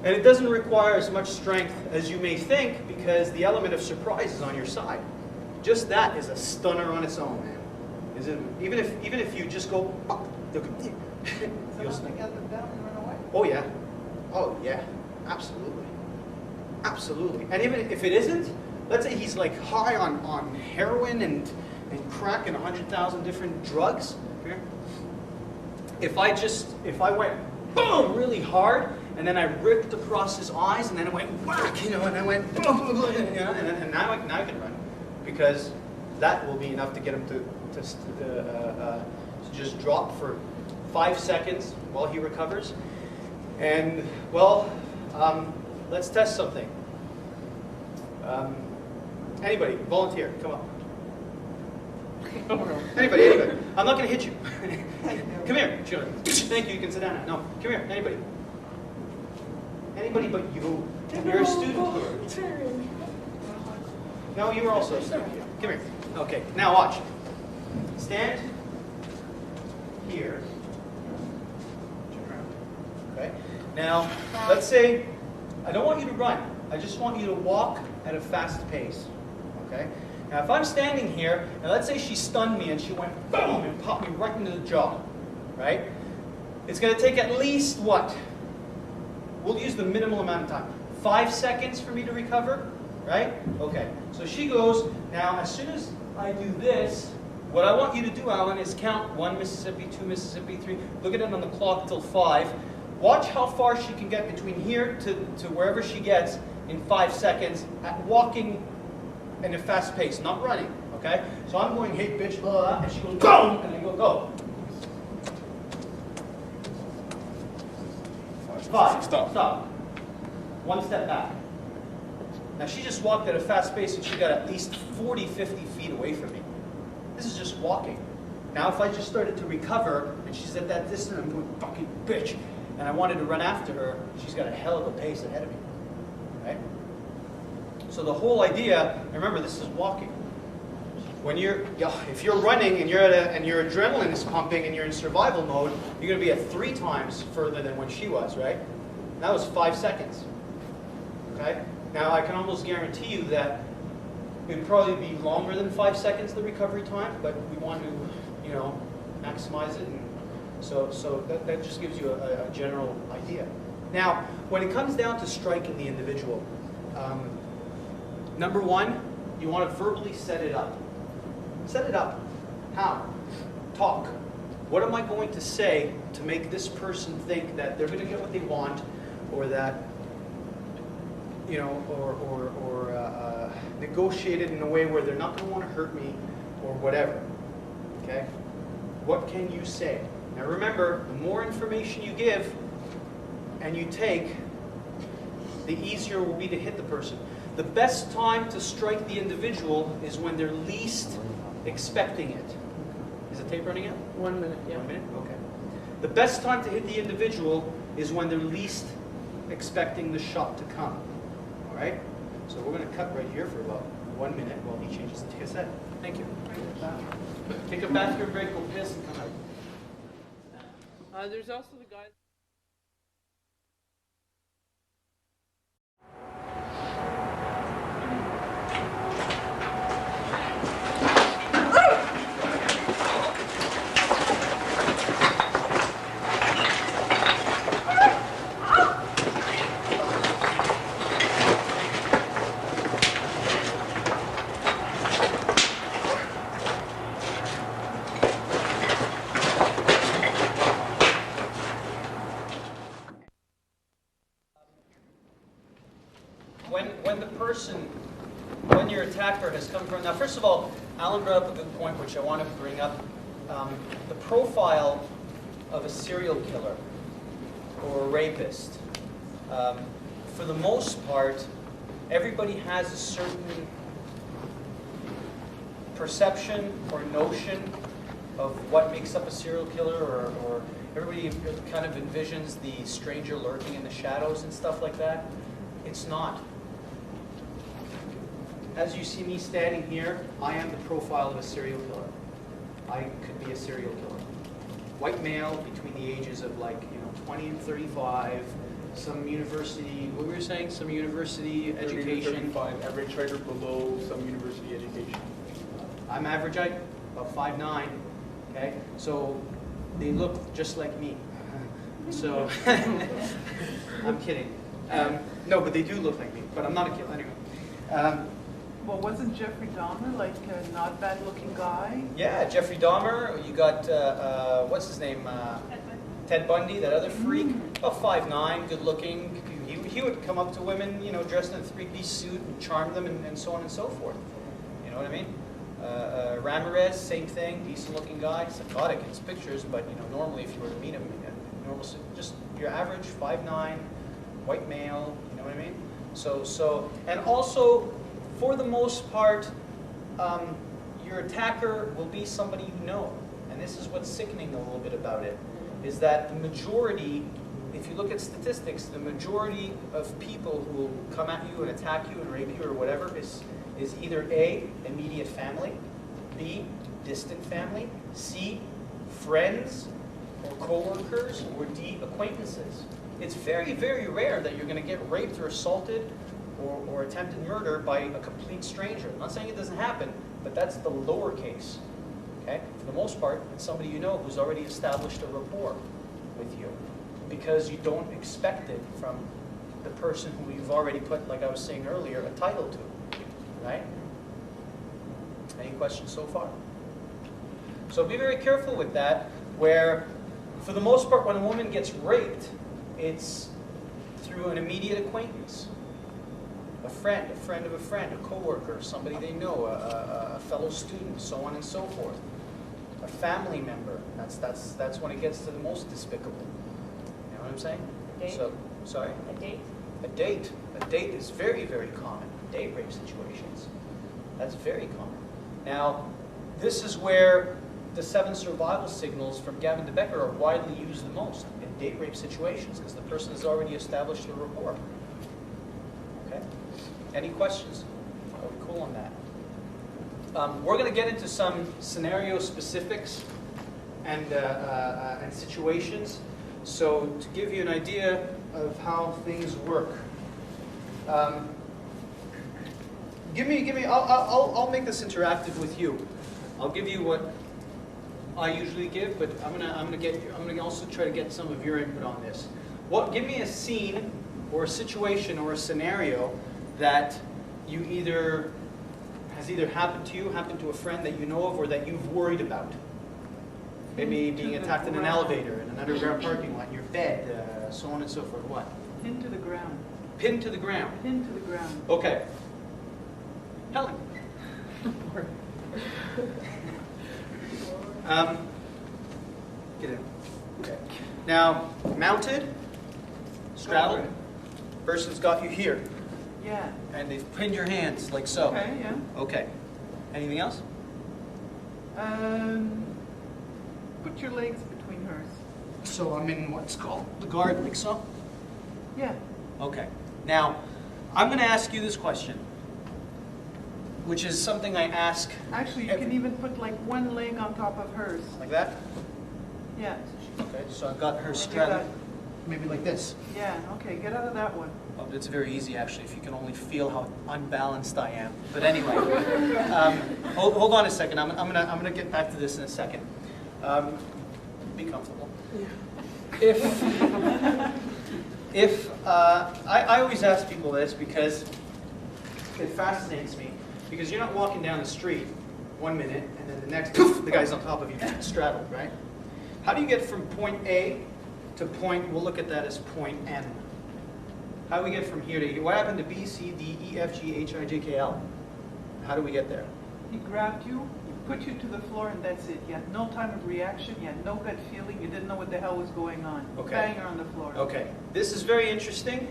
And it doesn't require as much strength as you may think because the element of surprise is on your side. Just that is a stunner on its own, man. Is it, even if you just go, you'll Something get them down and run away? oh yeah. Oh yeah. Absolutely. Absolutely. And even if it isn't, let's say he's like high on heroin and crack and 100,000 different drugs. Okay? If I went boom really hard and then I ripped across his eyes and then I went whack, you know, and I went boom, boom, boom, you know, and now I can run because that will be enough to get him to just drop for 5 seconds while he recovers. And well, let's test something. Anybody, volunteer, come on. Anybody. I'm not going to hit you. Come here, children. Thank you, you can sit down now. No, come here, anybody. Anybody but you. You're a student here. No, you were also a student here. Come here. Okay, now watch. Stand here. Turn around. Okay? Now, let's say, I don't want you to run. I just want you to walk at a fast pace. Okay? Now, if I'm standing here, and let's say she stunned me and she went boom and popped me right into the jaw, right? It's going to take at least what? We'll use the minimal amount of time. 5 seconds for me to recover, right? Okay. So she goes, now as soon as I do this, what I want you to do, Alan, is count 1 Mississippi, 2 Mississippi, 3. Look at it on the clock till 5. Watch how far she can get between here to wherever she gets in 5 seconds at walking in a fast pace, not running, okay? So I'm going, hey, bitch, blah, blah, blah, and she goes, boom, and I go, go. 5, stop. 1 step back. Now she just walked at a fast pace and she got at least 40, 50 feet away from me. This is just walking. Now if I just started to recover and she's at that distance, I'm going, fucking bitch, and I wanted to run after her, she's got a hell of a pace ahead of me, right? So the whole idea, remember, this is walking. When if you're running and your adrenaline is pumping and you're in survival mode, you're going to be at 3 times further than when she was, right? That was 5 seconds. Okay? Now I can almost guarantee you that it would probably be longer than 5 seconds the recovery time, but we want to, you know, maximize it, and so that just gives you a general idea. Now, when it comes down to striking the individual. Number 1, you want to verbally set it up. Set it up. How? Talk. What am I going to say to make this person think that they're going to get what they want, or that, you know, or negotiate it in a way where they're not going to want to hurt me, or whatever. Okay? What can you say? Now remember, the more information you give and you take, the easier it will be to hit the person. The best time to strike the individual is when they're least expecting it. Is the tape running out? 1 minute, yeah. 1 minute? Okay. The best time to hit the individual is when they're least expecting the shot to come. All right? So we're going to cut right here for about 1 minute while he changes the cassette. Thank you. Take a bathroom break, go piss, and come out. There's also the guy... it's coming from. Now, first of all, Alan brought up a good point, which I want to bring up. The profile of a serial killer or a rapist. For the most part, everybody has a certain perception or notion of what makes up a serial killer, or everybody kind of envisions the stranger lurking in the shadows and stuff like that. It's not. As you see me standing here, I am the profile of a serial killer. I could be a serial killer. White male between the ages of 20 and 35, some university, what were you saying? Some university 30 to education. 35, average height or below some university education. I'm average height, about 5'9", okay? So they look just like me. So, I'm kidding. No, but they do look like me, but I'm not a killer anyway. Well, wasn't Jeffrey Dahmer like a not bad looking guy? Yeah, Jeffrey Dahmer, you got, what's his name? Ted Bundy, that other freak, about 5'9", good looking. He would come up to women, dressed in a three-piece suit and charm them and so on and so forth. You know what I mean? Ramirez, same thing, decent looking guy, psychotic in his pictures, but normally if you were to meet him, just your average 5'9", white male, you know what I mean? So, and also, for the most part, your attacker will be somebody you know. And this is what's sickening a little bit about it, is that the majority, if you look at statistics, the majority of people who will come at you and attack you and rape you or whatever is either A, immediate family, B, distant family, C, friends or co-workers, or D, acquaintances. It's very, very rare that you're going to get raped or assaulted or attempted murder by a complete stranger. I'm not saying it doesn't happen, but that's the lower case. Okay? For the most part, it's somebody you know who's already established a rapport with you, because you don't expect it from the person who you've already put, like I was saying earlier, a title to. Right? Any questions so far? So be very careful with that, where for the most part when a woman gets raped, it's through an immediate acquaintance. A friend of a friend, a coworker, somebody they know, a fellow student, so on and so forth. A family member. That's when it gets to the most despicable. You know what I'm saying? A date? So, sorry? A date? A date. A date is very, very common. Date rape situations. That's very common. Now, this is where the 7 survival signals from Gavin DeBecker are widely used the most in date rape situations, because the person has already established a rapport. Okay? Any questions? Are we cool on that? We're going to get into some scenario specifics and situations. So to give you an idea of how things work, I'll make this interactive with you. I'll give you what I usually give, but I'm gonna also try to get some of your input on this. Give me a scene or a situation or a scenario that has either happened to you, happened to a friend that you know of, or that you've worried about. Maybe being attacked in an elevator, in an underground parking lot, in your bed, so on and so forth. What? Pinned to the ground. Pinned to the ground. Pinned to the ground. Okay. Helen. Get in. Okay. Now, mounted, straddled, person's got you here, Yeah. and they've pinned your hands like so. Okay, yeah. Okay. Anything else? Put your legs between hers. So I'm in what's called the guard, like so? Yeah. Okay. Now, I'm going to ask you this question, which is something I ask. Actually, you can even put like one leg on top of hers. Like that? Yeah. Okay, so I've got her And you straddled, maybe like this. Yeah, okay, get out of that one. Oh, it's very easy, actually, if you can only feel how unbalanced I am. But anyway, hold on a second. I'm gonna get back to this in a second. Be comfortable. I always ask people this because it fascinates me. Because you're not walking down the street 1 minute and then the next, poof, the guy's on top of you, straddled, right? How do you get from point A to point, we'll look at that as point N. How do we get from here to here? What happened to B, C, D, E, F, G, H, I, J, K, L? How do we get there? He grabbed you, he put you to the floor, and that's it. You had no time of reaction, you had no gut feeling, you didn't know what the hell was going on. Okay. Bang, you're on the floor. Okay, this is very interesting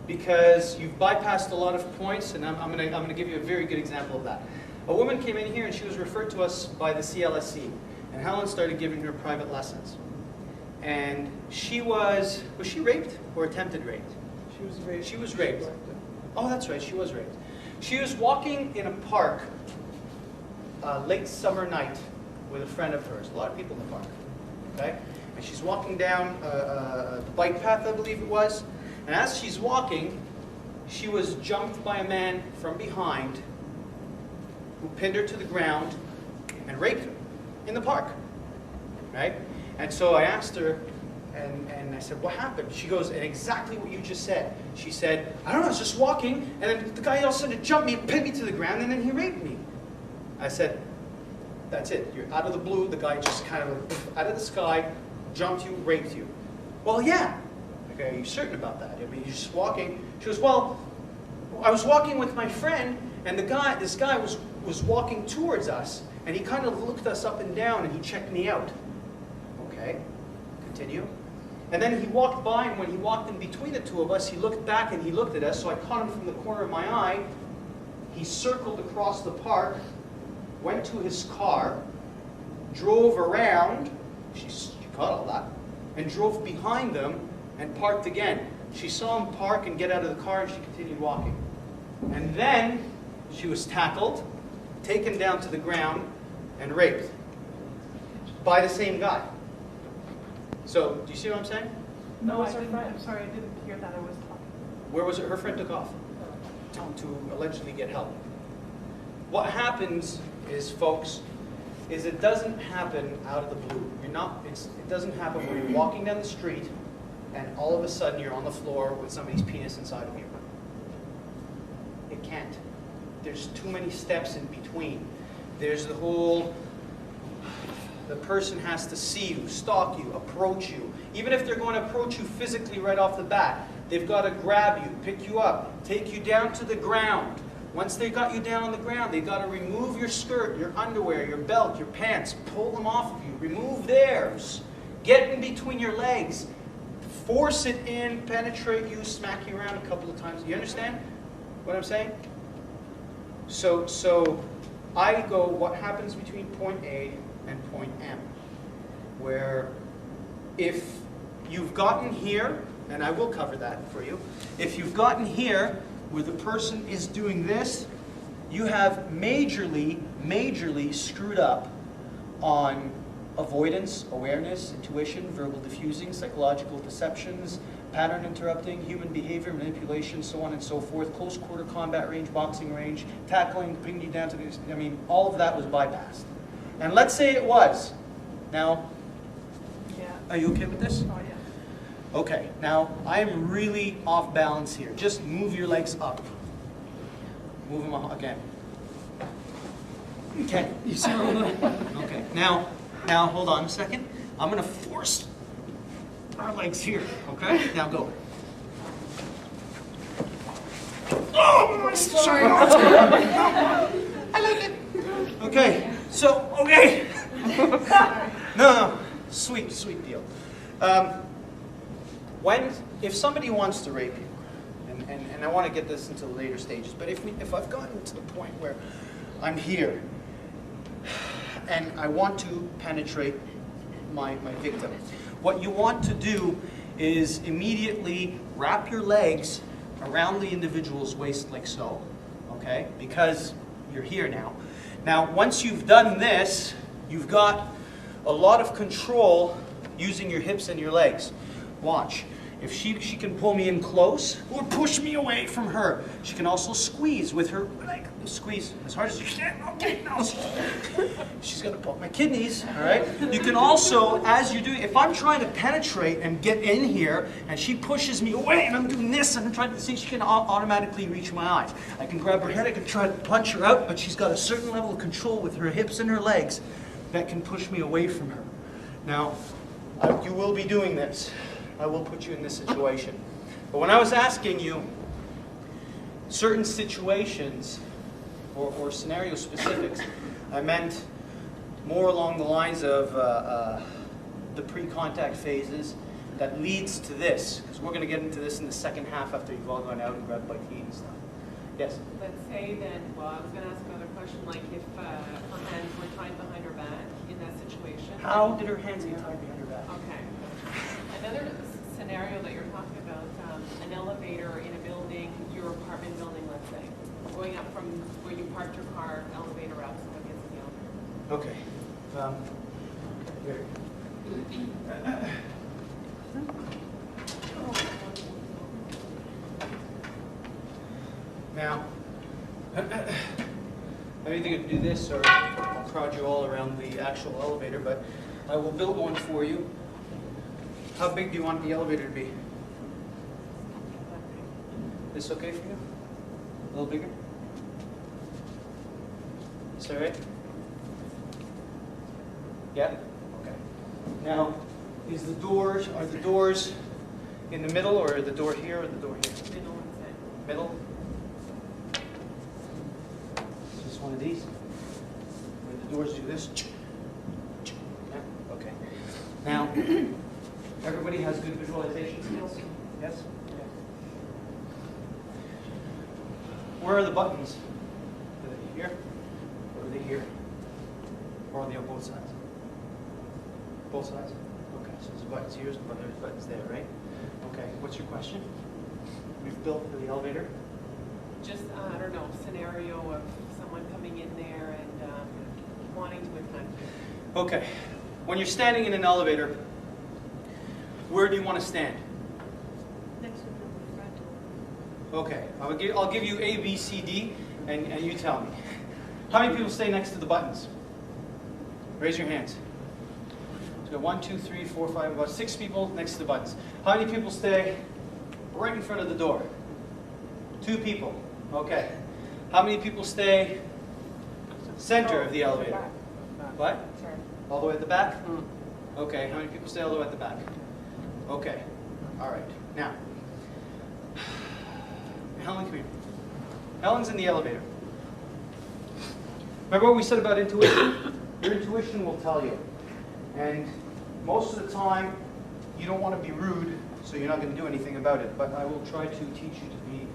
because you've bypassed a lot of points, and I'm going to give you a very good example of that. A woman came in here and she was referred to us by the CLSC, and Helen started giving her private lessons. And she was she raped or attempted raped? She was raped. She was raped. Oh, that's right, she was raped. She was walking in a park late summer night with a friend of hers. A lot of people in the park, okay? And she's walking down the bike path, I believe it was. And as she's walking, she was jumped by a man from behind who pinned her to the ground and raped her in the park, right? And so I asked her, and I said, what happened? She goes, and exactly what you just said. She said, I don't know, I was just walking, and then the guy all of a sudden jumped me, pinned me to the ground, and then he raped me. I said, that's it. You're out of the blue. The guy just kind of, out of the sky, jumped you, raped you. Well, yeah. Okay, are you certain about that? I mean, you're just walking. She goes, well, I was walking with my friend, and this guy was walking towards us, and he kind of looked us up and down, and he checked me out. Okay, continue. And then he walked by, and when he walked in between the two of us, he looked back and he looked at us, so I caught him from the corner of my eye. He circled across the park, went to his car, drove around, she caught all that, and drove behind them and parked again. She saw him park and get out of the car, and she continued walking. And then she was tackled, taken down to the ground, and raped by the same guy. So, do you see what I'm saying? No, I didn't. I'm sorry, I didn't hear that. I was talking. Where was it? Her friend took off to allegedly get help. What happens is, folks, is it doesn't happen out of the blue. It doesn't happen when you're walking down the street and all of a sudden you're on the floor with somebody's penis inside of you. It can't. There's too many steps in between. There's the person has to see you, stalk you, approach you. Even if they're going to approach you physically right off the bat, they've got to grab you, pick you up, take you down to the ground. Once they got you down on the ground, they've got to remove your skirt, your underwear, your belt, your pants, pull them off of you, remove theirs, get in between your legs, force it in, penetrate you, smack you around a couple of times. You understand what I'm saying? So I go, what happens between point A and point M? Where if you've gotten here, and I will cover that for you, if you've gotten here where the person is doing this, you have majorly screwed up on avoidance, awareness, intuition, verbal diffusing, psychological deceptions, pattern interrupting, human behavior, manipulation, so on and so forth, close quarter combat range, boxing range, tackling, bringing you down to this. I mean, all of that was bypassed. And let's say it was. Now, Yeah. are you okay with this? Oh, yeah. Okay, now I am really off balance here. Just move your legs up. Move them up again. Okay, you see what I'm doing? Okay, now hold on a second. I'm going to force our legs here, okay? Now go. Oh, sorry. I like it. Okay, so, okay. No, sweet deal. If somebody wants to rape you, and I want to get this into the later stages, but if I've gotten to the point where I'm here and I want to penetrate my victim, what you want to do is immediately wrap your legs around the individual's waist like so, okay? Because you're here now. Now, once you've done this, you've got a lot of control using your hips and your legs. Watch. If she can pull me in close or push me away from her. She can also squeeze with her, like, squeeze as hard as you can. Okay, now she's going to poke my kidneys, all right? You can also, as you're doing, if I'm trying to penetrate and get in here and she pushes me away and I'm doing this and I'm trying to see, she can automatically reach my eyes. I can grab her head, I can try to punch her out, but she's got a certain level of control with her hips and her legs that can push me away from her. Now, you will be doing this. I will put you in this situation. But when I was asking you, certain situations or scenario specifics, I meant more along the lines of the pre-contact phases that leads to this, because we're going to get into this in the second half after you've all gone out and grabbed bite to eat and stuff. Yes? Let's say then, well, I was going to ask another question, like if her hands were tied behind her back in that situation. How did her hands get tied behind her back? Okay. Another scenario that you're talking about, an elevator in a building, your apartment building, let's say, going up from where you parked your car, elevator up, someone gets in the elevator. Okay. Here. Now, I'm either going to do this or I'll prod you all around the actual elevator, but I will build one for you. How big do you want the elevator to be? This okay for you? A little bigger? Is that right? Yeah? Okay. Now, are the doors in the middle, or the door here, or the door here? Middle and say. Middle? Just one of these? Where the doors do this? Yeah? Okay. Now, everybody has good visualization skills? Yes? Okay. Where are the buttons? Are they here? Or are they here? Or are they on both sides? Both sides? Okay, so there's buttons here, there's buttons there, right? Okay, what's your question? We've built for the elevator? Just, I don't know, scenario of someone coming in there and wanting to attack you. Okay, when you're standing in an elevator, where do you want to stand? Next to the front door. Okay, I'll give you A, B, C, D, and you tell me. How many people stay next to the buttons? Raise your hands. So 1, 2, 3, 4, 5, about 6 people next to the buttons. How many people stay right in front of the door? 2 people. Okay. How many people stay center of the elevator? What? All the way at the back? Okay. How many people stay all the way at the back? Okay. All right. Now, Helen, come here. Helen's in the elevator. Remember what we said about intuition? Your intuition will tell you. And most of the time, you don't want to be rude, so you're not going to do anything about it. But I will try to teach you to be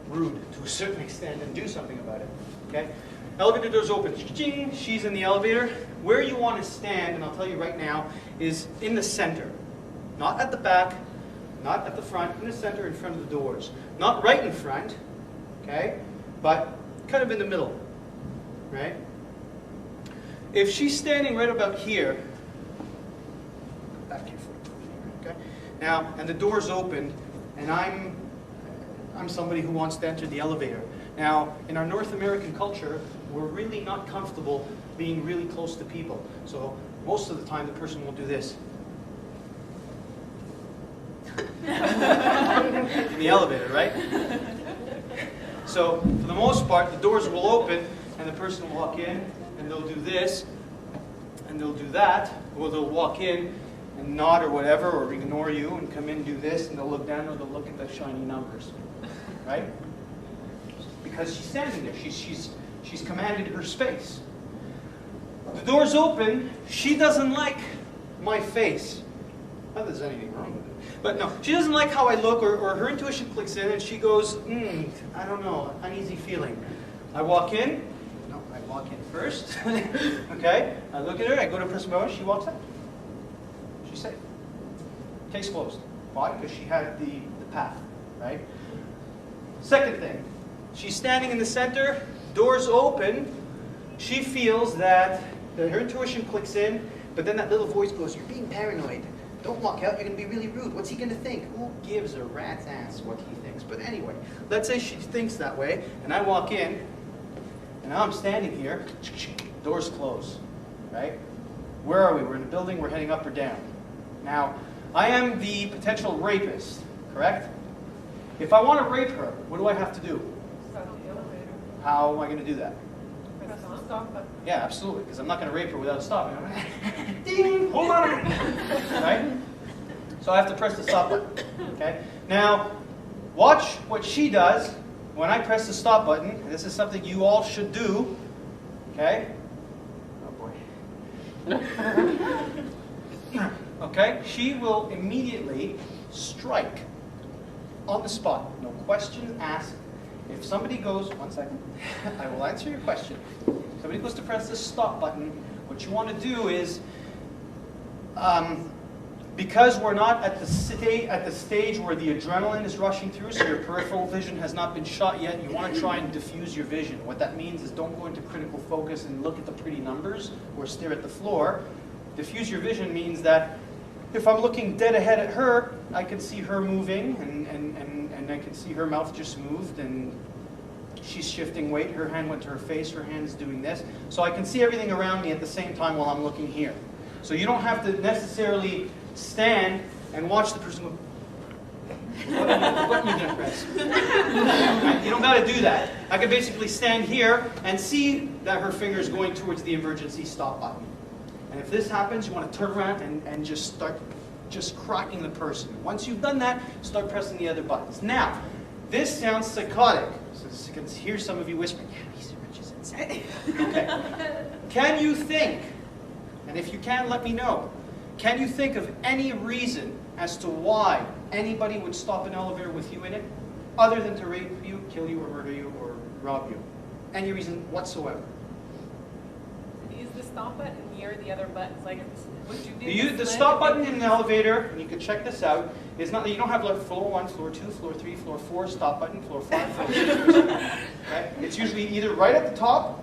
rude to a certain extent and do something about it. Okay? Elevator doors open. Ching, she's in the elevator. Where you want to stand, and I'll tell you right now, is in the center. Not at the back, not at the front, in the center in front of the doors. Not right in front, okay? But kind of in the middle, right? If she's standing right about here, back here, okay? Now, and the door's open, and I'm somebody who wants to enter the elevator. Now, in our North American culture, we're really not comfortable being really close to people. So most of the time, the person will do this. In the elevator, right? So, for the most part, the doors will open, and the person will walk in, and they'll do this, and they'll do that, or they'll walk in and nod or whatever, or ignore you, and come in and do this, and they'll look down, or they'll look at the shiny numbers, right? Because she's standing there. She's commanded her space. The door's open. She doesn't like my face. Not that there's anything wrong with it. But no, she doesn't like how I look, or her intuition clicks in, and she goes, I don't know, uneasy feeling. I walk in. No, I walk in first. Okay? I look at her. I go to press my button. She walks out. She's safe. Case closed. Why? Because she had the path, right? Second thing, she's standing in the center. Doors open. She feels that her intuition clicks in, but then that little voice goes, "You're being paranoid. Don't walk out, you're going to be really rude. What's he going to think?" Who gives a rat's ass what he thinks? But anyway, let's say she thinks that way, and I walk in, and now I'm standing here, doors close, right? Where are we? We're in a building, we're heading up or down. Now, I am the potential rapist, correct? If I want to rape her, what do I have to do? Stop the elevator. How am I going to do that? Press the stop button. Yeah, absolutely, because I'm not going to rape her without stopping. Ding! Hold on! Right? So I have to press the stop button. Okay? Now, watch what she does when I press the stop button, and this is something you all should do, okay? Oh boy. Okay, she will immediately strike on the spot. No questions asked. If somebody goes, one second, I will answer your question. If somebody goes to press the stop button, what you want to do is, because we're not at the stage where the adrenaline is rushing through, so your peripheral vision has not been shot yet, you want to try and diffuse your vision. What that means is don't go into critical focus and look at the pretty numbers or stare at the floor. Diffuse your vision means that if I'm looking dead ahead at her, I can see her moving, and I can see her mouth just moved, and she's shifting weight. Her hand went to her face, her hand is doing this. So I can see everything around me at the same time while I'm looking here. So you don't have to necessarily stand and watch the person go, what button are you going to press? Right? You don't got to do that. I can basically stand here and see that her finger is going towards the emergency stop button. And if this happens, you want to turn around and just start cracking the person. Once you've done that, start pressing the other buttons. Now, this sounds psychotic. So you can hear some of you whispering, yeah, he's just insane. Okay. Can you think, and if you can, let me know, can you think of any reason as to why anybody would stop an elevator with you in it, other than to rape you, kill you, or murder you, or rob you? Any reason whatsoever? Is the stop button near the other buttons? Like, would you do The stop button in an elevator, and you can check this out, is not that you don't have like floor 1, floor 2, floor 3, floor 4, stop button, floor 5, floor 6, floor 7. Okay? It's usually either right at the top,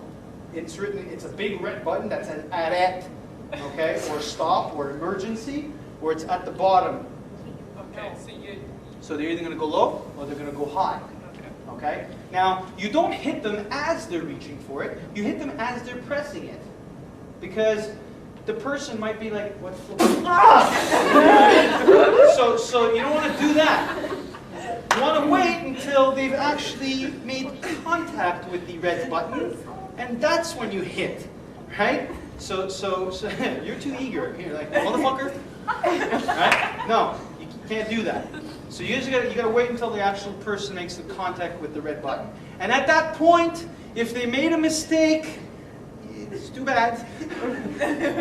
it's a big red button that says add it, okay, or stop, or emergency, or it's at the bottom. Okay, So they're either going to go low, or they're going to go high. Okay? Now, you don't hit them as they're reaching for it, you hit them as they're pressing it. Because the person might be like, what floor? Ah! So you don't want to do that. You want to wait until they've actually made contact with the red button, and that's when you hit, right? So you're too eager. You're like, motherfucker. Right? No, you can't do that. So you gotta wait until the actual person makes the contact with the red button. And at that point, if they made a mistake, it's too bad.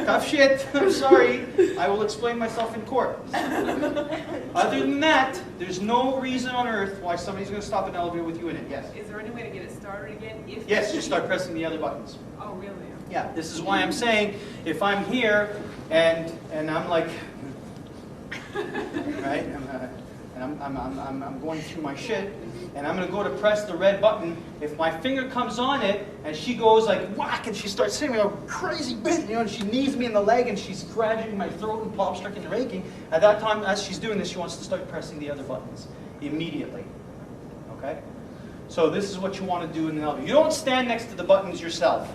Tough shit. I'm sorry. I will explain myself in court. Other than that, there's no reason on earth why somebody's going to stop an elevator with you in it. Yes? is there any way to get it started again? Yes, just start pressing the other buttons. Oh, really? Yeah, this is why I'm saying, if I'm here and I'm like, right, and I'm going through my shit, and I'm going to go to press the red button. If my finger comes on it, and she goes like whack, and she starts hitting me a crazy bit, you know, and she knees me in the leg, and she's scratching my throat and pop striking and raking. At that time, as she's doing this, she wants to start pressing the other buttons immediately. Okay? So this is what you want to do in an elevator. You don't stand next to the buttons yourself.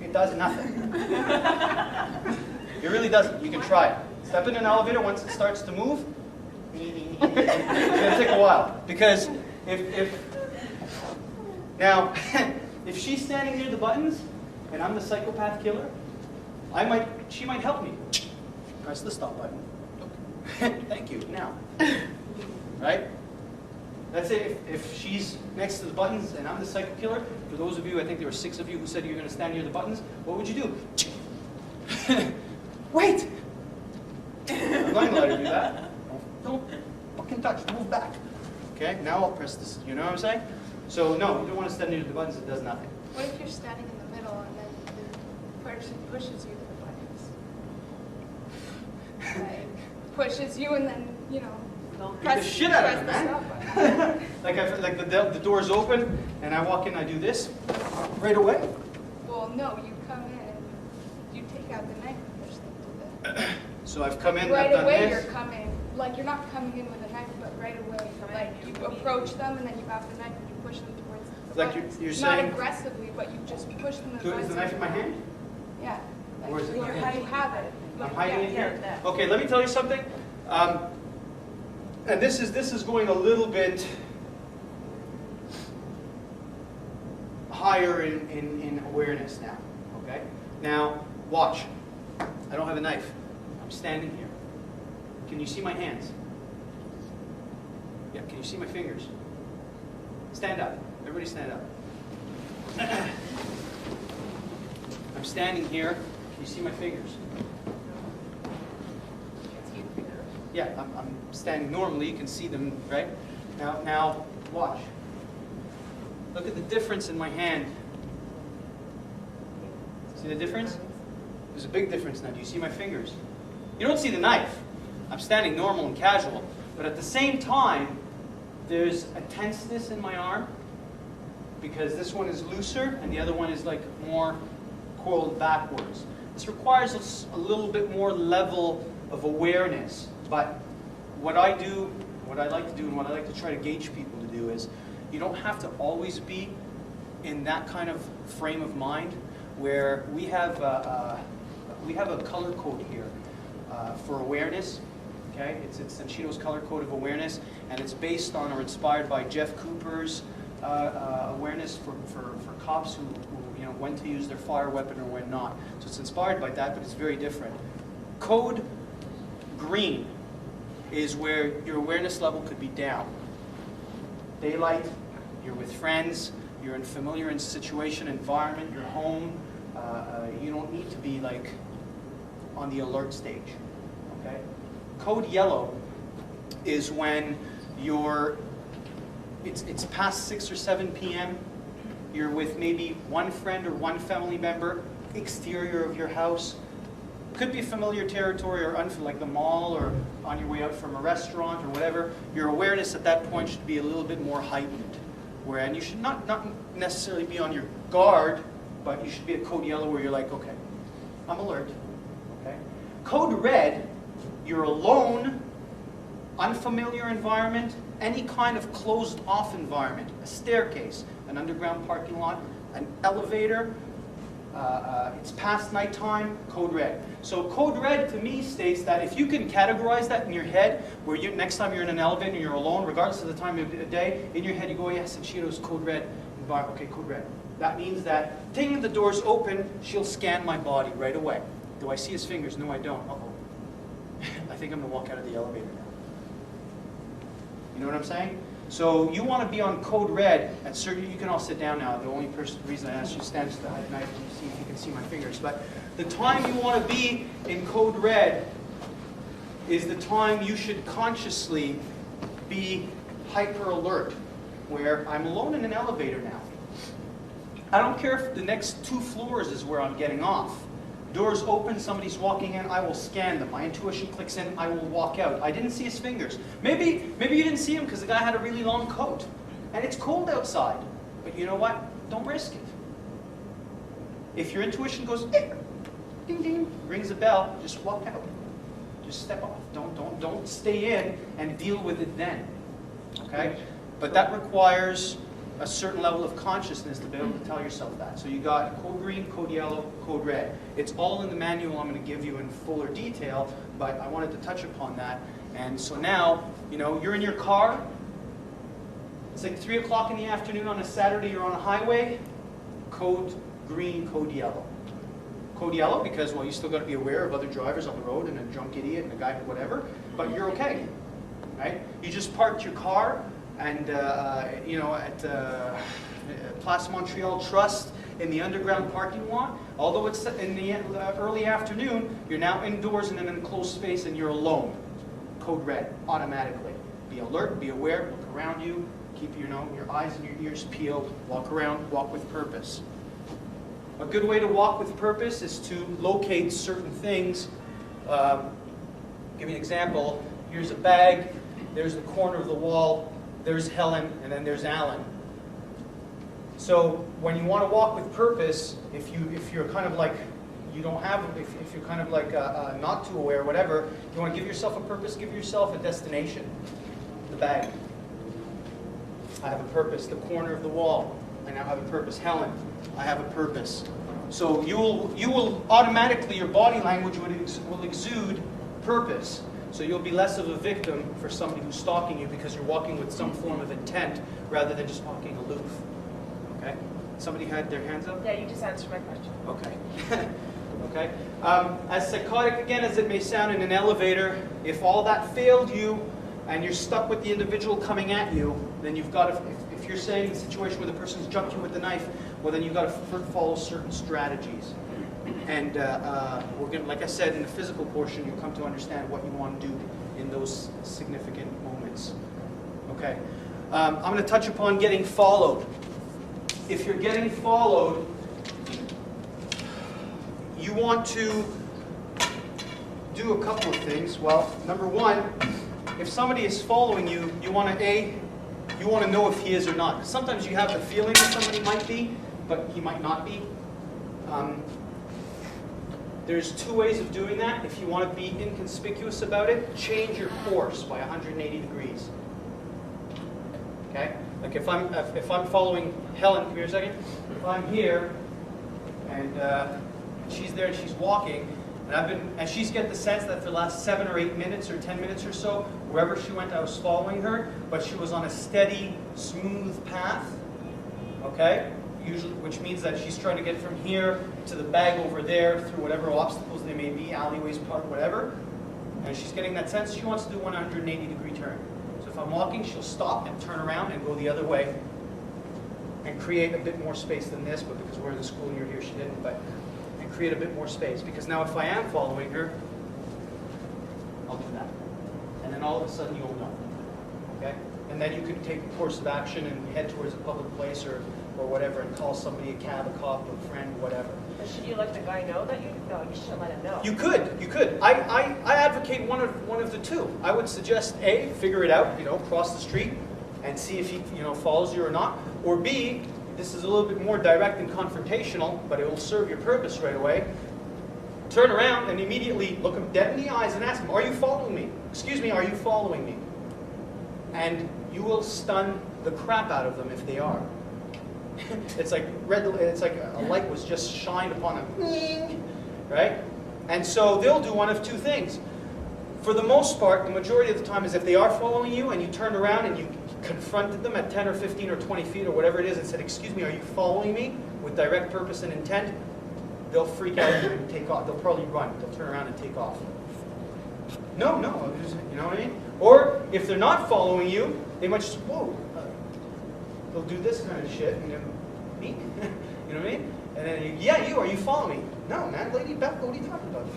It does nothing. It really doesn't. You can try it. Step in an elevator, once it starts to move, it's going to take a while. Because if she's standing near the buttons, and I'm the psychopath killer, she might help me. Press the stop button. Thank you. Now. Right? Let's say if she's next to the buttons and I'm the psycho killer, for those of you, I think there were 6 of you who said you're going to stand near the buttons, what would you do? Wait! I'm not going to let her do that. Don't fucking touch, move back. Okay, now I'll press this, you know what I'm saying? So no, you don't want to stand near the buttons, it does nothing. What if you're standing in the middle and then the person pushes you to the buttons? Like, pushes you and then, you know, Beat the shit out of her, man. like the door's open, and I walk in, I do this, right away. Well, no, you come in and you take out the knife and push them to the... So I've come in, right I've done away this. you're coming, like you're not coming in with a knife, but right away, like you approach them and then you have the knife and you push them towards the Like buttons. you're Not saying... aggressively, but you just push them. Is the knife in my hand? Yeah. Like, Or is it in my hand? you have it. I'm hiding it here? Yeah. Okay, let me tell you something. And this is going a little bit higher in awareness now. Okay? Now, watch. I don't have a knife. I'm standing here. Can you see my hands? Yeah, can you see my fingers? Stand up. Everybody stand up. I'm standing here. Can you see my fingers? Yeah, I'm standing normally. You can see them, right? Now, watch. Look at the difference in my hand. See the difference? There's a big difference now. Do you see my fingers? You don't see the knife. I'm standing normal and casual. But at the same time, there's a tenseness in my arm because this one is looser and the other one is like more coiled backwards. This requires a little bit more level of awareness. But what I do, what I like to do and what I like to try to gauge people to do is you don't have to always be in that kind of frame of mind where we have a color code here for awareness. Okay, it's Senshido's color code of awareness, and it's based on or inspired by Jeff Cooper's awareness for cops who when to use their fire weapon or when not. So it's inspired by that, but it's very different. Code green is where your awareness level could be down. Daylight, you're with friends, you're in familiar situation, environment, you're home. You don't need to be like on the alert stage. Okay. Code yellow is when it's past 6 or 7 p.m. You're with maybe one friend or one family member, exterior of your house. Could be familiar territory or like the mall or on your way out from a restaurant or whatever. Your awareness at that point should be a little bit more heightened. And you should not necessarily be on your guard, but you should be at code yellow where you're like, okay, I'm alert. Okay. Code red, you're alone, unfamiliar environment, any kind of closed off environment, a staircase, an underground parking lot, an elevator, it's past nighttime, code red. So code red to me states that if you can categorize that in your head, where next time you're in an elevator and you're alone, regardless of the time of the day, in your head you go, yes, Senshido's code red environment. Okay, code red. That means that, ding, the door's open, she'll scan my body right away. Do I see his fingers? No, I don't. Uh-oh. I think I'm going to walk out of the elevator now. You know what I'm saying? So you want to be on code red, and certainly you can all sit down now. The only reason I asked you to stand is to hide the knife and see if you can see my fingers. But the time you want to be in code red is the time you should consciously be hyper alert, where I'm alone in an elevator now. I don't care if the next 2 floors is where I'm getting off. Doors open, somebody's walking in, I will scan them. My intuition clicks in, I will walk out. I didn't see his fingers. Maybe you didn't see him because the guy had a really long coat. And it's cold outside. But you know what? Don't risk it. If your intuition goes, ding, ding, rings a bell, just walk out. Just step off. Don't stay in and deal with it then. Okay? But that requires a certain level of consciousness to be able to tell yourself that. So you got code green, code yellow, code red. It's all in the manual I'm going to give you in fuller detail, but I wanted to touch upon that. And so now, you're in your car. It's like 3 o'clock in the afternoon on a Saturday, you're on a highway. Code green, code yellow. Code yellow because, well, you still got to be aware of other drivers on the road and a drunk idiot and a guy, whatever, but you're okay, right? You just parked your car and, at Place Montreal Trust in the underground parking lot. Although it's in the early afternoon, you're now indoors in an enclosed space and you're alone. Code red, automatically. Be alert, be aware, look around you, keep your eyes and your ears peeled, walk around, walk with purpose. A good way to walk with purpose is to locate certain things. Give you an example. Here's a bag, there's the corner of the wall, there's Helen, and then there's Alan. So when you want to walk with purpose, if you're kind of like if you're kind of like not too aware, whatever, you want to give yourself a purpose, give yourself a destination. The bag. I have a purpose. The corner of the wall. I now have a purpose. Helen, I have a purpose. So you will automatically, your body language will exude purpose. So you'll be less of a victim for somebody who's stalking you because you're walking with some form of intent rather than just walking aloof. Okay? Somebody had their hands up? Yeah, you just answered my question. Okay. Okay. As psychotic, again, as it may sound in an elevator, if all that failed you and you're stuck with the individual coming at you, then you've got to, If you're saying the situation where the person's jumped you with the knife, well then you've got to follow certain strategies. And we're going, like I said, in the physical portion, you'll come to understand what you want to do in those significant moments. Okay. I'm going to touch upon getting followed. If you're getting followed, you want to do a couple of things. Well, number one, if somebody is following you, you want to know if he is or not. Sometimes you have the feeling that somebody might be, but he might not be. There's two ways of doing that. If you want to be inconspicuous about it, change your course by 180 degrees. Okay? Like if I'm following Helen, come here a second. If I'm here and she's there and she's walking, and she's get the sense that for the last 7 or 8 minutes or 10 minutes or so, wherever she went, I was following her, but she was on a steady, smooth path. Okay? Usually, which means that she's trying to get from here to the bag over there through whatever obstacles they may be, alleyways, park, whatever. And she's getting that sense. She wants to do a 180-degree turn. So if I'm walking, she'll stop and turn around and go the other way and create a bit more space than this, but because we're in the school and you're here, she didn't, but and create a bit more space. Because now if I am following her, I'll do that. And then all of a sudden you'll know. Okay? And then you can take a course of action and head towards a public place or whatever and call somebody, a cab, a cop, a friend, whatever. But should you let the guy know that you shouldn't let him know. You could. I advocate one of the two. I would suggest A, figure it out, cross the street and see if he, follows you or not. Or B, this is a little bit more direct and confrontational, but it will serve your purpose right away. Turn around and immediately look him dead in the eyes and ask him, are you following me? Excuse me, are you following me? And you will stun the crap out of them if they are. It's like a light was just shined upon them, right? And so they'll do one of two things. For the most part, the majority of the time is if they are following you and you turned around and you confronted them at 10 or 15 or 20 feet or whatever it is and said, excuse me, are you following me? With direct purpose and intent, they'll freak out and take off. They'll probably run. They'll turn around and take off. No, you know what I mean? Or if they're not following you, they might just, whoa. They'll do this kind of shit, and then, me? You know what I mean? And then, you, are you following me? No, man, Lady Beth, what are you talking about?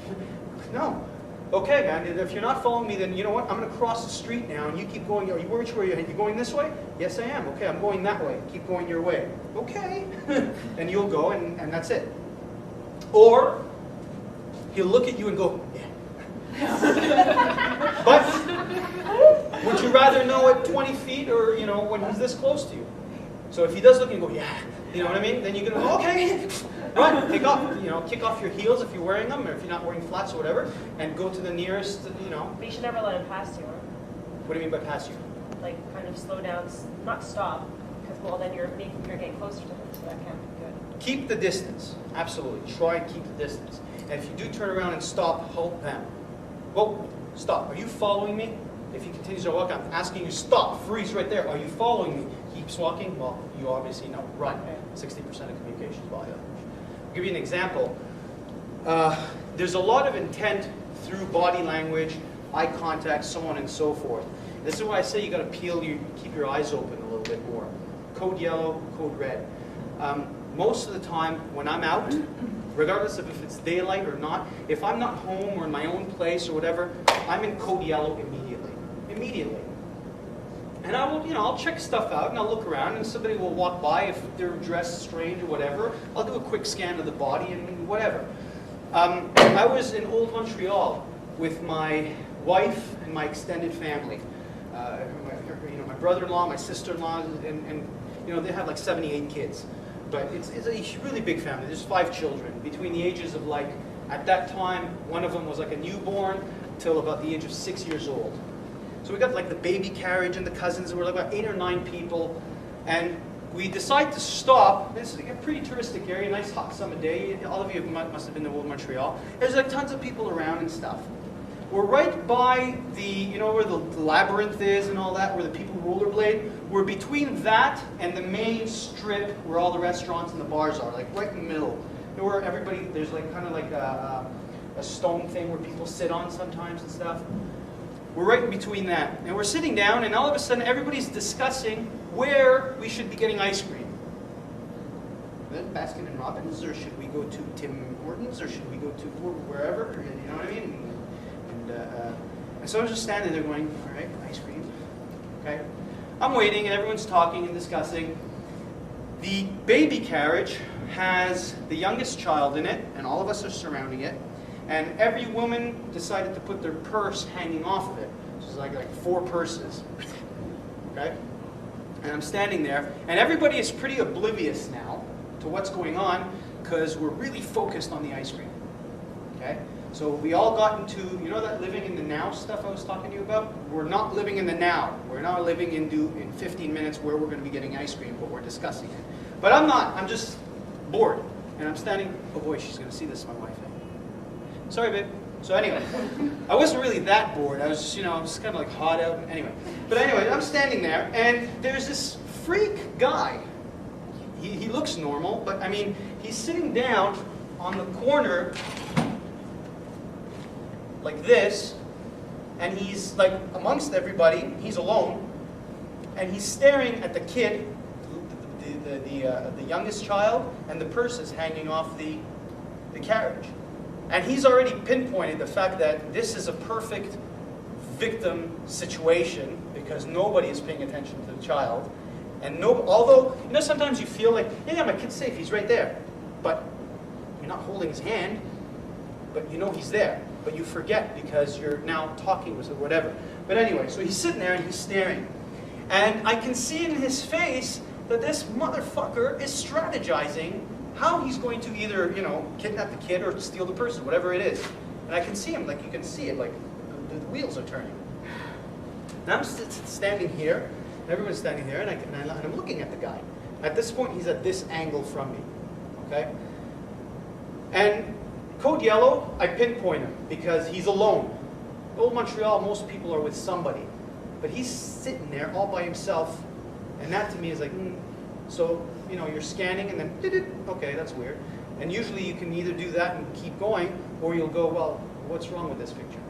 No. Okay, man, if you're not following me, then you know what? I'm going to cross the street now, and you keep going. Are you which way are you going this way? Yes, I am. Okay, I'm going that way. Keep going your way. Okay. And you'll go, and that's it. Or, he'll look at you and go, yeah. But, would you rather know at 20 feet or, when he's this close to you? So if he does look and go, yeah, you know what I mean? Then you can go, okay, run, take off, kick off your heels if you're wearing them, or if you're not wearing flats or whatever, and go to the nearest, But you should never let him pass you, or What do you mean by pass you? like kind of slow down, not stop, because well then you're getting closer to him, so that can't be good. Keep the distance, absolutely. Try and keep the distance. And if you do turn around and stop, halt them. Whoa, stop. Are you following me? If he continues to walk, I'm asking you, stop, freeze right there. Are you following me? Keeps walking, well, you obviously know. Run. 60% of communication is volume. I'll give you an example. There's a lot of intent through body language, eye contact, so on and so forth. This is why I say you got to keep your eyes open a little bit more. Code yellow, code red. Most of the time when I'm out, regardless of if it's daylight or not, if I'm not home or in my own place or whatever, I'm in code yellow immediately. Immediately. And I will, I'll check stuff out and I'll look around and somebody will walk by if they're dressed strange or whatever. I'll do a quick scan of the body and whatever. I was in old Montreal with my wife and my extended family. My brother-in-law, my sister-in-law, and they have like 78 kids. But it's a really big family. There's 5 children between the ages of at that time, one of them was like a newborn till about the age of 6 years old. So we got like the baby carriage and the cousins, and we're like about 8 or 9 people. And we decide to stop. This is a pretty touristic area, nice hot summer day. All of you must have been to old Montreal. There's like tons of people around and stuff. We're right by the, where the labyrinth is and all that, where the people rollerblade. We're between that and the main strip where all the restaurants and the bars are, like right in the middle. Where everybody, there's like kind of like a stone thing where people sit on sometimes and stuff. We're right in between that. And we're sitting down and all of a sudden everybody's discussing where we should be getting ice cream. Then Baskin and Robbins, or should we go to Tim Hortons, or should we go to wherever? You know what I mean? And so I was just standing there going, all right, ice cream. Okay. I'm waiting, and everyone's talking and discussing. The baby carriage has the youngest child in it, and all of us are surrounding it. And every woman decided to put their purse hanging off of it. So it's like 4 purses. Okay? And I'm standing there, and everybody is pretty oblivious now to what's going on because we're really focused on the ice cream. Okay? So we all got into, you know that living in the now stuff I was talking to you about? We're not living in the now. We're not living in 15 minutes where we're going to be getting ice cream, but we're discussing it. But I'm not. I'm just bored. And I'm standing, oh boy, she's going to see this, my wife. Sorry, babe. So anyway, I wasn't really that bored. I was just, I was kind of like hot out. Anyway. But anyway, I'm standing there, and there's this freak guy. He looks normal, but I mean, he's sitting down on the corner like this, and he's like amongst everybody. He's alone, and he's staring at the kid, the youngest child, and the purse is hanging off the carriage. And he's already pinpointed the fact that this is a perfect victim situation because nobody is paying attention to the child. And although, sometimes you feel like, yeah, my kid's safe, he's right there. But you're not holding his hand, but he's there. But you forget because you're now talking with him, whatever. But anyway, so he's sitting there and he's staring. And I can see in his face that this motherfucker is strategizing how he's going to either, kidnap the kid or steal the person, whatever it is. And I can see him, like you can see it, like the wheels are turning. And I'm standing here, and everyone's standing there, and I'm looking at the guy. At this point, he's at this angle from me, okay? And code yellow, I pinpoint him because he's alone. Old Montreal, most people are with somebody. But he's sitting there all by himself, and that to me is like, So, you're scanning and then, okay, that's weird. And usually you can either do that and keep going, or you'll go, well, what's wrong with this picture?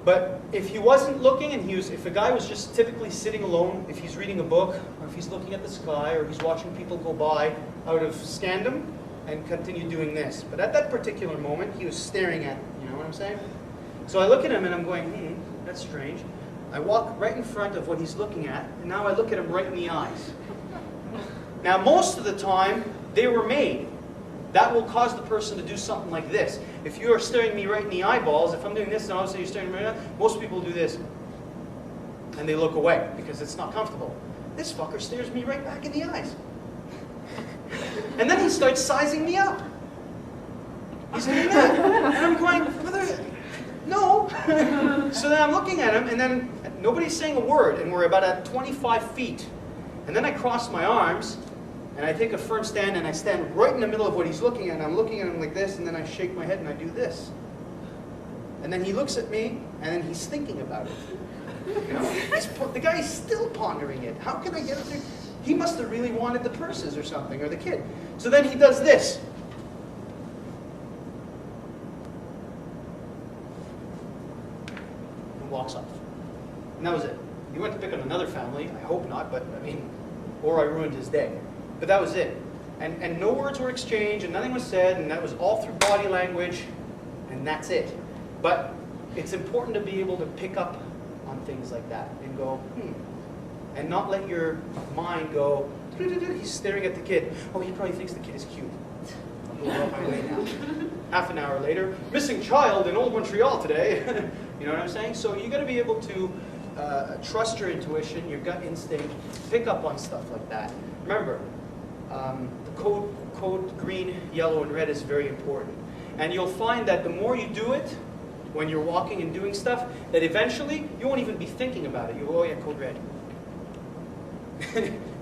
But if he wasn't looking and if a guy was just typically sitting alone, if he's reading a book, or if he's looking at the sky, or he's watching people go by, I would have scanned him and continued doing this. But at that particular moment, he was staring at me, you know what I'm saying? So I look at him and I'm going, that's strange. I walk right in front of what he's looking at, and now I look at him right in the eyes. Now, most of the time, they were made. That will cause the person to do something like this. If you are staring me right in the eyeballs, if I'm doing this and all of a sudden you're staring me right in the eye, most people do this. And they look away because it's not comfortable. This fucker stares me right back in the eyes. And then he starts sizing me up. He's doing that. And I'm going, no. So then I'm looking at him, and then nobody's saying a word, and we're about at 25 feet. And then I cross my arms, and I take a firm stand, and I stand right in the middle of what he's looking at, and I'm looking at him like this, and then I shake my head, and I do this. And then he looks at me, and then he's thinking about it. The guy is still pondering it. How can I get it there? He must have really wanted the purses or something, or the kid. So then he does this. And walks off. And that was it. He went to pick on another family. I hope not, but or I ruined his day. But that was it. And no words were exchanged, and nothing was said, and that was all through body language, and that's it. But it's important to be able to pick up on things like that and go, and not let your mind go, he's staring at the kid. Oh, he probably thinks the kid is cute. I'll go on my way now. Half an hour later, missing child in Old Montreal today. You know what I'm saying? So you got to be able to trust your intuition, your gut instinct, pick up on stuff like that. Remember, the code green, yellow, and red is very important. And you'll find that the more you do it, when you're walking and doing stuff, that eventually you won't even be thinking about it. You'll go, oh yeah, code red.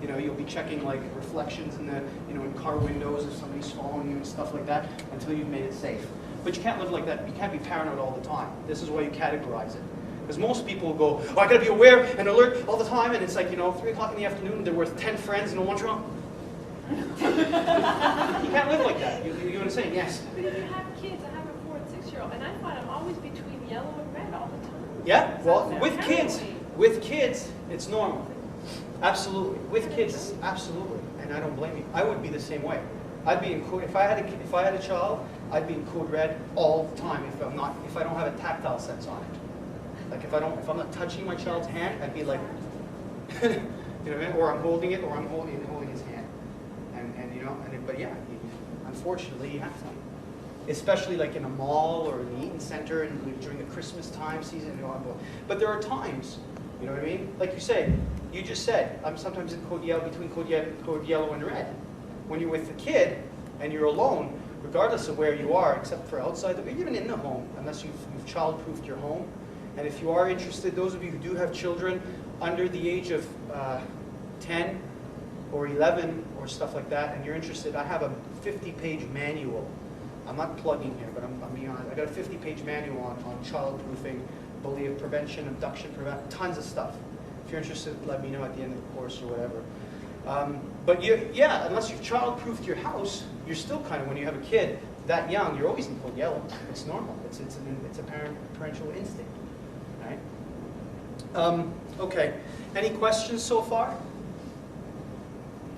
You'll be checking like reflections in the, in car windows if somebody's following you and stuff like that until you've made it safe. But you can't live like that. You can't be paranoid all the time. This is why you categorize it. Because most people will go, oh, I gotta be aware and alert all the time, and it's like, 3 o'clock in the afternoon, they're worth 10 friends in Montreal. You can't live like that. You know what I'm saying? Yes. But if you have kids, I have a 4- and 6-year-old, and I find I'm always between yellow and red all the time. Yeah, well, So with kids, it's normal. Absolutely. With kids, absolutely. And I don't blame you. I would be the same way. I'd be in code, if I had a child, I'd be in code red all the time if I don't have a tactile sense on it. Like if I'm not touching my child's hand, I'd be like, you know what I mean? Or I'm holding it, or I'm holding his hand. But yeah, unfortunately you have to. Especially like in a mall or in the Eaton Center and during the Christmas time season. But there are times, you know what I mean? Like you just said, I'm sometimes in code yellow, between code yellow and red. When you're with the kid and you're alone, regardless of where you are, except for outside, even in the home, unless you've child-proofed your home. And if you are interested, those of you who do have children under the age of 10 or 11 or stuff like that, and you're interested, I have a 50-page manual. I'm not plugging here, but I'm being honest. I got a 50-page manual on child-proofing, bullying prevention, abduction prevention, tons of stuff. If you're interested, let me know at the end of the course or whatever. But yeah, unless you've child-proofed your house, you're still kind of, when you have a kid that young, you're always in code yellow. It's normal. It's a parental instinct, right? Okay. Any questions so far?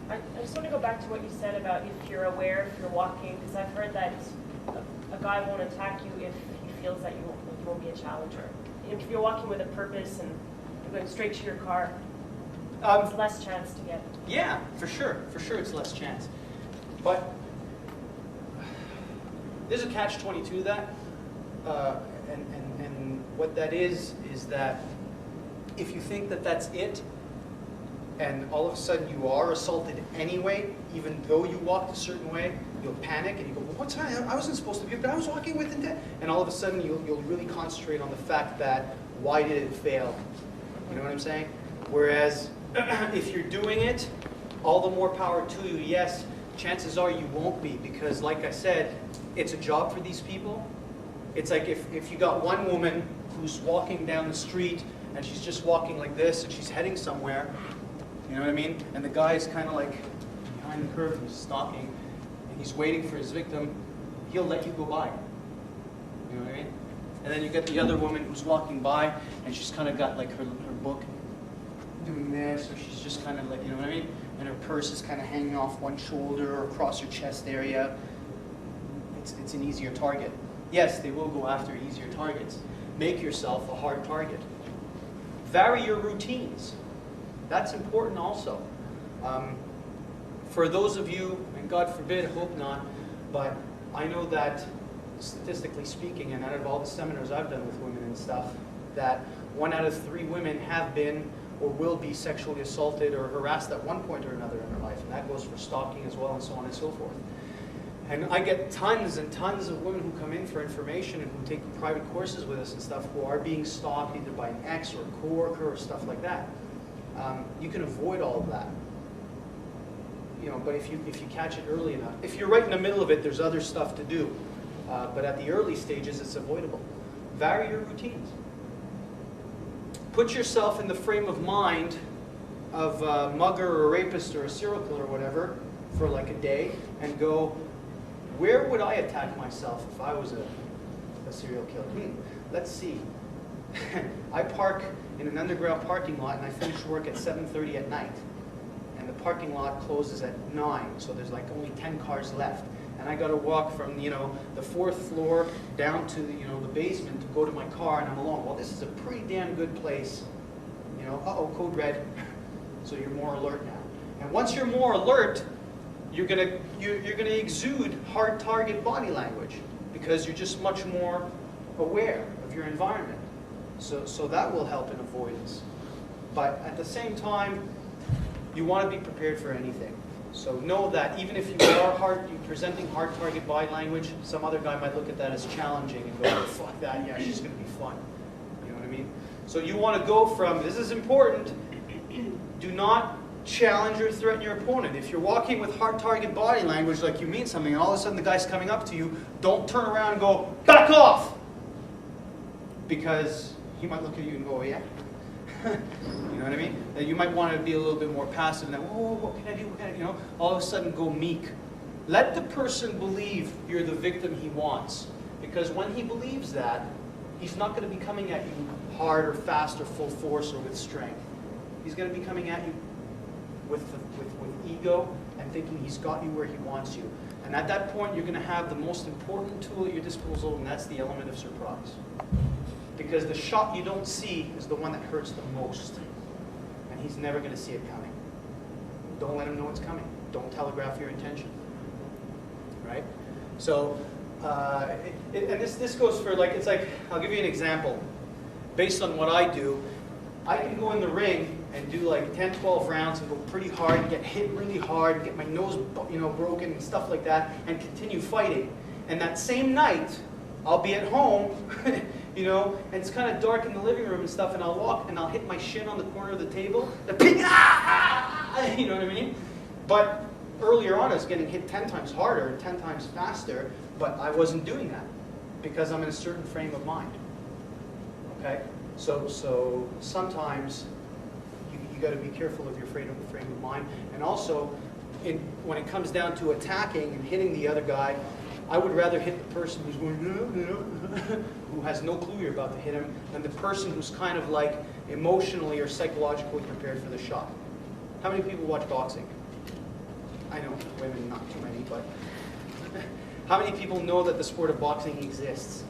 I just want to go back to what you said about if you're aware, if you're walking, because I've heard that a guy won't attack you if he feels that you won't be a challenger. If you're walking with a purpose and you're going straight to your car, it's less chance to get. Yeah, for sure it's less chance. But there's a catch-22 to that, and what that is that if you think that that's it, and all of a sudden you are assaulted anyway, even though you walked a certain way, you'll panic and you go, well, what's that? I wasn't supposed to be, but I was walking with intent. And all of a sudden you'll really concentrate on the fact that, why did it fail? You know what I'm saying? Whereas if you're doing it, all the more power to you. Yes, chances are you won't be, because like I said, it's a job for these people. It's like if you got one woman who's walking down the street and she's just walking like this and she's heading somewhere, you know what I mean? And the guy is kind of like behind the curve and he's stalking and he's waiting for his victim, he'll let you go by. You know what I mean? And then you get the other woman who's walking by and she's kind of got like her book doing this, or she's just kind of like, you know what I mean? And her purse is kind of hanging off one shoulder or across her chest area. It's an easier target. Yes, they will go after easier targets. Make yourself a hard target. Vary your routines. That's important also. For those of you, and God forbid, hope not, but I know that statistically speaking, and out of all the seminars I've done with women and stuff, that 1 out of 3 women have been or will be sexually assaulted or harassed at one point or another in their life. And that goes for stalking as well, and so on and so forth. And I get tons and tons of women who come in for information and who take private courses with us and stuff who are being stalked either by an ex or a coworker or stuff like that. You can avoid all of that. You know, but if you catch it early enough. If you're right in the middle of it, there's other stuff to do. But at the early stages, it's avoidable. Vary your routines. Put yourself in the frame of mind of a mugger or a rapist or a serial killer or whatever for like a day and go, where would I attack myself if I was a serial killer? Let's see. I park in an underground parking lot and I finish work at 7:30 at night. And the parking lot closes at 9, so there's like only 10 cars left. And I got to walk from, you know, the 4th floor down to the, you know, the basement to go to my car, and I'm alone. Well, this is a pretty damn good place. You know, code red. So you're more alert now. And once you're more alert, you're gonna exude hard target body language because you're just much more aware of your environment. So that will help in avoidance. But at the same time, you want to be prepared for anything. So know that even if you are presenting hard target body language, some other guy might look at that as challenging and go, oh, fuck that, yeah, she's going to be fun. You know what I mean? So you want to go from, this is important, do not challenge or threaten your opponent. If you're walking with hard target body language like you mean something and all of a sudden the guy's coming up to you, don't turn around and go, back off! Because he might look at you and go, oh, yeah. You know what I mean? That you might want to be a little bit more passive and then, oh, what can I do? What can I do? You know, all of a sudden go meek. Let the person believe you're the victim he wants. Because when he believes that, he's not going to be coming at you hard or fast or full force or with strength. he's going to be coming at you with ego and thinking he's got you where he wants you. And at that point, you're going to have the most important tool at your disposal, and that's the element of surprise. Because the shot you don't see is the one that hurts the most. And he's never going to see it coming. Don't let him know it's coming. Don't telegraph your intention. Right? So, and this goes for, like, it's like, I'll give you an example. Based on what I do, I can go in the ring and do like 10, 12 rounds and go pretty hard and get hit really hard, get my nose, broken and stuff like that, and continue fighting. And that same night, I'll be at home, and it's kind of dark in the living room and stuff, and I'll walk and I'll hit my shin on the corner of the table, and ping, you know what I mean? But earlier on, I was getting hit 10 times harder and 10 times faster, but I wasn't doing that because I'm in a certain frame of mind. Okay? So sometimes you got to be careful of your frame of mind. And also, when it comes down to attacking and hitting the other guy, I would rather hit the person who's going, who has no clue you're about to hit him, than the person who's kind of like emotionally or psychologically prepared for the shot. How many people watch boxing? I know women, not too many, but how many people know that the sport of boxing exists?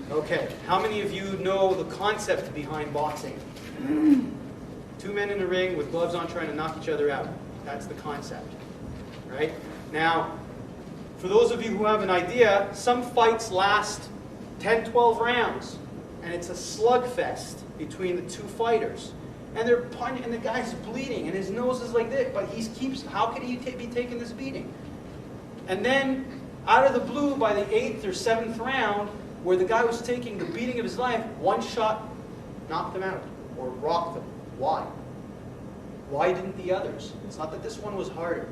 Okay, how many of you know the concept behind boxing? Two men in a ring with gloves on trying to knock each other out. That's the concept, right? Now, for those of you who have an idea, some fights last 10, 12 rounds, and it's a slugfest between the two fighters. And they're punching, and the guy's bleeding, and his nose is like this, but how could he be taking this beating? And then, out of the blue, by the 8th or 7th round, where the guy was taking the beating of his life, one shot knocked him out, or rocked him. Why? Why didn't the others? It's not that this one was harder.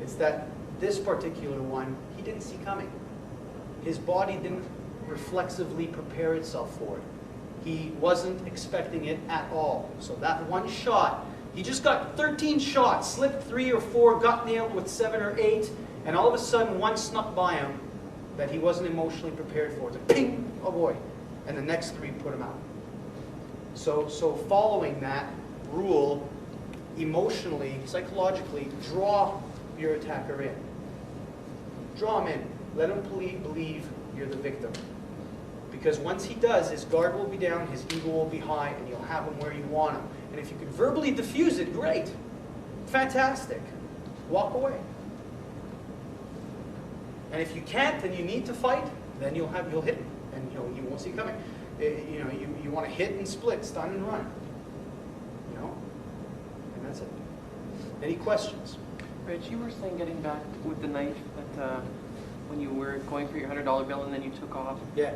It's that this particular one, he didn't see coming. His body didn't reflexively prepare itself for it. He wasn't expecting it at all. So that one shot, he just got 13 shots, slipped 3 or 4, got nailed with 7 or 8, and all of a sudden one snuck by him that he wasn't emotionally prepared for. It's like, ping, oh boy. And the next 3 put him out. So following that rule, emotionally, psychologically, draw your attacker in. Draw him in. Let him believe you're the victim. Because once he does, his guard will be down, his ego will be high, and you'll have him where you want him. And if you can verbally diffuse it, great. Fantastic. Walk away. And if you can't, then you need to fight, then you'll hit him. And you won't see it coming. You want to hit and split, stun and run. And that's it. Any questions? Rich, you were saying, getting back with the knife, that when you were going for your $100 bill and then you took off. Yeah.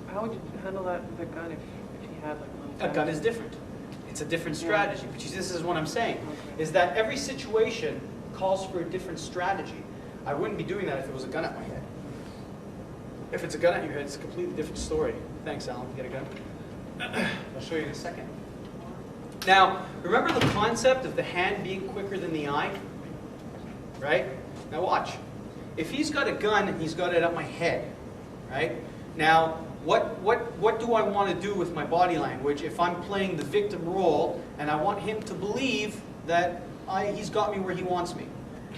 How would you handle that with a gun if you had like a little A gun is different. It's a different strategy. But this is what I'm saying, is that every situation calls for a different strategy. I wouldn't be doing that if it was a gun at my head. If it's a gun at your head, it's a completely different story. Thanks, Alan. Get a gun? I'll show you in a second. Now, remember the concept of the hand being quicker than the eye? Right? Now watch. If he's got a gun and he's got it at my head, right? Now, what do I want to do with my body language if I'm playing the victim role and I want him to believe that he's got me where he wants me?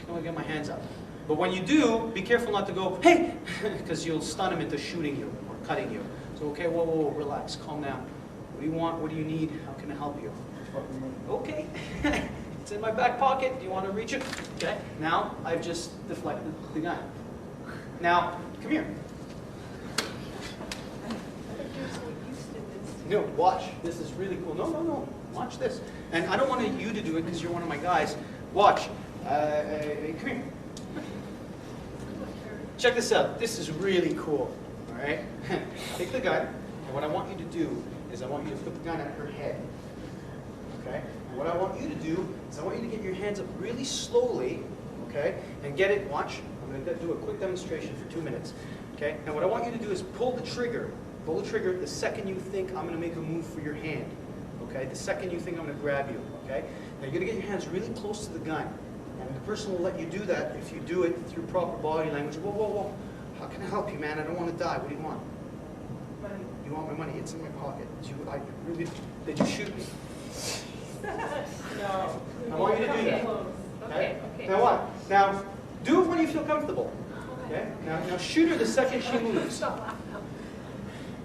I'm going to get my hands up. But when you do, be careful not to go, hey, because you'll stun him into shooting you or cutting you. So, okay, whoa, relax, calm down. What do you want? What do you need? How can I help you? Okay, it's in my back pocket. Do you want to reach it? Okay, now I've just deflected the gun. Now, come here. No, watch. This is really cool. No. Watch this. And I don't want you to do it because you're one of my guys. Watch. Come here. Check this out. This is really cool. All right? Take the gun, and what I want you to do is I want you to put the gun at her head. Okay? And what I want you to do is I want you to get your hands up really slowly, okay? And get it, watch. I'm going to do a quick demonstration for 2 minutes. Okay? And what I want you to do is pull the trigger. Pull the trigger the second you think I'm going to make a move for your hand. Okay? The second you think I'm going to grab you. Okay? Now you're going to get your hands really close to the gun. And the person will let you do that if you do it through proper body language. Whoa. How can I help you, man? I don't want to die. What do you want? Money. You want my money? It's in my pocket. Did you shoot me? No. I want you to do that. Okay, okay. Now what? Now, do it when you feel comfortable. Okay? Now shoot her the second she moves.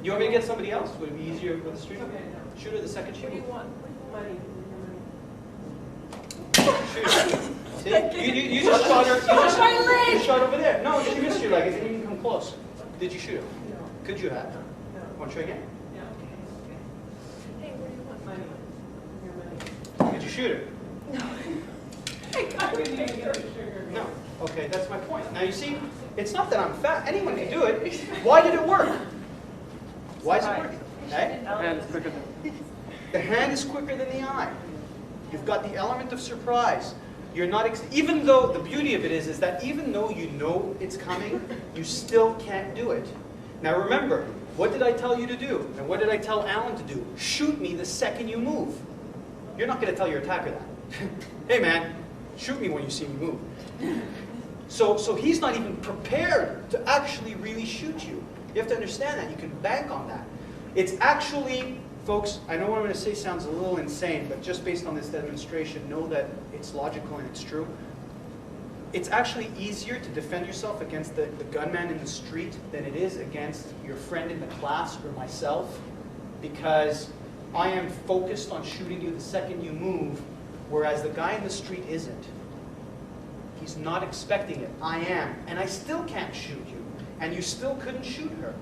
You want me to get somebody else? Would it be easier with the street? Okay, no. Shoot her the second she What do you moves. want? Money. Shoot her. See? You just shot her. You shot over there. No, she missed your leg. It didn't even come close. Did you shoot her? No. Could you have? No. Want to try again? Yeah, okay, okay. Hey, what do you want? Money. Your money. Did you shoot her? I wouldn't even get a sugar. No. Okay, that's my point. Now you see, it's not that I'm fat. Anyone can do it. Why did it work? Why is it working? Okay? Hands quicker than. The hand is quicker than the eye. You've got the element of surprise. You're not, even though, the beauty of it is that even though you know it's coming, you still can't do it. Now remember, what did I tell you to do? And what did I tell Alan to do? Shoot me the second you move. You're not going to tell your attacker that. Hey man, shoot me when you see me move. So he's not even prepared to actually really shoot you. You have to understand that. You can bank on that. It's actually, folks, I know what I'm going to say sounds a little insane, but just based on this demonstration, know that it's logical and it's true. It's actually easier to defend yourself against the gunman in the street than it is against your friend in the class or myself, because I am focused on shooting you the second you move, whereas the guy in the street isn't. He's not expecting it. I am. And I still can't shoot you. And you still couldn't shoot her.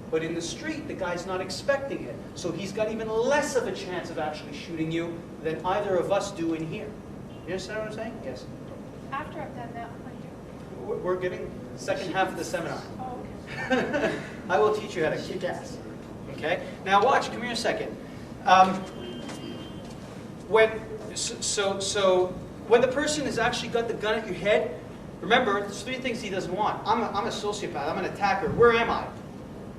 But in the street, the guy's not expecting it. So he's got even less of a chance of actually shooting you than either of us do in here. You understand what I'm saying? Yes. After I've done that, what do I do? We're getting the second half of the seminar. Oh, okay. I will teach you how to kick ass. Okay? Now watch, come here a second. When the person has actually got the gun at your head, remember, there's three things he doesn't want. I'm a sociopath, I'm an attacker, where am I?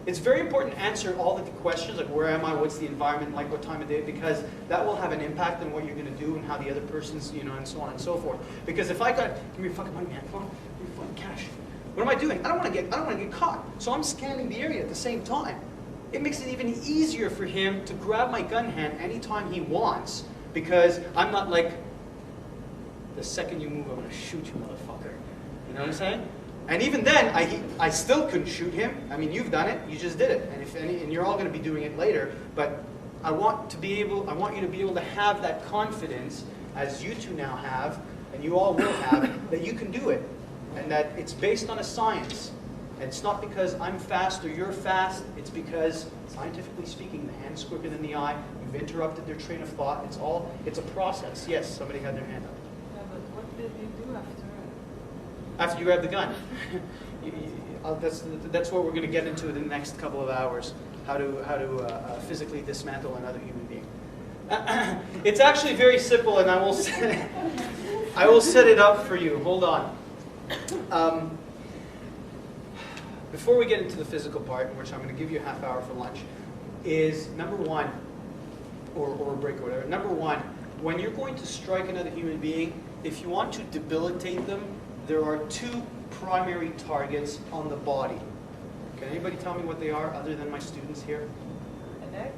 It's very important to answer all the questions, like where am I, what's the environment like, what time of day, because that will have an impact on what you're going to do and how the other person's, and so on and so forth. Because if I got, give me your fucking money, man, come on, give me your fucking cash. What am I doing? I don't want to get caught. So I'm scanning the area at the same time. It makes it even easier for him to grab my gun hand anytime he wants, because I'm not like, the second you move, I'm going to shoot you, motherfucker. You know what I'm saying? And even then, I still couldn't shoot him. I mean, you've done it. You just did it. And you're all going to be doing it later. But I want you to be able to have that confidence, as you two now have, and you all will have, that you can do it. And that it's based on a science. And it's not because I'm fast or you're fast. It's because, scientifically speaking, the hand's quicker than the eye. You've interrupted their train of thought. It's a process. Yes, somebody had their hand up. Yeah, but what did you do after? After you grab the gun. That's what we're going to get into in the next couple of hours, how to physically dismantle another human being. It's actually very simple, and I will set it up for you. Hold on. Before we get into the physical part, which I'm going to give you a half hour for lunch, is number one, or a break or whatever. Number one, when you're going to strike another human being, if you want to debilitate them, there are two primary targets on the body. Can anybody tell me what they are other than my students here? The neck?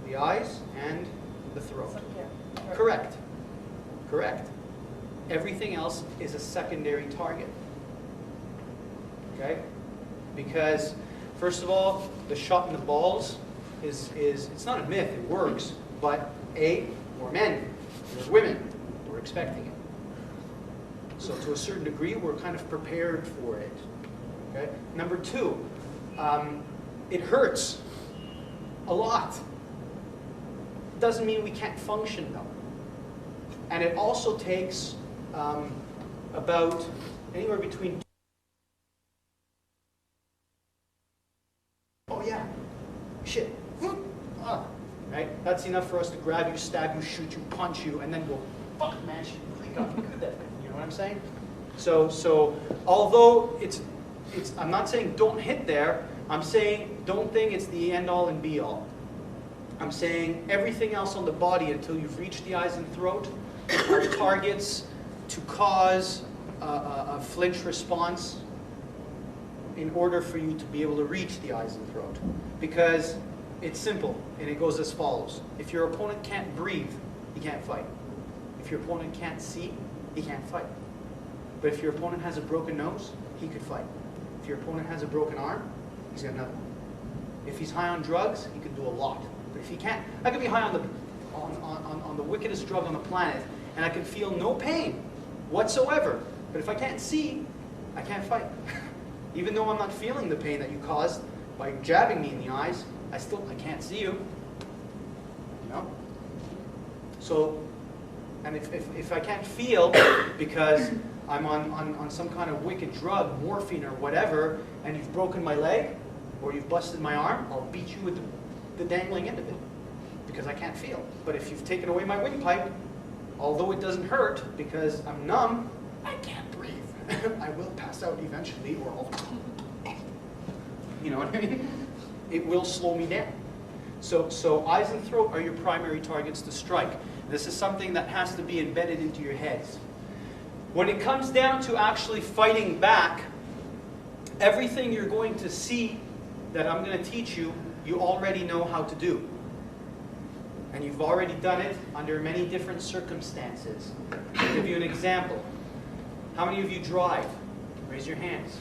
The eyes and the throat. Yeah. Correct. Correct. Everything else is a secondary target. Okay? Because, first of all, the shot in the balls is it's not a myth, it works, but we're men, we're women, we're expecting it. So to a certain degree, we're kind of prepared for it. Okay? Number two, it hurts a lot. Doesn't mean we can't function though. And it also takes about anywhere between shit. Right? That's enough for us to grab you, stab you, shoot you, punch you, and then go, fuck man, shit, thank God we could that. You know what I'm saying? So although I'm not saying don't hit there, I'm saying don't think it's the end all and be all. I'm saying everything else on the body until you've reached the eyes and throat are targets to cause a flinch response in order for you to be able to reach the eyes and throat. Because it's simple, and it goes as follows. If your opponent can't breathe, he can't fight. If your opponent can't see, he can't fight. But if your opponent has a broken nose, he could fight. If your opponent has a broken arm, he's got another one. If he's high on drugs, he can do a lot. But if he can't, I could be high on the wickedest drug on the planet, and I can feel no pain whatsoever. But if I can't see, I can't fight. Even though I'm not feeling the pain that you caused by jabbing me in the eyes, I can't see you. You know? So, and if I can't feel because I'm on some kind of wicked drug, morphine or whatever, and you've broken my leg or you've busted my arm, I'll beat you with the dangling end of it because I can't feel. But if you've taken away my windpipe, although it doesn't hurt because I'm numb, I can't breathe. I will pass out eventually, or I'll, you know what I mean? It will slow me down. So eyes and throat are your primary targets to strike. This is something that has to be embedded into your heads. When it comes down to actually fighting back, everything you're going to see that I'm going to teach you, you already know how to do. And you've already done it under many different circumstances. I'll give you an example. How many of you drive? Raise your hands.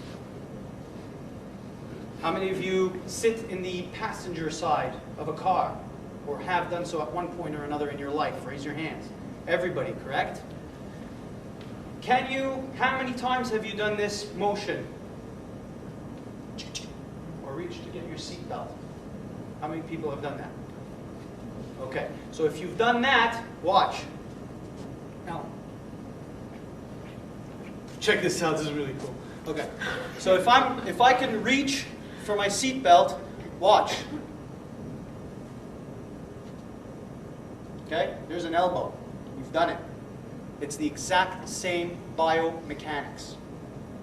How many of you sit in the passenger side of a car or have done so at one point or another in your life? Raise your hands. Everybody, correct? How many times have you done this motion? Or reached to get your seatbelt? How many people have done that? Okay, so if you've done that, watch. Now, check this out, this is really cool. Okay, so if I can reach for my seatbelt, watch. Okay, there's an elbow. You've done it. It's the exact same biomechanics.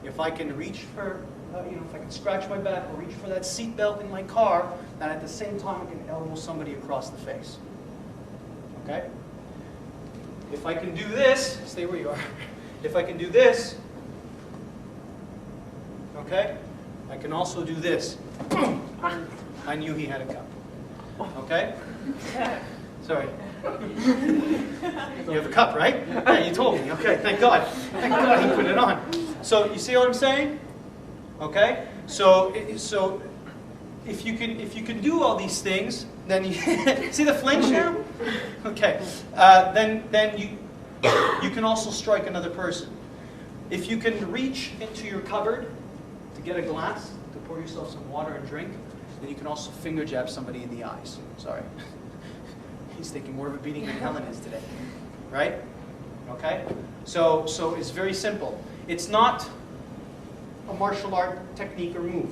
If I can reach for, if I can scratch my back or reach for that seatbelt in my car, then at the same time I can elbow somebody across the face. Okay? If I can do this, stay where you are. If I can do this, okay, I can also do this. I knew he had a cup. Okay? Sorry. You have a cup, right? Yeah, you told me. Okay, thank God. Thank God he put it on. So you see what I'm saying? Okay? So if you can do all these things, then you see the flinch now? Okay. Then you can also strike another person. If you can reach into your cupboard to get a glass to pour yourself some water and drink, then you can also finger jab somebody in the eyes. Sorry. He's taking more of a beating than Helen is today. Right? Okay? So it's very simple. It's not a martial art technique or move.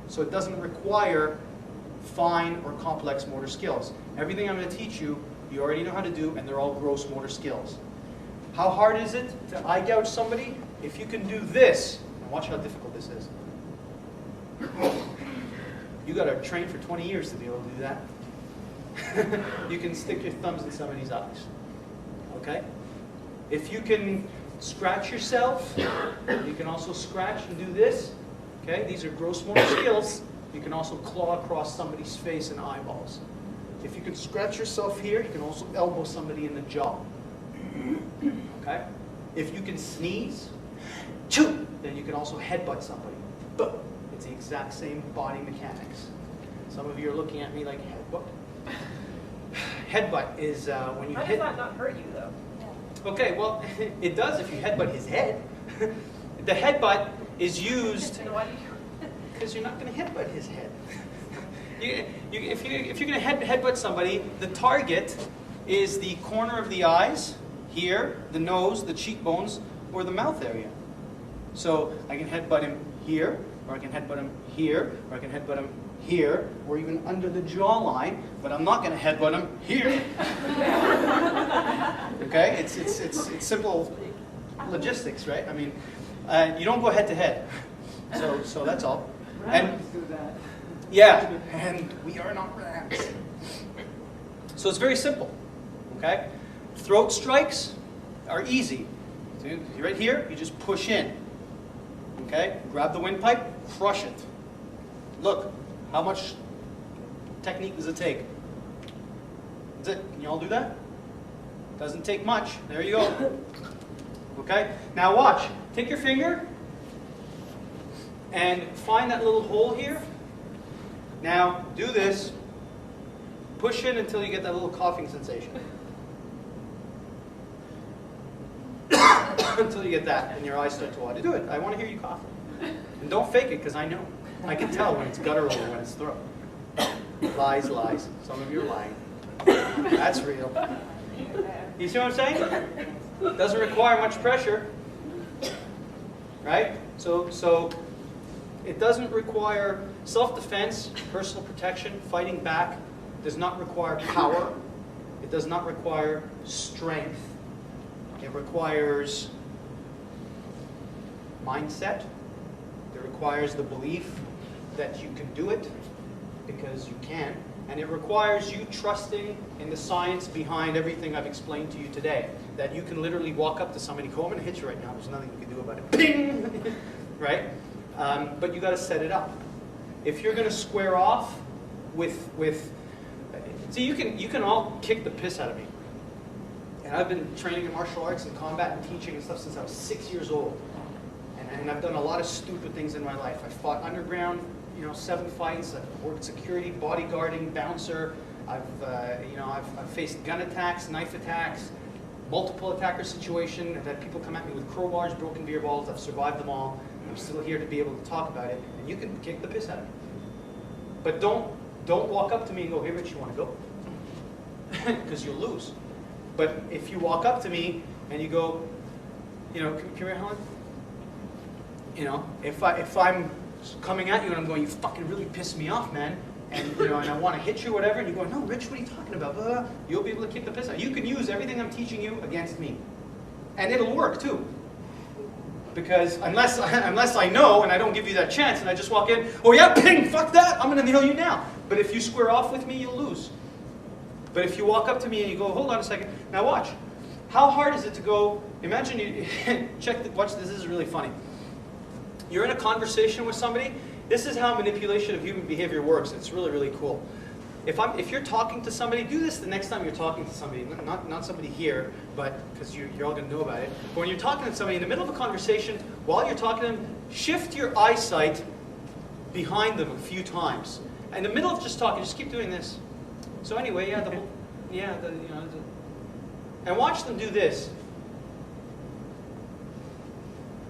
So it doesn't require fine or complex motor skills. Everything I'm going to teach you, you already know how to do, and they're all gross motor skills. How hard is it to eye gouge somebody? If you can do this, and watch how difficult this is. You got to train for 20 years to be able to do that. You can stick your thumbs in somebody's eyes. Okay? If you can scratch yourself, you can also scratch and do this. Okay? These are gross motor skills. You can also claw across somebody's face and eyeballs. If you can scratch yourself here, you can also elbow somebody in the jaw. Okay? If you can sneeze, then you can also headbutt somebody. It's the exact same body mechanics. Some of you are looking at me like, headbutt? Headbutt is when you How hit... does that not hurt you, though? Okay, well, it does if you headbutt his head. The headbutt is used... And why do you... Because you're not going to headbutt his head. If you're going to headbutt somebody, the target is the corner of the eyes, here, the nose, the cheekbones, or the mouth area. So I can headbutt him here, or I can headbutt him here, or I can headbutt him here, or even under the jawline, but I'm not going to headbutt him here. Okay? It's simple logistics, right? I mean, you don't go head to head. So that's all. And yeah, and we are not rats. So it's very simple. Okay? Throat strikes are easy. See, right here, you just push in. Okay? Grab the windpipe, crush it. Look, how much technique does it take? That's it. Can you all do that? Doesn't take much. There you go. Okay? Now watch. Take your finger and find that little hole here. Now do this. Push in until you get that little coughing sensation. Until you get that and your eyes start to water. Do it. I want to hear you cough. And don't fake it, because I know. I can tell when it's guttural or when it's throat. Lies, lies. Some of you are lying. That's real. You see what I'm saying? Doesn't require much pressure. Right? So it doesn't require self-defense, personal protection, fighting back. Does not require power. It does not require strength. It requires mindset. It requires the belief that you can do it, because you can. And it requires you trusting in the science behind everything I've explained to you today. That you can literally walk up to somebody and go, I'm going to hit you right now. There's nothing you can do about it. Ping! Right? But you got to set it up. If you're going to square off with see, you can all kick the piss out of me. And I've been training in martial arts and combat and teaching and stuff since I was 6 years old. And I've done a lot of stupid things in my life. I fought underground, 7 fights. I've worked security, bodyguarding, bouncer. I've faced gun attacks, knife attacks, multiple attacker situation. I've had people come at me with crowbars, broken beer balls. I've survived them all. I'm still here to be able to talk about it. And you can kick the piss out of me. But don't walk up to me and go, hey Rich, you want to go? Because you'll lose. But if you walk up to me and you go, come here, Helen. If I'm coming at you and I'm going, you fucking really piss me off, man, and and I want to hit you or whatever, and you go, no, Rich, what are you talking about? Blah, blah, blah. You'll be able to kick the piss out. You can use everything I'm teaching you against me. And it'll work too. Because unless I know and I don't give you that chance and I just walk in, oh yeah, ping, fuck that, I'm going to nail you now. But if you square off with me, you'll lose. But if you walk up to me and you go, hold on a second, now watch. How hard is it to go, imagine you, watch this is really funny. You're in a conversation with somebody. This is how manipulation of human behavior works. It's really, really cool. If you're talking to somebody, do this the next time you're talking to somebody. Not somebody here, but because you're all going to know about it. But when you're talking to somebody in the middle of a conversation, while you're talking to them, shift your eyesight behind them a few times. In the middle of just talking, just keep doing this. So anyway, and watch them do this.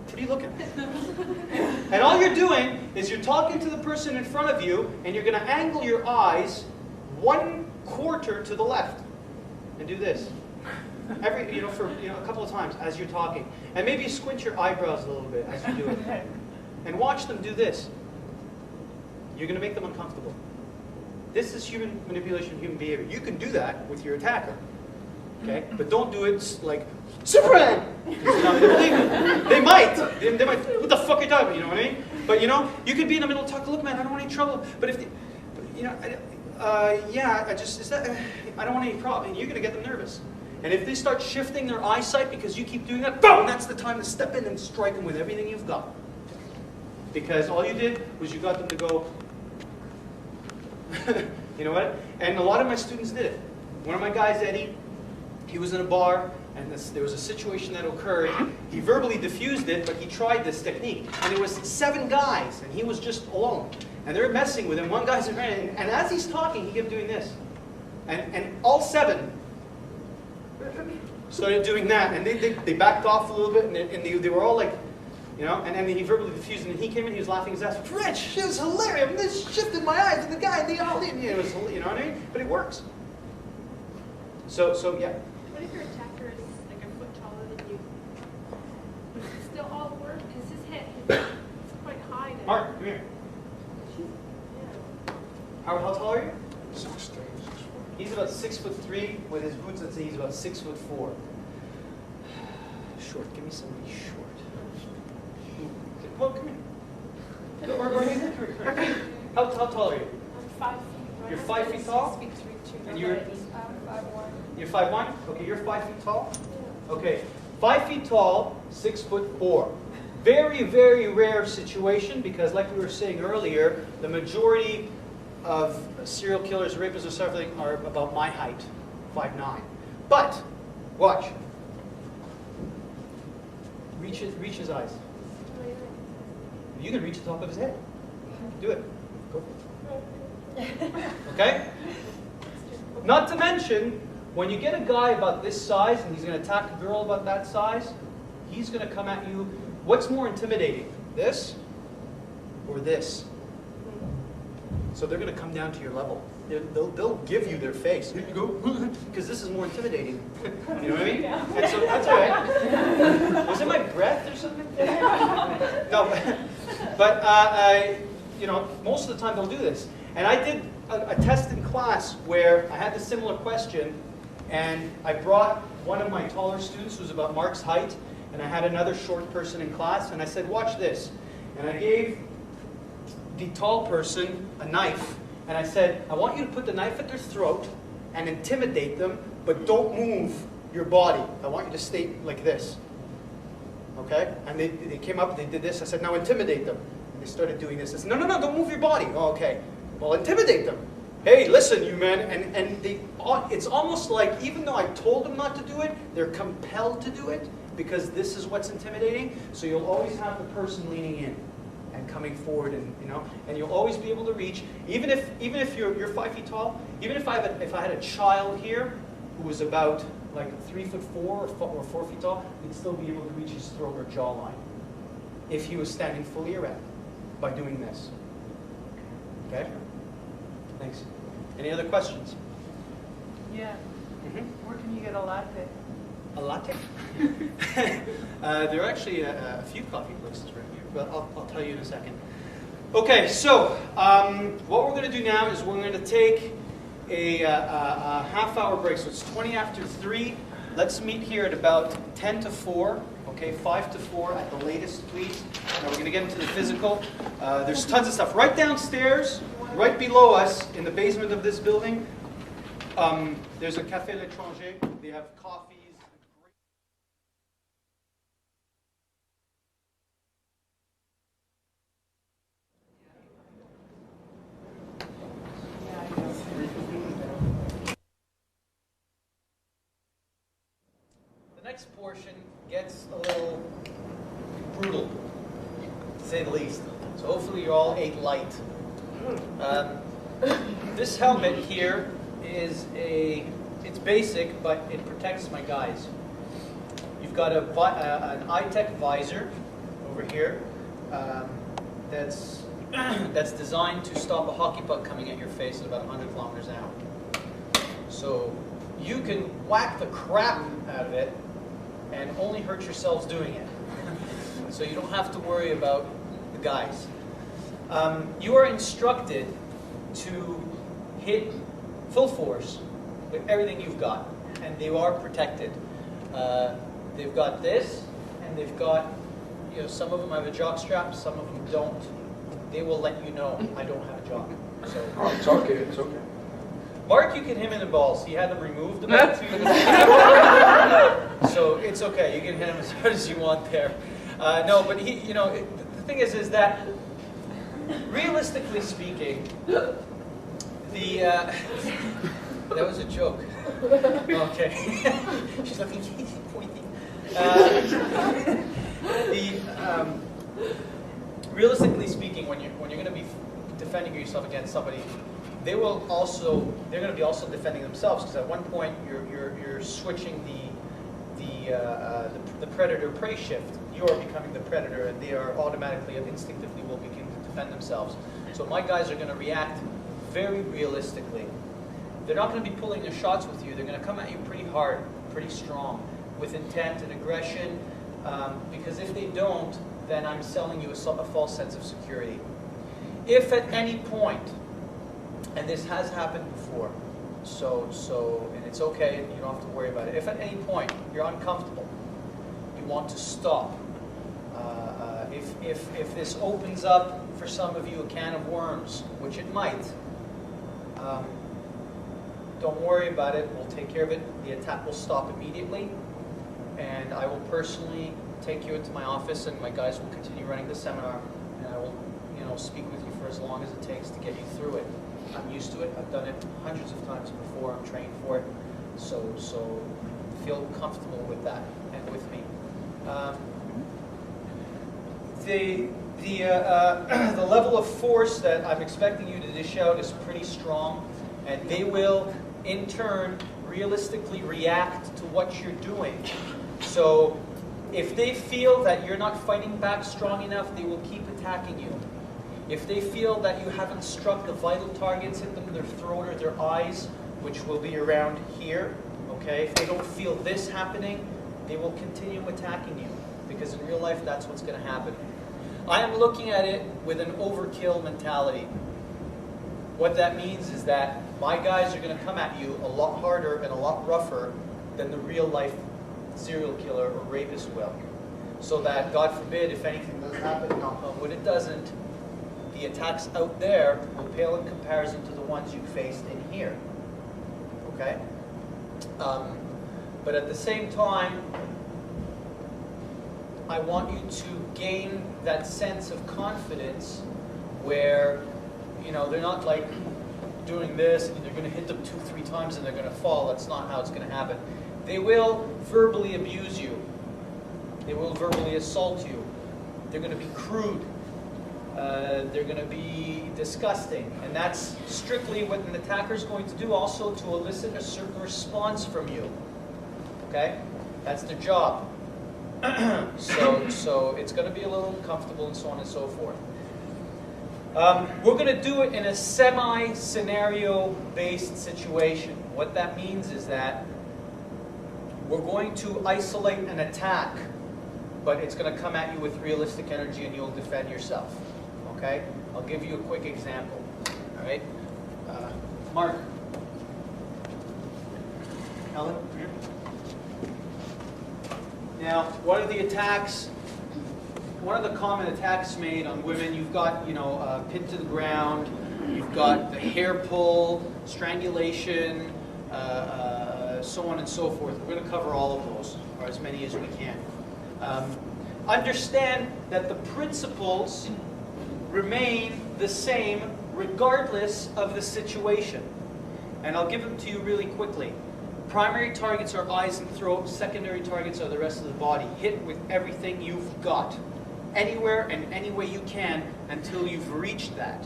What are you looking at? And all you're doing is you're talking to the person in front of you, and you're going to angle your eyes 1/4 to the left, and do this. For a couple of times as you're talking, and maybe squint your eyebrows a little bit as you do it, and watch them do this. You're going to make them uncomfortable. This is human manipulation of human behavior. You can do that with your attacker. Okay? But don't do it like, Superman! They're not going to believe it. They might. They might, what the fuck are you talking about? You know what I mean? But you could be in the middle of talking, look man, I don't want any trouble. But if, I don't want any problem. And you're going to get them nervous. And if they start shifting their eyesight because you keep doing that, boom, that's the time to step in and strike them with everything you've got. Because all you did was you got them to go, you know what? And a lot of my students did it. One of my guys, Eddie, he was in a bar, and there was a situation that occurred. He verbally diffused it, but he tried this technique. And it was 7 guys, and he was just alone. And they're messing with him. One guy's in front of him, and as he's talking, he kept doing this. And all 7 started doing that, and they backed off a little bit, and they were all like, and then he verbally diffused, and he came in, he was laughing his ass off. Rich, it was hilarious. This shifted my eyes, and the guy, it was, you know what I mean? But it works. So yeah. What if your attacker is like a foot taller than you? Does it still all work? Because his head is quite high now. Mark, come here. Yeah. How tall are you? 6'3", 6'4". He's about 6'3". With his boots, I'd say he's about 6'4". Short. Give me somebody short. Well, come here. Or here. How tall are you? I'm 5 feet. Right? You're 5 feet tall? 6 feet 3 2. And you're 5'1". You're 5'1"? Okay, you're 5 feet tall? Okay. 5 feet tall, 6'4". Very, very rare situation because like we were saying earlier, the majority of serial killers, rapists, and stuff like are about my height, 5'9". But Watch. Reach his eyes. You can reach the top of his head. Do it. Go for it. Okay? Not to mention, when you get a guy about this size and he's going to attack a girl about that size, he's going to come at you. What's more intimidating? This or this? So they're going to come down to your level. They'll give you their face. You go, because this is more intimidating. You know what I mean? And so that's all right. Was it my breath or something? No, but you know, most of the time they'll do this. And I did a test in class where I had a similar question, and I brought one of my taller students who was about Mark's height, and I had another short person in class, and I said, watch this. And I gave the tall person a knife, and I said, I want you to put the knife at their throat and intimidate them, but don't move your body. I want you to stay like this. Okay? And they came up, they did this. I said, now intimidate them. And they started doing this. I said, no, don't move your body. Oh, okay. Well, intimidate them. Hey, listen, you men. And it's almost like, even though I told them not to do it, they're compelled to do it because this is what's intimidating. So you'll always have the person leaning in and coming forward, and and you'll always be able to reach. Even if you're 5 feet tall, even if I had a child here who was about like 3'4" or 4 feet tall, you'd still be able to reach his throat or jawline if he was standing fully erect by doing this. Okay? Thanks. Any other questions? Yeah. Where can you get a latte? A latte? There are actually a few coffee places right here, but I'll tell you in a second. Okay, so what we're going to do now is we're going to take a half-hour break. So it's 20 after 3. Let's meet here at about 10 to 4. Okay, 5 to 4 at the latest, please. Now we're going to get into the physical. There's tons of stuff. Right downstairs, right below us, in the basement of this building, there's a Café L'Étranger. They have coffees. The next portion gets a little brutal, to say the least. So hopefully you all ate light. This helmet here is it's basic, but it protects my guys. You've got an eye-tech visor over here that's designed to stop a hockey puck coming at your face at about 100 kilometers an hour. So you can whack the crap out of it and only hurt yourselves doing it. So you don't have to worry about the guys. You are instructed to hit full force with everything you've got, and they are protected. They've got this, and they've got, some of them have a jock strap, some of them don't. They will let you know, I don't have a jock. So, oh, it's okay, it's okay. Mark, you can hit him in the balls. He had them removed about 2 years ago. So it's okay. You can hit him as hard as you want there. No, but the thing is that realistically speaking, that was a joke. Okay. She's looking pointing. Realistically speaking, when you're going to be defending yourself against somebody, they're going to be also defending themselves, because at one point you're switching the predator-prey shift. You are becoming the predator, and they are automatically and instinctively will begin to defend themselves. So my guys are going to react very realistically. They're not going to be pulling their shots with you. They're going to come at you pretty hard, pretty strong, with intent and aggression, because if they don't, then I'm selling you a false sense of security. If at any point, and this has happened before, and it's okay, you don't have to worry about it. If at any point you're uncomfortable, you want to stop, if this opens up for some of you a can of worms, which it might, don't worry about it. We'll take care of it. The attack will stop immediately, and I will personally take you into my office, and my guys will continue running the seminar, and I will, speak with you for as long as it takes to get you through it. I'm used to it. I've done it hundreds of times before. I'm trained for it. So feel comfortable with that and with me. The level of force that I'm expecting you to dish out is pretty strong, and they will, in turn, realistically react to what you're doing. So if they feel that you're not fighting back strong enough, they will keep attacking you. If they feel that you haven't struck the vital targets, hit them in their throat or their eyes, which will be around here, okay? If they don't feel this happening, they will continue attacking you, because in real life, that's what's going to happen. I am looking at it with an overkill mentality. What that means is that my guys are going to come at you a lot harder and a lot rougher than the real life serial killer or rapist will. So that, God forbid, if anything does happen, knock on wood, it doesn't, the attacks out there will pale in comparison to the ones you faced in here. Okay? But at the same time, I want you to gain that sense of confidence where, you know, they're not like doing this and you're going to hit them 2-3 times and they're going to fall. That's not how it's going to happen. They will verbally abuse you. They will verbally assault you. They're going to be crude. They're going to be disgusting. And that's strictly what an attacker is going to do, also to elicit a certain response from you. Okay? That's their job. So it's going to be a little uncomfortable and so on and so forth. We're going to do it in a semi-scenario based situation. What that means is that we're going to isolate an attack, but it's going to come at you with realistic energy and you'll defend yourself. Okay? I'll give you a quick example. All right? Mark. Helen? Now, what are the attacks? One of the common attacks made on women, you've got, you know, pin to the ground, you've got the hair pull, strangulation, so on and so forth. We're going to cover all of those, or as many as we can. Understand that the principles remain the same regardless of the situation. And I'll give them to you really quickly. Primary targets are eyes and throat. Secondary targets are the rest of the body. Hit with everything you've got. Anywhere and any way you can until you've reached that.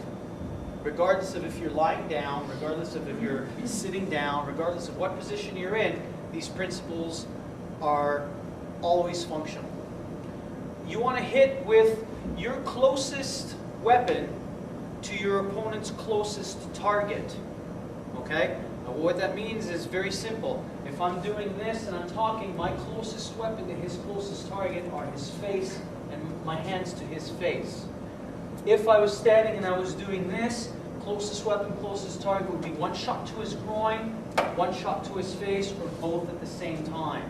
Regardless of if you're lying down, regardless of if you're sitting down, regardless of what position you're in, these principles are always functional. You want to hit with your closest weapon to your opponent's closest target. Okay? Now what that means is very simple. If I'm doing this and I'm talking, my closest weapon to his closest target are his face and my hands to his face. If I was standing and I was doing this, closest weapon, closest target would be one shot to his groin, one shot to his face, or both at the same time.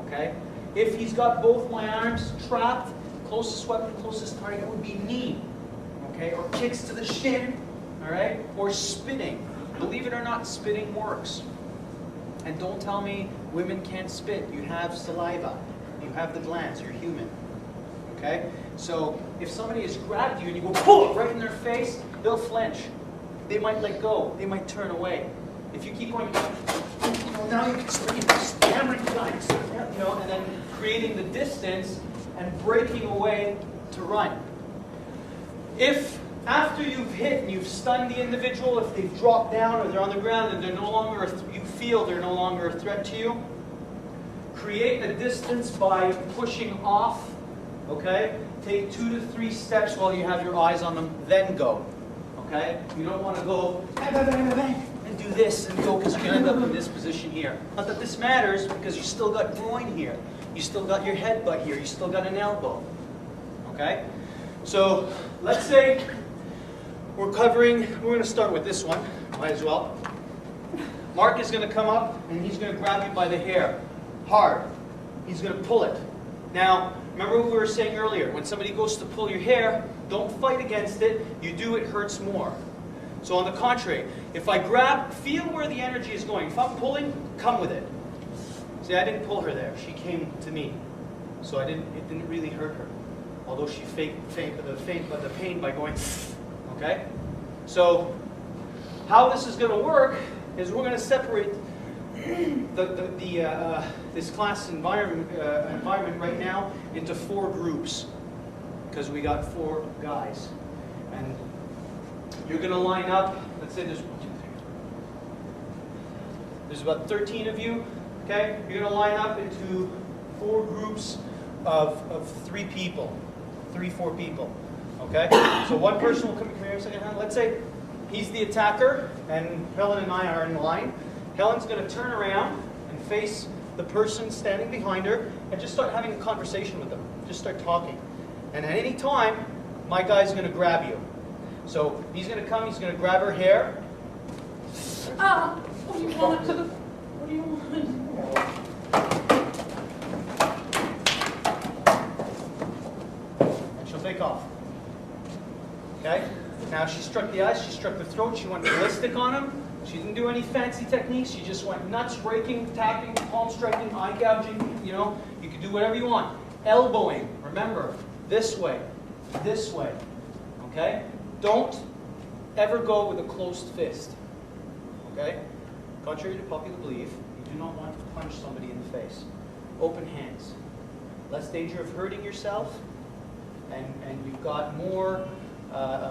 Okay? If he's got both my arms trapped, closest weapon, closest target would be knee. Okay? Or kicks to the shin. Alright? Or spitting. Believe it or not, spitting works. And don't tell me women can't spit. You have saliva. You have the glands. You're human. Okay? So if somebody has grabbed you and you go pull it right in their face, they'll flinch. They might let go. They might turn away. If you keep going, you know, now you can start hammering guys, you know, and then creating the distance and breaking away to run. If after you've hit and you've stunned the individual, if they've dropped down or they're on the ground and they're no longer, you feel they're no longer a threat to you, create a distance by pushing off. Okay? Take 2 to 3 steps while you have your eyes on them, then go. Okay? You don't want to go bang, bang, bang, bang, bang, and do this and go because you're going to end up in this position here. Not that this matters because you still got groin here. You still got your headbutt here. You still got an elbow. Okay? So let's say we're going to start with this one. Might as well. Mark is going to come up and he's going to grab you by the hair. Hard. He's going to pull it. Now, remember what we were saying earlier. When somebody goes to pull your hair, don't fight against it. You do, it hurts more. So on the contrary, if I grab, feel where the energy is going. If I'm pulling, come with it. See, I didn't pull her there. She came to me. So it didn't really hurt her. Although she faked the pain by going, okay? So how this is going to work is we're going to separate this class environment right now into 4 groups, because we got 4 guys. And you're going to line up, let's say there's about 13 of you, okay? You're going to line up into 4 groups of 3 people, 4 people, okay? So one person will come here a second. Let's say he's the attacker, and Helen and I are in line. Helen's going to turn around and face the person standing behind her and just start having a conversation with them. Just start talking. And at any time, my guy's going to grab you. So he's going to come, he's going to grab her hair. Ah, what do you want? What do you want? And she'll take off. Okay? Now she struck the eyes, she struck the throat, she went ballistic on him. She didn't do any fancy techniques, she just went nuts, raking, tapping, palm striking, eye gouging, you know, you can do whatever you want. Elbowing, remember, this way, okay? Don't ever go with a closed fist, okay? Contrary to popular belief, you do not want to punch somebody in the face. Open hands. Less danger of hurting yourself, and you've got more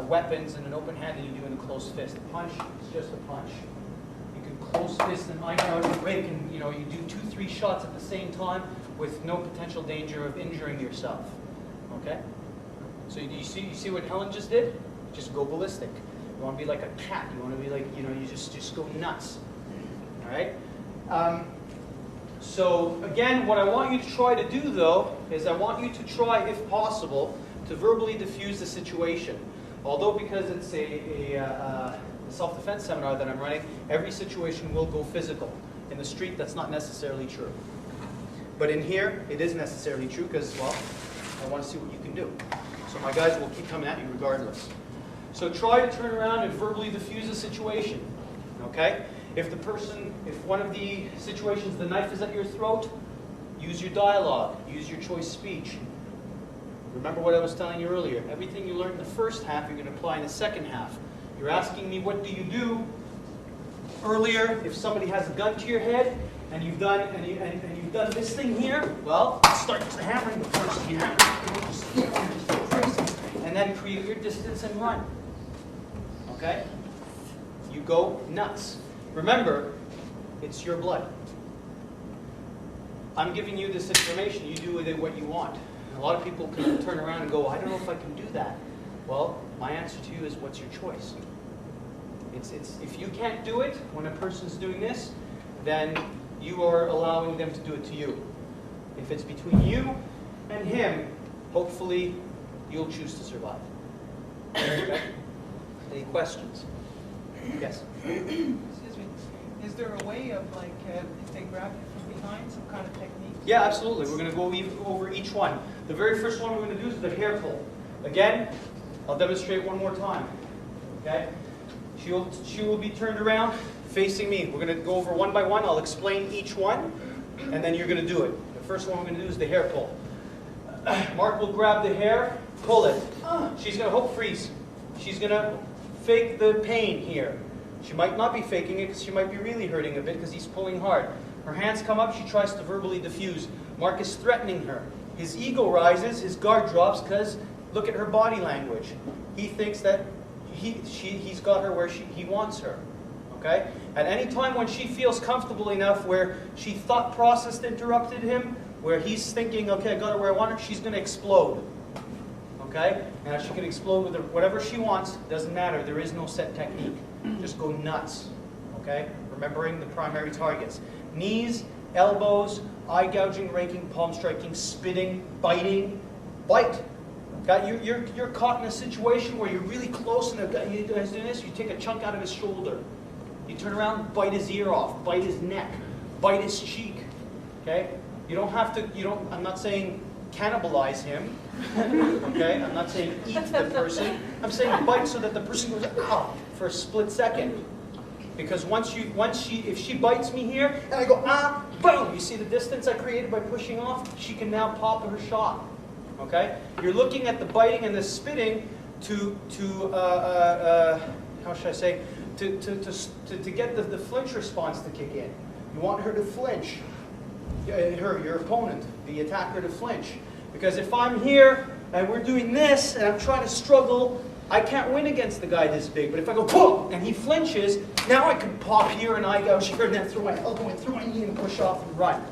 weapons in an open hand than you do in a closed fist. A punch is just a punch. You can close fist and eye gouge and rake, and you know you do 2-3 shots at the same time with no potential danger of injuring yourself. Okay? So you see what Helen just did? Just go ballistic. You want to be like a cat. You want to be like, you know, you just go nuts. All right? So again, what I want you to try to do though is I want you to try, if possible, to verbally diffuse the situation. Although because it's a self-defense seminar that I'm running, every situation will go physical. In the street, that's not necessarily true. But in here, it is necessarily true because, well, I want to see what you can do. So my guys will keep coming at you regardless. So try to turn around and verbally diffuse the situation, okay? If one of the situations, the knife is at your throat, use your dialogue, use your choice speech. Remember what I was telling you earlier. Everything you learned in the first half, you're going to apply in the second half. You're asking me, what do you do? Earlier, if somebody has a gun to your head, and you've done this thing here, well, start hammering the person here. And then create your distance and run. Okay? You go nuts. Remember, it's your blood. I'm giving you this information. You do with it what you want. A lot of people can turn around and go, I don't know if I can do that. Well, my answer to you is, what's your choice? If you can't do it when a person's doing this, then you are allowing them to do it to you. If it's between you and him, hopefully you'll choose to survive. Okay? Any questions? Yes? Excuse me. Is there a way of, like, if they grab you from behind, some kind of technique? Yeah, absolutely. We're going to go over each one. The very first one we're going to do is the hair pull. Again, I'll demonstrate one more time. Okay? She will be turned around, facing me. We're going to go over one by one. I'll explain each one, and then you're going to do it. The first one we're going to do is the hair pull. Mark will grab the hair, pull it. She's going to hope freeze. She's going to fake the pain here. She might not be faking it because she might be really hurting a bit because he's pulling hard. Her hands come up, she tries to verbally diffuse. Mark is threatening her. His ego rises, his guard drops because look at her body language. He thinks that he's got her where he wants her. Okay? At any time when she feels comfortable enough where she thought process interrupted him, where he's thinking, okay, I got her where I want her, she's going to explode. Okay? Now she can explode with whatever she wants, doesn't matter, there is no set technique. Just go nuts. Okay? Remembering the primary targets. Knees, elbows, eye gouging, raking, palm striking, spitting, biting. Bite. Okay? You're caught in a situation where you're really close and you guys doing this, you take a chunk out of his shoulder. You turn around, bite his ear off, bite his neck, bite his cheek. Okay? You don't have to, I'm not saying cannibalize him. Okay? I'm not saying eat the person. I'm saying bite so that the person goes, ow, for a split second. Because if she bites me here, and I go, ah, boom, you see the distance I created by pushing off? She can now pop her shot. Okay? You're looking at the biting and the spitting to how should I say, to get the flinch response to kick in. You want her to flinch. Your opponent, the attacker, to flinch. Because if I'm here and we're doing this and I'm trying to struggle, I can't win against the guy this big. But if I go, poof, and he flinches, now I can pop here and eye gouge here and then throw my elbow and throw my knee and push off and run.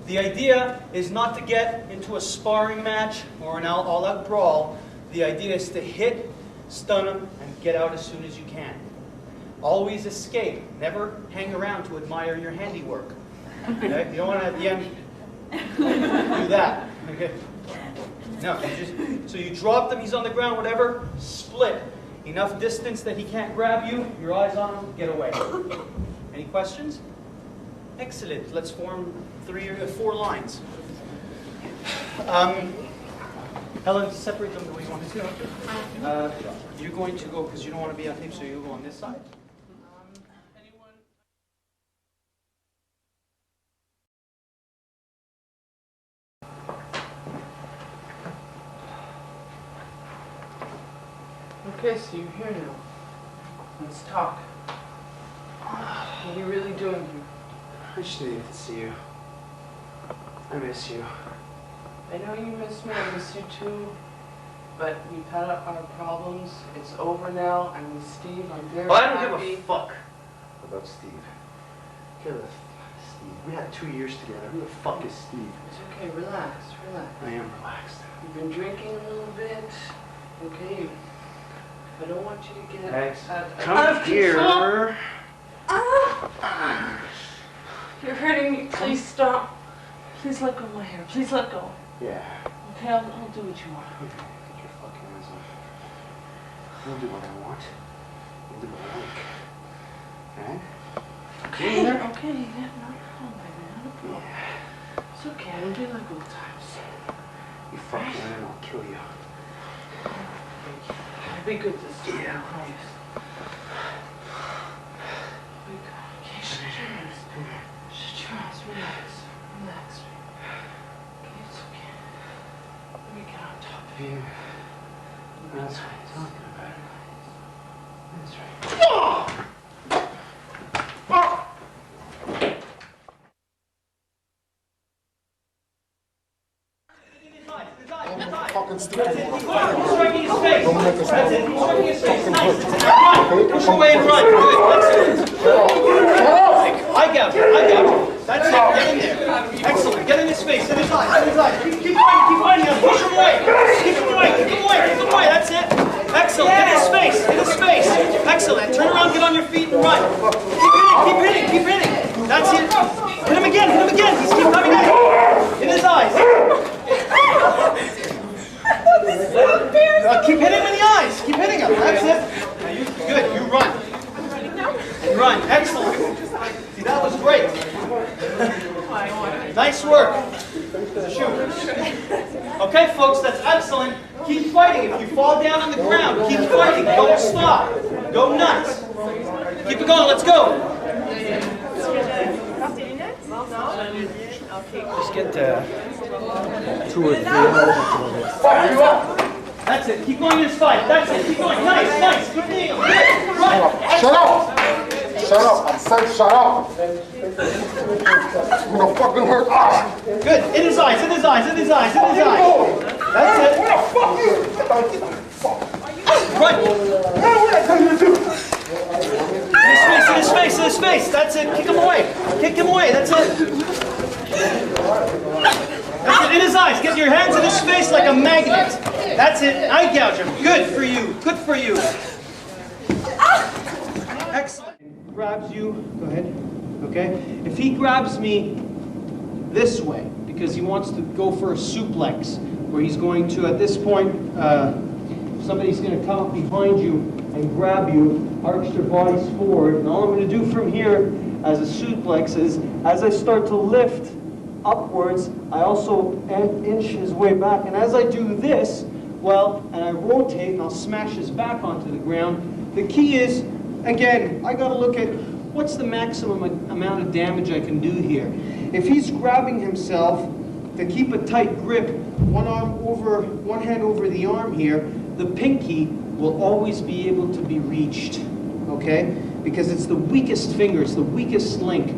The idea is not to get into a sparring match or an all-out brawl. The idea is to hit, stun him, and get out as soon as you can. Always escape. Never hang around to admire your handiwork. Okay? You don't want to at the end do that. Okay? No, so you drop them, he's on the ground, whatever, split. Enough distance that he can't grab you, your eyes on him, get away. Any questions? Excellent. Let's form 3 or 4 lines. Helen, separate them the way you want to do. You're going to go, because you don't want to be on tape, so you'll go on this side. Okay, so you're here now. Let's talk. What are you really doing here? I just needed to see you. I miss you. I know you miss me, I miss you too. But we've had our problems. It's over now. I'm with Steve. I'm very Well, I happy. don't give a fuck about Steve. Give a Steve. We had 2 years together. Who the fuck is Steve? It's okay. Relax. Relax. I am relaxed. You've been drinking a little bit. Okay. I don't want you to get Thanks. out of Come here. control. You're hurting me. Please stop. Please let go of my hair. Please let go. Yeah. Okay, I'll do what you want. Okay. Get your fucking hands off. I'll do what I want. I'll do what I like. Okay? Okay, okay, yeah, not a problem, baby, not a problem. Yeah. It's okay, it'll be like old times. You fuck me and I'll kill you. I'll be good this time, I promise. I'll be good. Okay, shut your eyes. Shut your eyes, relax. Relax. Okay, it's okay. Let me get on top of you. That's what I'm talking about. That's right. Fucking stupid. Striking his face. That's it. Striking his face. Nice. Run. Push away and run. Good. Excellent. I got you. I got you. That's it. Get in there. Excellent. Get in his face. In his eyes. In his eyes. Keep fighting. Keep fighting him. Push him away. Keep him away. Keep him away. Keep him away. That's it. Excellent. Get in his face. In his face. Excellent. Turn around. Get on your feet and run. Keep hitting. Keep hitting. Keep hitting. That's it. Hit him again. Hit him again. He's keep coming at you. In his eyes. Keep hitting him in the eyes. Keep hitting him. That's it. Now you, good. You run. And run. Excellent. See, that was great. Nice work. Shoot. Okay, folks, that's excellent. Keep fighting. If you fall down on the ground, keep fighting. Don't stop. Go nuts. Keep it going. Let's go. Just get 2 or 3. That's it. Keep going in this fight. That's it. Keep going. Nice, nice. Good thing. Run. Shut up! Shut up! I said shut up! I'm gonna fucking hurt. Ah! Good. In his eyes. In his eyes. In his eyes. In his eyes. That's it. Where the fuck you? Run. What I tell you to do? In his face. In his face. In his face. That's it. Kick him away. Kick him away. That's it. That's it. In his eyes. Get your hands in his face like a magnet. That's it. Eye gouge him. Good for you. Good for you. Excellent. Grabs you. Go ahead. Okay. If he grabs me this way because he wants to go for a suplex, where he's going to, at this point, somebody's going to come up behind you and grab you, arch their bodies forward, and all I'm going to do from here as a suplex is, as I start to lift upwards, I also inch his way back, and as I do this, well, and I rotate and I'll smash his back onto the ground. The key is, again, I got to look at what's the maximum amount of damage I can do here. If he's grabbing himself to keep a tight grip, one hand over the arm here, the pinky will always be able to be reached, okay? because it's the weakest finger, it's the weakest link.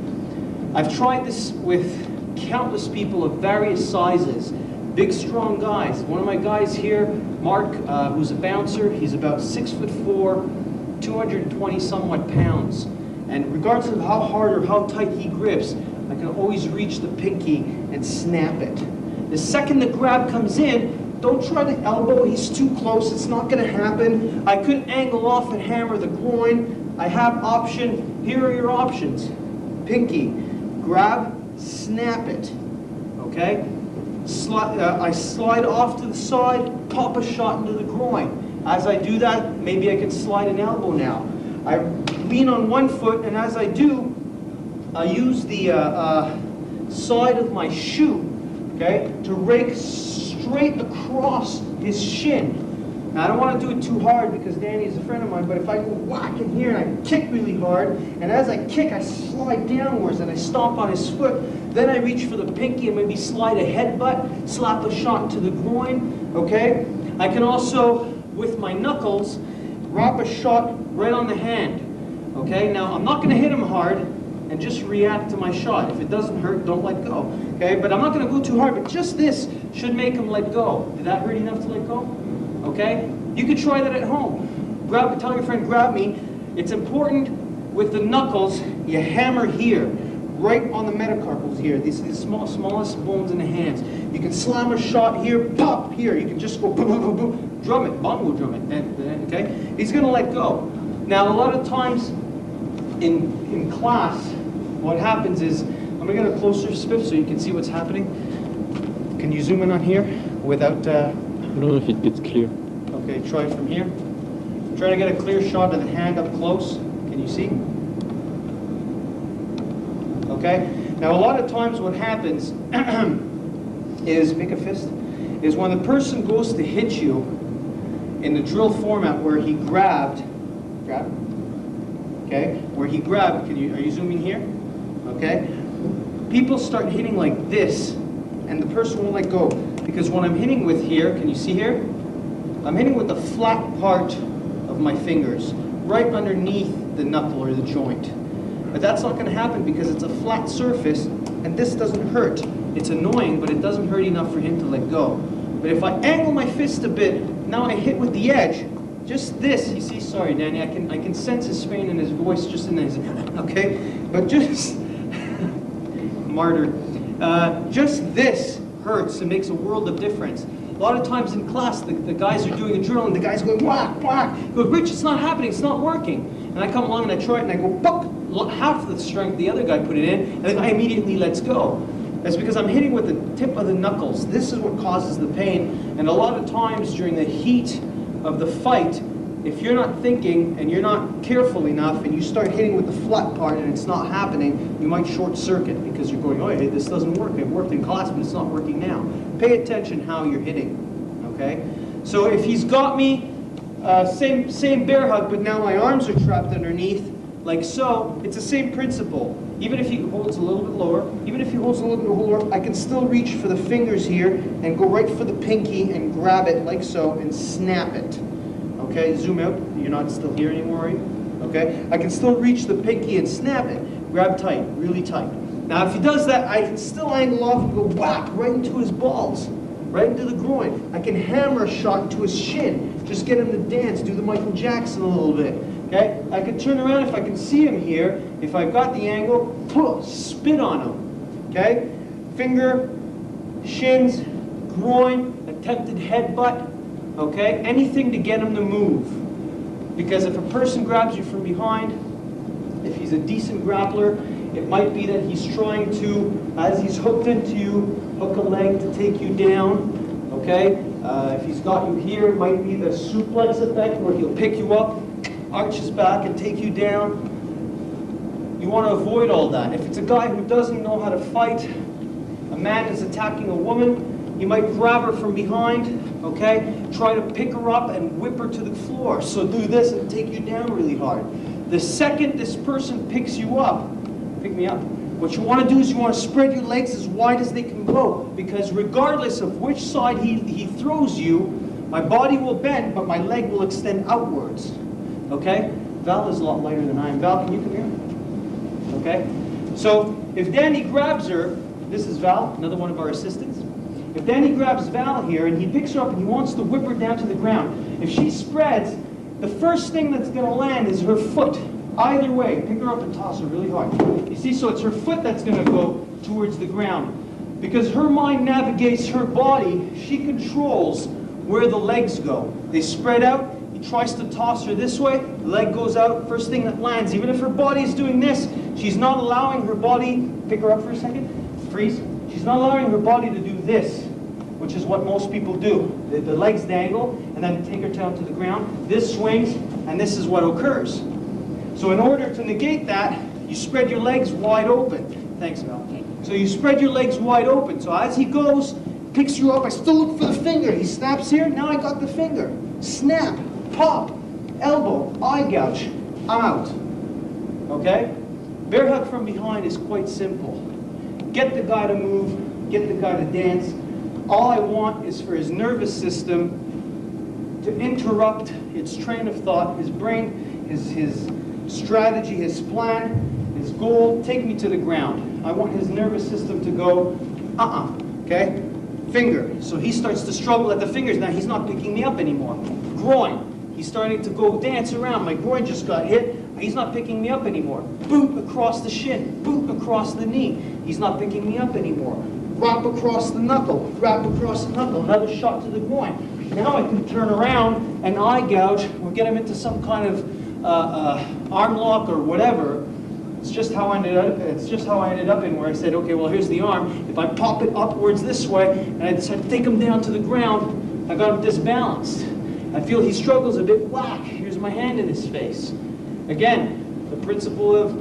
I've tried this with countless people of various sizes, big, strong guys. One of my guys here, Mark, who's a bouncer, he's about 6'4", 220 somewhat pounds. And regardless of how hard or how tight he grips, I can always reach the pinky and snap it. The second the grab comes in, don't try to elbow, he's too close, it's not gonna happen. I could angle off and hammer the groin. I have option, here are your options. Pinky, grab, snap it, okay? I slide off to the side, pop a shot into the groin. As I do that, maybe I can slide an elbow now. I lean on one foot, and as I do, I use the side of my shoe, okay, to rake straight across his shin. Now, I don't want to do it too hard because Danny is a friend of mine, but if I go whack in here and I kick really hard, and as I kick, I slide downwards and I stomp on his foot, then I reach for the pinky and maybe slide a headbutt, slap a shot to the groin, okay? I can also, with my knuckles, wrap a shot right on the hand, okay? Now, I'm not going to hit him hard and just react to my shot. If it doesn't hurt, don't let go, okay? But I'm not going to go too hard, but just this should make him let go. Did that hurt enough to let go? Okay? You could try that at home. Tell your friend, grab me. It's important with the knuckles, you hammer here, right on the metacarpals here. These are the smallest bones in the hands. You can slam a shot here, pop here. You can just go boom, boom, boom, boom, drum it, bongo drum it, okay? He's gonna let go. Now, a lot of times in class, what happens is, I'm gonna get a closer spiff so you can see what's happening. Can you zoom in on here without, I don't know if it gets clear. okay, try it from here. Try to get a clear shot of the hand up close. Can you see? Okay? Now, a lot of times what happens is, make a fist, is when the person goes to hit you in the drill format where he grabbed, okay? Where he grabbed, are you zooming here? Okay? People start hitting like this, and the person won't let go. Because when I'm hitting with here, can you see here? I'm hitting with the flat part of my fingers, right underneath the knuckle or the joint. But that's not going to happen because it's a flat surface, and this doesn't hurt. It's annoying, but it doesn't hurt enough for him to let go. But if I angle my fist a bit, now I hit with the edge, just this, you see, sorry Danny, I can sense his pain in his voice just in his, okay? But just, martyr, just this hurts and makes a world of difference. A lot of times in class, the guys are doing a drill and the guy's going whack, whack. He goes, Rich, it's not happening, it's not working. And I come along and I try it and I go, buck, half the strength the other guy put it in, and the guy immediately lets go. That's because I'm hitting with the tip of the knuckles. This is what causes the pain. And a lot of times during the heat of the fight, if you're not thinking and you're not careful enough and you start hitting with the flat part and it's not happening, you might short circuit because you're going, oh, hey, this doesn't work. It worked in class, but it's not working now. Pay attention how you're hitting, okay? So if he's got me, same bear hug, but now my arms are trapped underneath, like so, it's the same principle. Even if he holds a little bit lower, I can still reach for the fingers here and go right for the pinky and grab it like so and snap it. Okay, zoom out. You're not still here anymore, are you? Okay, I can still reach the pinky and snap it. Grab tight, really tight. Now, if he does that, I can still angle off and go whack right into his balls, right into the groin. I can hammer a shot into his shin. Just get him to dance, do the Michael Jackson a little bit. Okay, I can turn around if I can see him here. If I've got the angle, spit on him. Okay, finger, shins, groin, attempted headbutt. Okay, anything to get him to move. Because if a person grabs you from behind, if he's a decent grappler, it might be that he's trying to, as he's hooked into you, hook a leg to take you down. Okay, if he's got you here, it might be the suplex effect where he'll pick you up, arch his back and take you down. You want to avoid all that. If it's a guy who doesn't know how to fight, a man is attacking a woman, he might grab her from behind, okay? Try to pick her up and whip her to the floor. So do this and take you down really hard. The second this person picks you up, pick me up, what you want to do is you want to spread your legs as wide as they can go, because regardless of which side he throws you, my body will bend, but my leg will extend outwards, okay? Val is a lot lighter than I am. Val, can you come here? Okay? So if Danny grabs her, this is Val, another one of our assistants. If Danny grabs Val here and he picks her up and he wants to whip her down to the ground, if she spreads, the first thing that's going to land is her foot. Either way, pick her up and toss her really hard. You see, so it's her foot that's going to go towards the ground. Because her mind navigates her body, she controls where the legs go. They spread out, he tries to toss her this way, leg goes out, first thing that lands. Even if her body is doing this, she's not allowing her body, pick her up for a second, freeze. She's not allowing her body to do this, which is what most people do. The legs dangle, and then take her down to the ground. This swings, and this is what occurs. So in order to negate that, you spread your legs wide open. Thanks, Val. So you spread your legs wide open. So as he goes, picks you up, I still look for the finger. He snaps here, now I got the finger. Snap, pop, elbow, eye gouge, I'm out. Okay? Bear hug from behind is quite simple. Get the guy to move, get the guy to dance. All I want is for his nervous system to interrupt its train of thought, his brain, his strategy, his plan, his goal, take me to the ground. I want his nervous system to go, okay? Finger. So he starts to struggle at the fingers. Now he's not picking me up anymore. Groin. He's starting to go dance around. My groin just got hit. He's not picking me up anymore. Boot across the shin. Boot across the knee. He's not picking me up anymore. Wrap across the knuckle. Wrap across the knuckle. Another shot to the groin. Now I can turn around and eye gouge or get him into some kind of arm lock or whatever. It's just how I ended up. It's just how I ended up in where I said, okay, well here's the arm. If I pop it upwards this way and I decide to take him down to the ground, I got him disbalanced. I feel he struggles a bit. Whack! Here's my hand in his face. Again, the principle of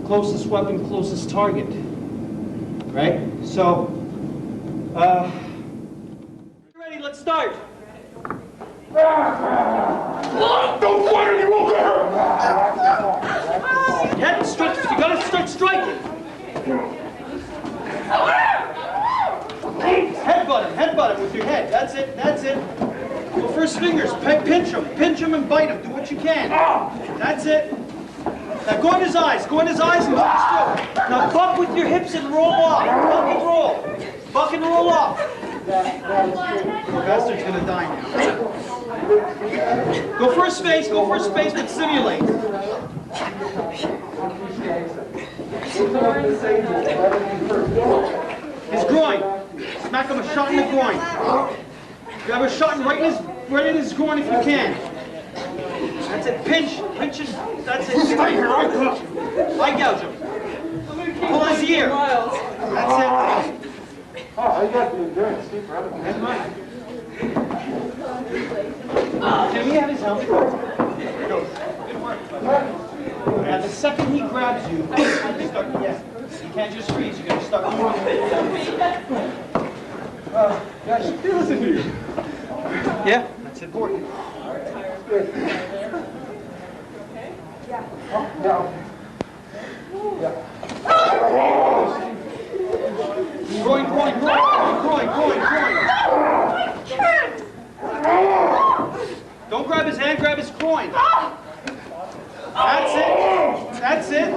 closest weapon, closest target. Right? So, ready? Let's start. Don't fight or you won't get hurt! Head stretch, you gotta start striking. Headbutt him with your head. That's it, that's it. Go first fingers, pinch him and bite him. Do what you can. That's it. Now go in his eyes and hold still. Now buck with your hips and roll off. Buck and roll. Buck and roll off. The bastard's gonna die now. Go first face, but simulate. His groin. Smack him a shot in the groin. Grab a shot right in his groin if you can. That's it. Pinch him. That's it. Stay here, Eye gouge him. Pull his ear. That's it. Oh, you got the endurance. Keep running. That's right. Can we have his helmet? Good work. Now the second he grabs you, you can't just freeze. You gotta start moving. Yeah, she listen to you. Yeah, that's important. No. Groin. Don't grab his hand, grab his groin. That's it.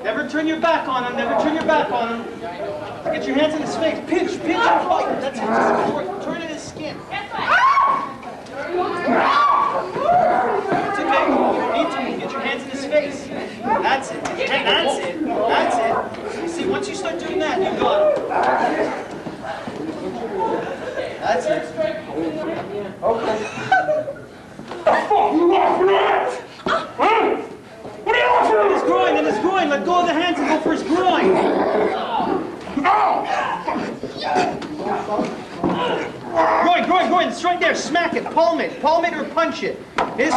Never turn your back on him. Get your hands in his face. Pinch and fight. That's it. Turn in his skin. It's okay. You don't need to. Get your hands in his face. That's it. You see, once you start doing that, you got him. That's it. Okay. Fuck, you lost your ass! Huh? What are you offering? In his groin. Let go of the hands and go for his groin. Groin. It's right there. Smack it. Palm it or punch it. In his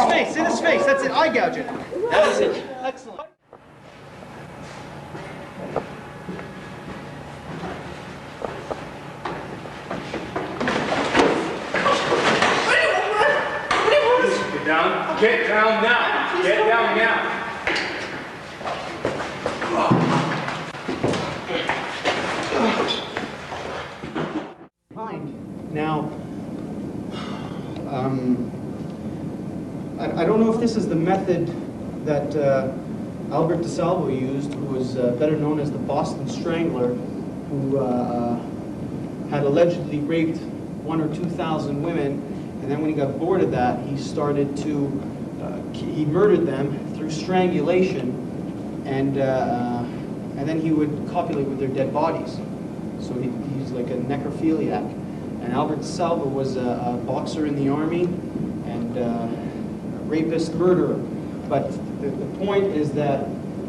face. That's it. Eye gouge it. That's it. Excellent. Get down now. Get down now. Now, I don't know if this is the method that Albert DeSalvo used, who was better known as the Boston Strangler, who had allegedly raped 1,000 or 2,000 women, and then when he got bored of that, he started to, he murdered them through strangulation, and then he would copulate with their dead bodies. So he's like a necrophiliac. And Albert DeSalvo was a boxer in the army and a rapist, murderer. But the point is that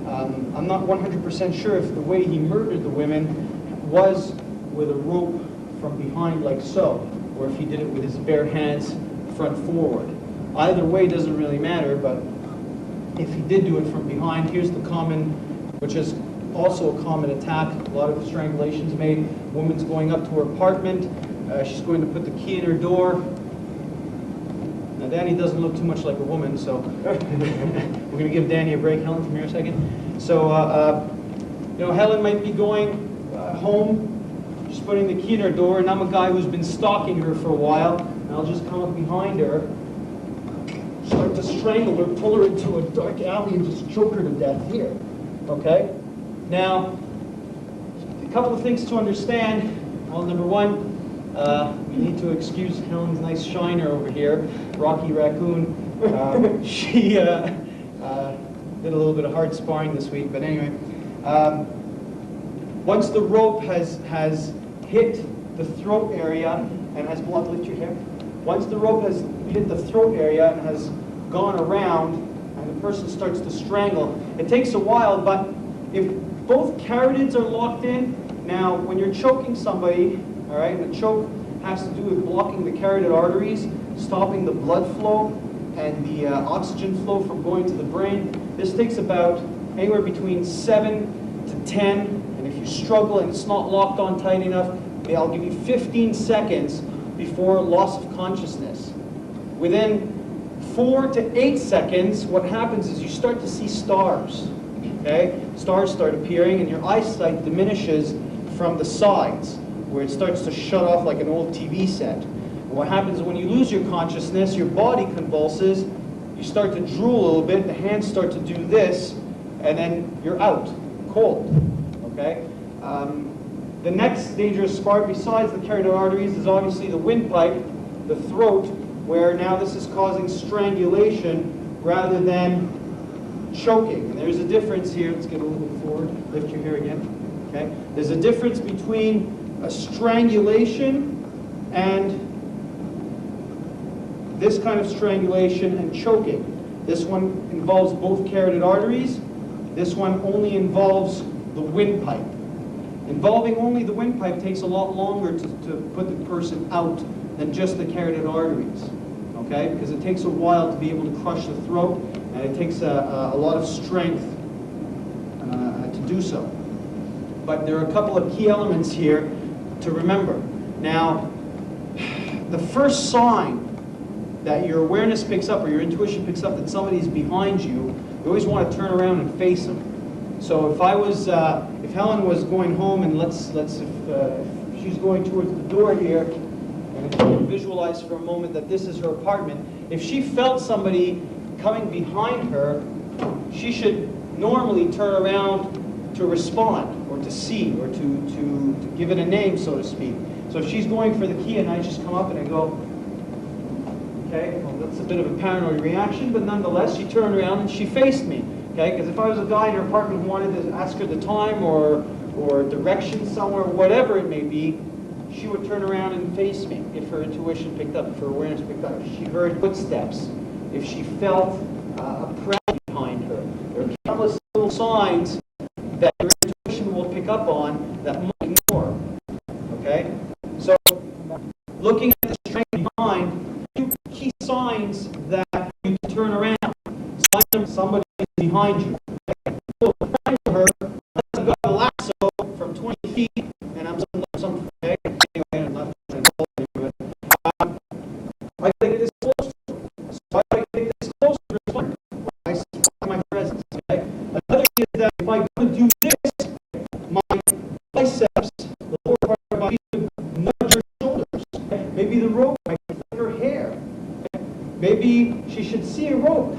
I'm not 100% sure if the way he murdered the women was with a rope from behind like so, or if he did it with his bare hands front forward. Either way doesn't really matter, but if he did do it from behind, here's the common, which is also a common attack. A lot of strangulations made. Woman's going up to her apartment. She's going to put the key in her door. Now, Danny doesn't look too much like a woman, so we're going to give Danny a break. Helen, come here a second. So, you know, Helen might be going home. She's putting the key in her door, and I'm a guy who's been stalking her for a while, and I'll just come up behind her, start to strangle her, pull her into a dark alley, and just choke her to death here. Okay? Now, a couple of things to understand. Well, number one, we need to excuse Helen's nice shiner over here, Rocky Raccoon. She did a little bit of hard sparring this week, but anyway. Once the rope has hit the throat area and has blood, lift your hair. Once the rope has hit the throat area and has gone around and the person starts to strangle, it takes a while, but if both carotids are locked in, now when you're choking somebody, all right, and the choke has to do with blocking the carotid arteries, stopping the blood flow and the oxygen flow from going to the brain. This takes about anywhere between 7 to 10, and if you struggle and it's not locked on tight enough, I'll give you 15 seconds before loss of consciousness. Within 4 to 8 seconds, what happens is you start to see stars. Okay? Stars start appearing, and your eyesight diminishes from the sides, where it starts to shut off like an old TV set. And what happens when you lose your consciousness, your body convulses, you start to drool a little bit, the hands start to do this, and then you're out, cold. Okay? The next dangerous part, besides the carotid arteries, is obviously the windpipe, the throat, where now this is causing strangulation rather than choking. And there's a difference here. Let's get a little bit forward. Lift your hair again. Okay? There's a difference between a strangulation and this kind of strangulation and choking. This one involves both carotid arteries. This one only involves the windpipe. Involving only the windpipe takes a lot longer to put the person out than just the carotid arteries. Okay? Because it takes a while to be able to crush the throat, and it takes a lot of strength to do so. But there are a couple of key elements here to remember. Now, the first sign that your awareness picks up or your intuition picks up that somebody's behind you, you always want to turn around and face them. So if Helen was going home, and if she's going towards the door here, and if you visualize for a moment that this is her apartment, if she felt somebody coming behind her, she should normally turn around to respond, or to see, or to give it a name, so to speak. So if she's going for the key and I just come up and I go, okay, well, that's a bit of a paranoid reaction, but nonetheless, she turned around and she faced me. Okay, because if I was a guy in her apartment who wanted to ask her the time or direction somewhere, whatever it may be, she would turn around and face me if her intuition picked up, if her awareness picked up, if she heard footsteps, if she felt a presence behind her. There are countless little signs that your intuition will pick up on that might ignore. Okay? So, looking at the strength behind, two key signs that you can turn around. Somebody behind you. So behind her, I've got a lasso from 20 feet, and I'm some anyway, I'm not trying to hold anybody. I take this closer. So I take this closer to respond. I see my presence. Okay? Another thing is that if I go to do this, my biceps, the lower part of my body, nudge her shoulders. Okay? Maybe the rope might flick her hair. Okay? Maybe she should see a rope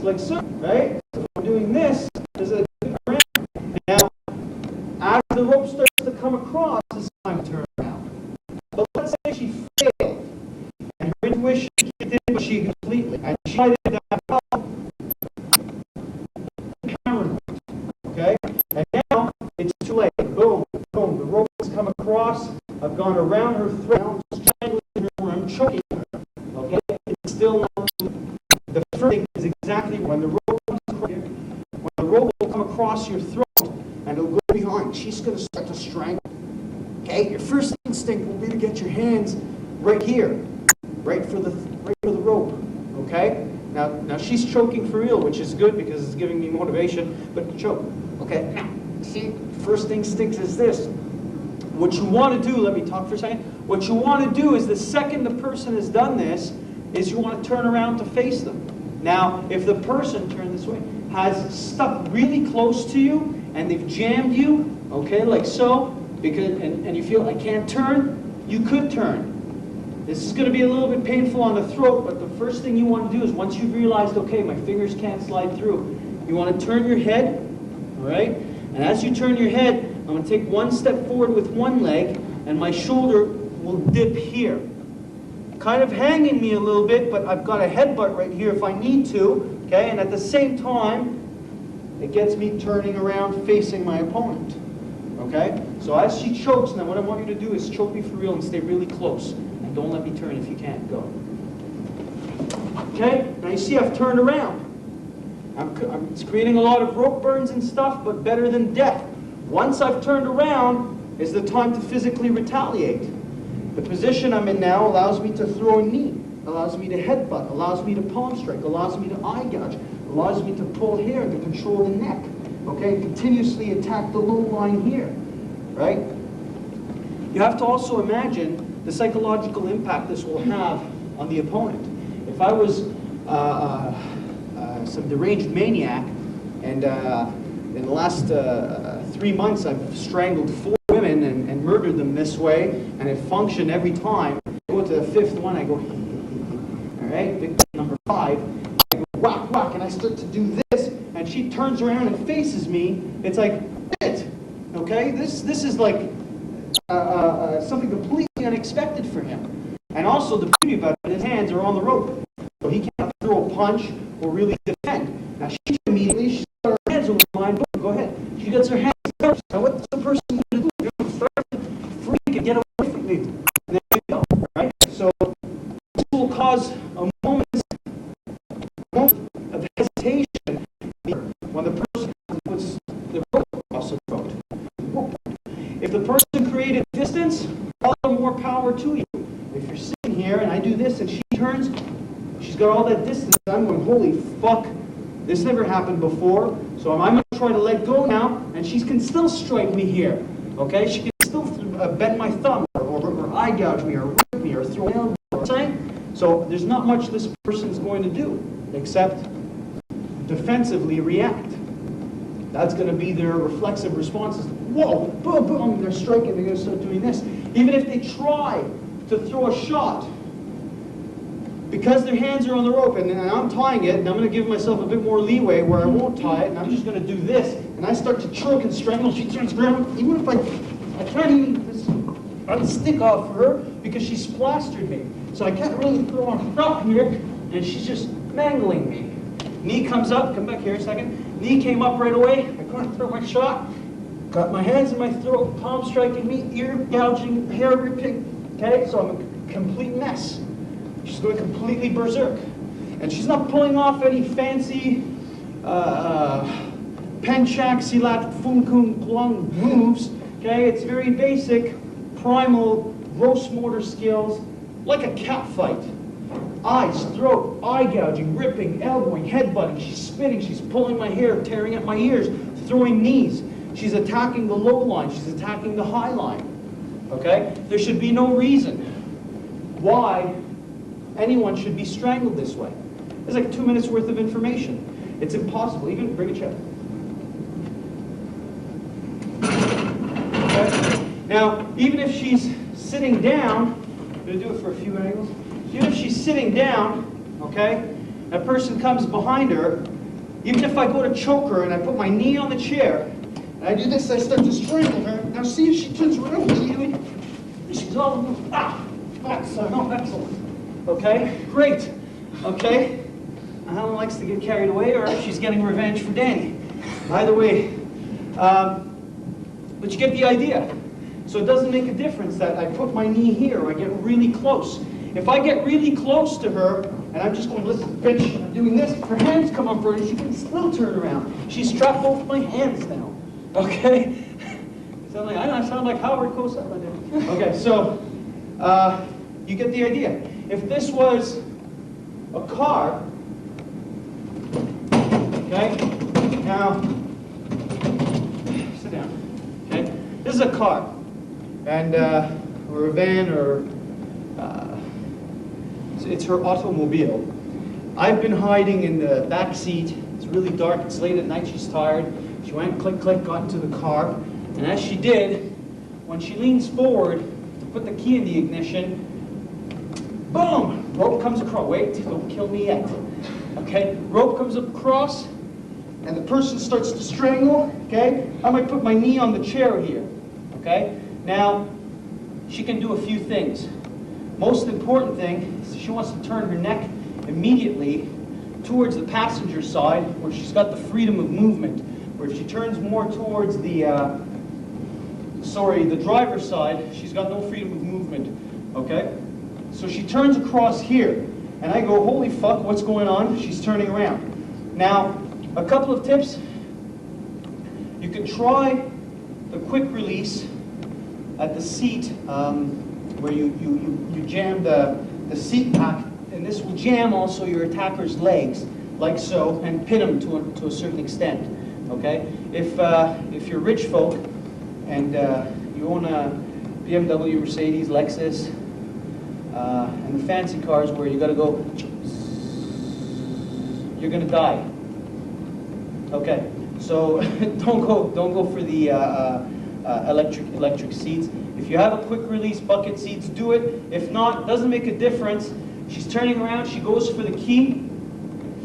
like so, right? So if I'm doing this, there's a around. Now, as the rope starts to come across, it's time to turn around. But let's say she failed, and her intuition kicked in, but she completely, and she tried it down, okay? And now, it's too late. Boom, boom, the rope has come across. I've gone around her throat, I'm strangling her, I'm choking her, okay? It's still not, the first thing is exactly when the rope comes across here, when the rope will come across your throat, and it'll go behind, she's going to start to strangle. Okay, your first instinct will be to get your hands right here, right for the rope. Okay, now she's choking for real, which is good because it's giving me motivation. But choke. Okay, now see, first instinct is this. What you want to do, let me talk for a second. What you want to do is the second the person has done this, is you want to turn around to face them. Now, if the person, turn this way, has stuck really close to you and they've jammed you, okay, like so, because and you feel I can't turn, you could turn. This is going to be a little bit painful on the throat, but the first thing you want to do is once you've realized, okay, my fingers can't slide through, you want to turn your head, all right? And as you turn your head, I'm going to take one step forward with one leg, and my shoulder will dip here. Kind of hanging me a little bit, but I've got a headbutt right here if I need to, okay? And at the same time, it gets me turning around facing my opponent, okay? So as she chokes, now what I want you to do is choke me for real and stay really close. And don't let me turn if you can't. Go. Okay? Now you see I've turned around. It's creating a lot of rope burns and stuff, but better than death. Once I've turned around, is the time to physically retaliate. The position I'm in now allows me to throw a knee, allows me to headbutt, allows me to palm strike, allows me to eye gouge, allows me to pull hair to control the neck, okay? Continuously attack the low line here, right? You have to also imagine the psychological impact this will have on the opponent. If I was some deranged maniac, and in the last 3 months I've strangled 4 women and murdered them this way, and it functioned every time. I go to the 5th one, I go, all right, victim number 5, I go whack, whack, and I start to do this, and she turns around and faces me. It's like, it, okay? This is like something completely unexpected for him. And also the beauty about it, his hands are on the rope, so he can't throw a punch or really defend. Now she immediately, she's got her hands over mine, boom, go ahead. She gets her hands up. Now what's the person going to do? They're going to start to freak and get away from me. And there you go, right? So this will cause a moment of hesitation when the person puts the rope across the throat. If the person created distance, all the more power to you. If you're sitting here and I do this and she turns, she's got all that distance, I'm going, holy fuck, this never happened before, so I'm going to try to let go now, and she can still strike me here, okay? She can still bend my thumb, or eye gouge me, or rip me, or throw an elbow, or something. So there's not much this person's going to do, except defensively react. That's going to be their reflexive responses. Whoa, boom, boom, they're striking, they're going to start doing this. Even if they try to throw a shot, because their hands are on the rope, and I'm tying it, and I'm going to give myself a bit more leeway where I won't tie it, and I'm just going to do this, and I start to choke and strangle, she turns around, even if I can't even unstick off her, because she's plastered me. So I can't really throw on top here, and she's just mangling me. Knee comes up, come back here a second. Knee came up right away, I couldn't throw my shot. Got my hands in my throat, palm striking me, ear gouging, hair ripping. Okay, so I'm a complete mess. She's going completely berserk. And she's not pulling off any fancy penchak, silat, funkung, klung moves. Okay, it's very basic, primal, gross motor skills, like a cat fight. Eyes, throat, eye gouging, ripping, elbowing, headbutting. She's spitting, she's pulling my hair, tearing at my ears, throwing knees. She's attacking the low line, she's attacking the high line. Okay? There should be no reason why anyone should be strangled this way. It's like 2 minutes worth of information. It's impossible. Even bring a chair. Okay? Now, even if she's sitting down, I'm going to do it for a few angles. Even if she's sitting down, okay, that person comes behind her, even if I go to choke her and I put my knee on the chair, and I do this, I start to strangle her. Now see if she turns around immediately. She's all, excellent. Okay, great. Okay, Alan likes to get carried away, or she's getting revenge for Danny. Either way, but you get the idea. So it doesn't make a difference that I put my knee here or I get really close. If I get really close to her and I'm just going, listen, bitch, I'm doing this, her hands come up her and she can still turn around. She's strapped both my hands now. Okay? I sound like Howard Cosell. Okay, so you get the idea. If this was a car, okay, now, sit down, okay? This is a car, and or a van, or it's her automobile. I've been hiding in the back seat. It's really dark. It's late at night. She's tired. She went click, click, got into the car, and as she did, when she leans forward to put the key in the ignition, boom! Rope comes across. Wait, don't kill me yet. Okay, rope comes across, and the person starts to strangle. Okay, I might put my knee on the chair here. Okay, now she can do a few things. Most important thing is she wants to turn her neck immediately towards the passenger side, where she's got the freedom of movement. Where if she turns more towards the driver's side, she's got no freedom of movement. Okay, so she turns across here, and I go, holy fuck, what's going on? She's turning around. Now, a couple of tips. You can try the quick release at the seat, where you jam the seat pack, and this will jam also your attacker's legs, like so, and pin them to a certain extent. Okay? If you're rich folk and you own a BMW, Mercedes, Lexus, and the fancy cars where you got to go, you're gonna die. Okay, so don't go for the electric seats. If you have a quick release bucket seats, do it. If not, doesn't make a difference. She's turning around, she goes for the key,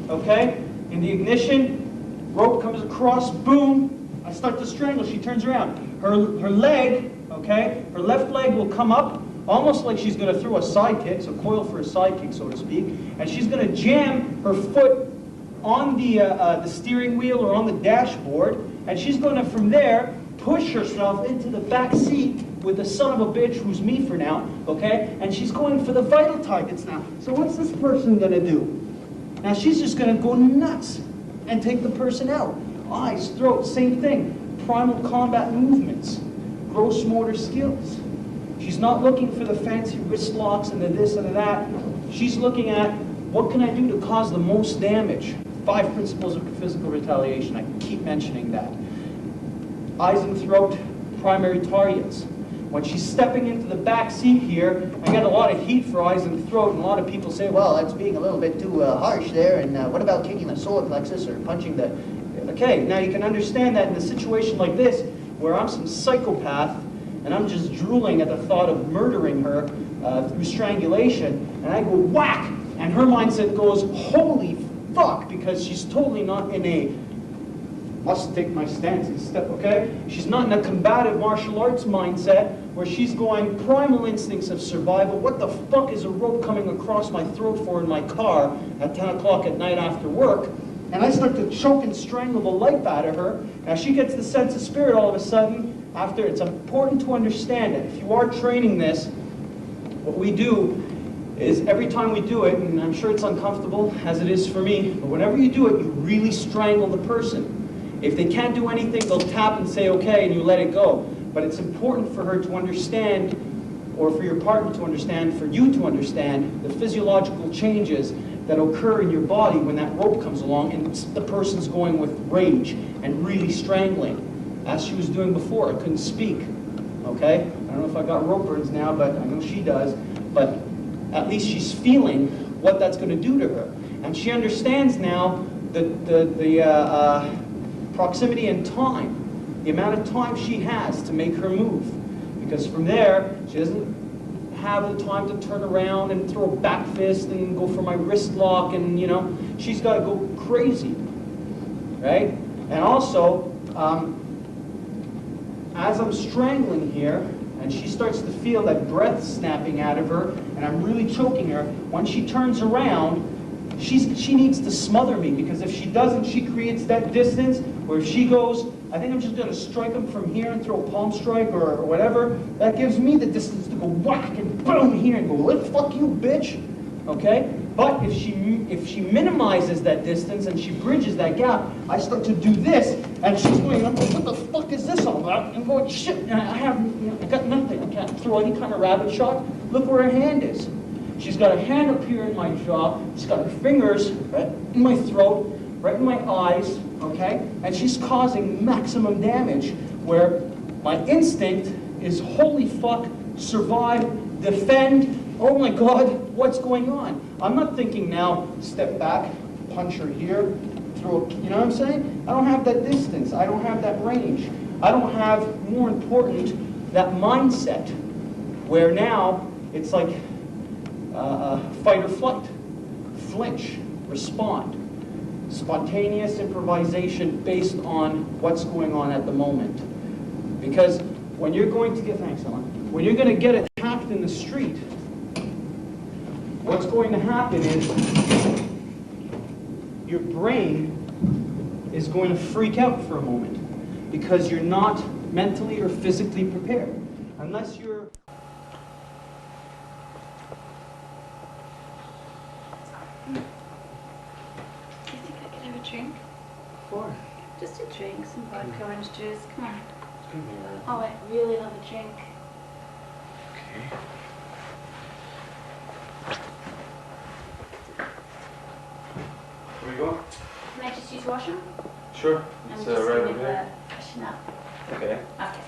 okay? In the ignition, rope comes across, boom, I start to strangle, she turns around. Her leg, okay, her left leg will come up, almost like she's gonna throw a side kick, so coil for a side kick, so to speak, and she's gonna jam her foot on the steering wheel or on the dashboard, and she's gonna, from there, push herself into the back seat with the son of a bitch, who's me for now, okay? And she's going for the vital targets now. So what's this person gonna do? Now she's just gonna go nuts and take the person out. Eyes, throat, same thing. Primal combat movements, gross motor skills. She's not looking for the fancy wrist locks and the this and the that. She's looking at, what can I do to cause the most damage? 5 principles of physical retaliation. I keep mentioning that. Eyes and throat, primary targets. When she's stepping into the back seat here, I get a lot of heat for eyes and throat, and a lot of people say, well, that's being a little bit too harsh there, and what about kicking the solar plexus or punching the... Okay, now you can understand that in a situation like this, where I'm some psychopath, and I'm just drooling at the thought of murdering her through strangulation, and I go whack, and her mindset goes, holy fuck, because she's totally not in a must take my stance and step, okay? She's not in a combative martial arts mindset where she's going primal instincts of survival. What the fuck is a rope coming across my throat for in my car at 10 o'clock at night after work? And I start to choke and strangle the life out of her. Now she gets the sense of spirit all of a sudden. After, it's important to understand that if you are training this, what we do is every time we do it, and I'm sure it's uncomfortable as it is for me, but whenever you do it, you really strangle the person. If they can't do anything, they'll tap and say, okay, and you let it go. But it's important for her to understand, or for your partner to understand, for you to understand the physiological changes that occur in your body when that rope comes along and the person's going with rage and really strangling, as she was doing before. I couldn't speak, okay? I don't know if I got rope burns now, but I know she does. But at least she's feeling what that's going to do to her. And she understands now the proximity and time, the amount of time she has to make her move. Because from there, she doesn't have the time to turn around and throw a back fist and go for my wrist lock, and she's got to go crazy, right? And also, as I'm strangling here, and she starts to feel that breath snapping out of her, and I'm really choking her, when she turns around, she needs to smother me, because if she doesn't, she creates that distance where if she goes, I think I'm just going to strike him from here and throw a palm strike or whatever, that gives me the distance to go whack and boom here and go, fuck you, bitch. Okay? But if she minimizes that distance and she bridges that gap, I start to do this, and she's going, what the fuck is this all about? I'm going, shit, and I got nothing. I can't throw any kind of rabbit shot. Look where her hand is. She's got a hand up here in my jaw. She's got her fingers right in my throat, right in my eyes, okay? And she's causing maximum damage, where my instinct is, holy fuck, survive, defend, oh my God, what's going on? I'm not thinking now, step back, punch her here, throw, you know what I'm saying? I don't have that distance. I don't have that range. I don't have, more important, that mindset, where now it's like fight or flight, flinch, respond. Spontaneous improvisation based on what's going on at the moment. Because when you're going to get, thanks Ellen, when you're going to get attacked in the street, what's going to happen is your brain is going to freak out for a moment because you're not mentally or physically prepared. Unless you're... Drink? Four. Just a drink, some vodka, orange juice. Come on. It's gonna be alright. Oh, I really love a drink. Okay. Where you going? Can I just use washroom? Sure. I'm It's just right kind over of here. freshen up. Okay. Okay.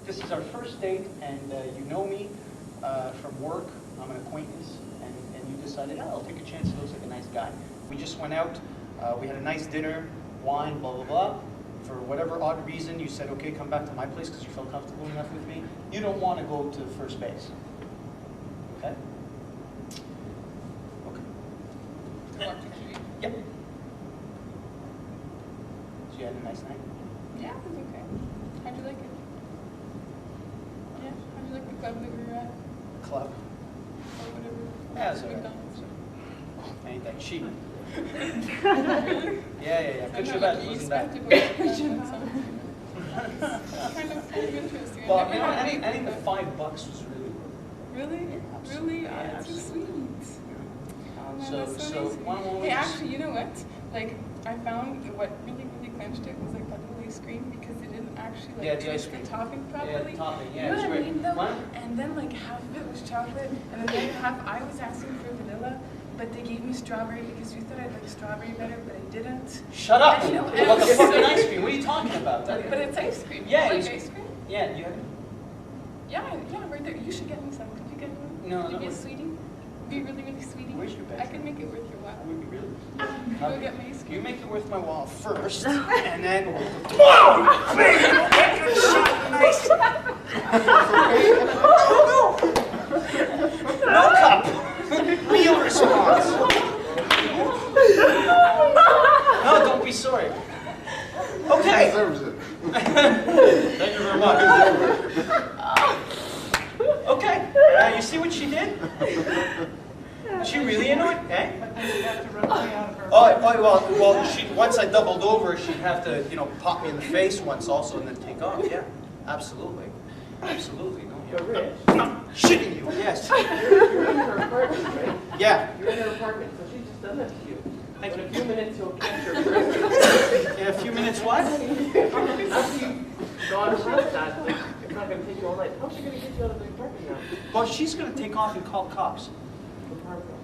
This is our first date, and you know me from work. I'm an acquaintance, and you decided, oh, I'll take a chance. He looks like a nice guy. We just went out. We had a nice dinner, wine, blah, blah, blah. For whatever odd reason, you said, okay, come back to my place because you felt comfortable enough with me. You don't want to go to first base. Okay? Okay. Yep. So you had a nice night? Yeah, it was okay. How'd you like it? Yeah, how'd you like the club that we were at? Club? Or whatever. Yeah, it was McDonald's. Ain't that cheap? Really? Yeah. Good for that. Wasn't bad. Kind of interesting. Well, I never had I think the bacon, $5 was really worth Really? it. Absolutely. Really? Oh, Yeah, that's so absolutely. sweet. Oh man, So that's so nice. why don't we Hey, just- actually, you know what? Like, I found what really clinched it was like that little ice cream because it didn't actually like Yeah, the ice twist cream. the topping properly. Yeah, the topping. Yeah, You know it's what I great. mean though? What? And then like half of it was chocolate, and then the other half I was asking for vanilla, but they gave me strawberry because you thought I'd like strawberry better, but I didn't. Shut up! And, you know, What the fucking ice cream? What are you talking about? But it's ice cream. Yeah, You like it's- ice cream? Yeah, you have it? Yeah, right there. You should get me some. Could you get me? No, Could you no. be a sweetie? Be really, really sweetie. Where's your I bag? can make it worth your while. Would you really? Go get me ice cream. You make it worth my while first, and then whoa! Nice. No cup. Real response. No, don't be sorry. Okay. Deserves it. Thank you very much. Okay. You see what she did? She really into it, eh? Well, she, once I doubled over, she'd have to, pop me in the face once also and then take off. Yeah, absolutely. Absolutely. No, yeah. I'm shitting you, yes. You're in her apartment, right? Yeah. You're in her apartment, so she's just done that to you. Thank In you. a few minutes, you'll catch her. In a few minutes, what? After you've gone past that, like, it's not going to take you all night. How's she going to get you out of the apartment now? Well, she's going to take off and call cops. The car girl.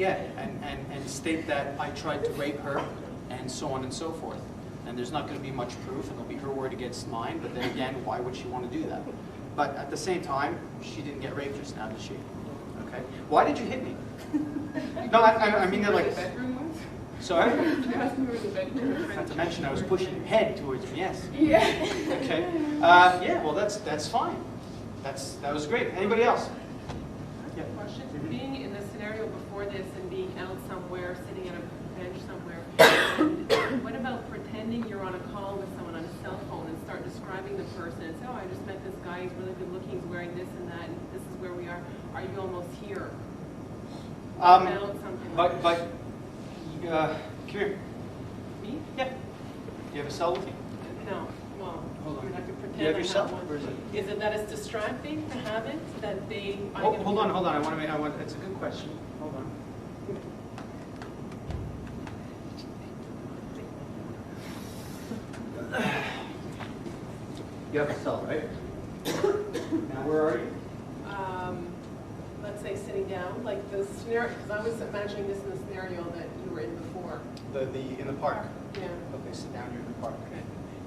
Yeah, and state that I tried to rape her, and so on and so forth. And there's not going to be much proof, and it'll be her word against mine, but then again, why would she want to do that? But at the same time, she didn't get raped just now, did she? Okay. Why did you hit me? No, I mean, they're like... Sorry? Not to mention, I was pushing your head towards me, yes. Yeah. Okay. Yeah, well, that's fine. That was great. Anybody else? Yeah. Question. Being in the scenario before this and being out somewhere, sitting at a bench somewhere, and what about pretending you're on a call with someone on a cell phone and start describing the person and say, oh, I just met this guy, he's really good looking, he's wearing this and that, and this is where we are. Are you almost here? About something like But come here. Me? Yeah. Do you have a cell with you? No. Well, Hold on. I could pretend Do you have I your cell? one. Or is it? Is it that it's distracting to have it? That they... Hold on. I want. It's a good question. Hold on. You have a cell, right? Now, where are you? Let's say sitting down, like the scenario, because I was imagining this in the scenario that you were in before. In the park. Yeah. Okay, sit down. You're in the park. Okay.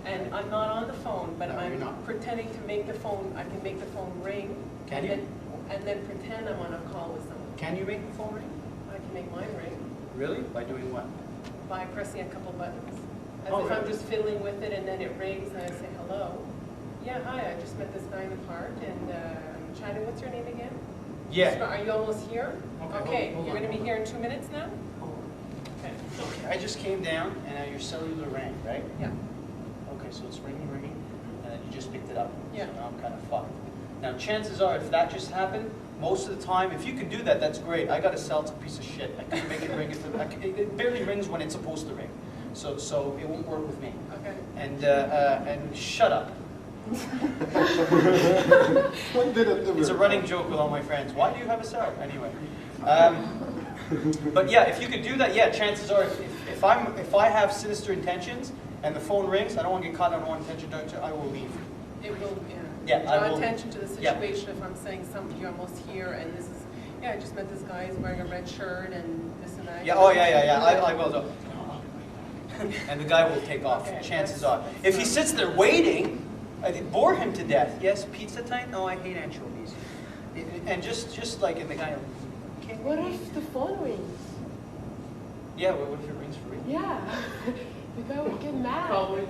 And I'm not on the phone, but No, I'm you're not. pretending to make the phone, I can make the phone ring. Can and you? and then pretend I'm on a call with someone. Can you make the phone ring? I can make mine ring Really? By doing what? by pressing a couple buttons. As Oh, if I'm really? just fiddling with it and then it rings and I say hello. Yeah, hi, I just met this guy in the park and I'm chatting. What's your name again? Yeah. Are you almost here? Okay, hold you're on, going to be hold here in 2 minutes now? Okay. Okay. I just came down and your cellular rang, right? Yeah. Okay, so it's ringing, and then you just picked it up. Yeah. So now I'm kind of fucked. Now, chances are, if that just happened, most of the time, if you can do that, that's great. I got a cell, it's a piece of shit. I can make it ring. It barely rings when it's supposed to ring. So it won't work with me. Okay. And shut up. It's a running joke with all my friends. Why do you have a cell? Anyway. But yeah, if you could do that, yeah, chances are, if I have sinister intentions and the phone rings, I don't want to get caught on one intention, I will leave. It will, Yeah, I draw will. attention to the situation if I'm saying something, you're almost here and this is, yeah, I just met this guy, he's wearing a red shirt and this and that. Yeah, oh yeah, I will. So. And the guy will take off, Okay, chances are. If he sits there waiting, I bore him to death. Yes, pizza time? No, I hate anchovies. And just like, and the guy, okay. What if the phone rings? Yeah, what if it rings for real? Yeah. The guy would get mad. Probably.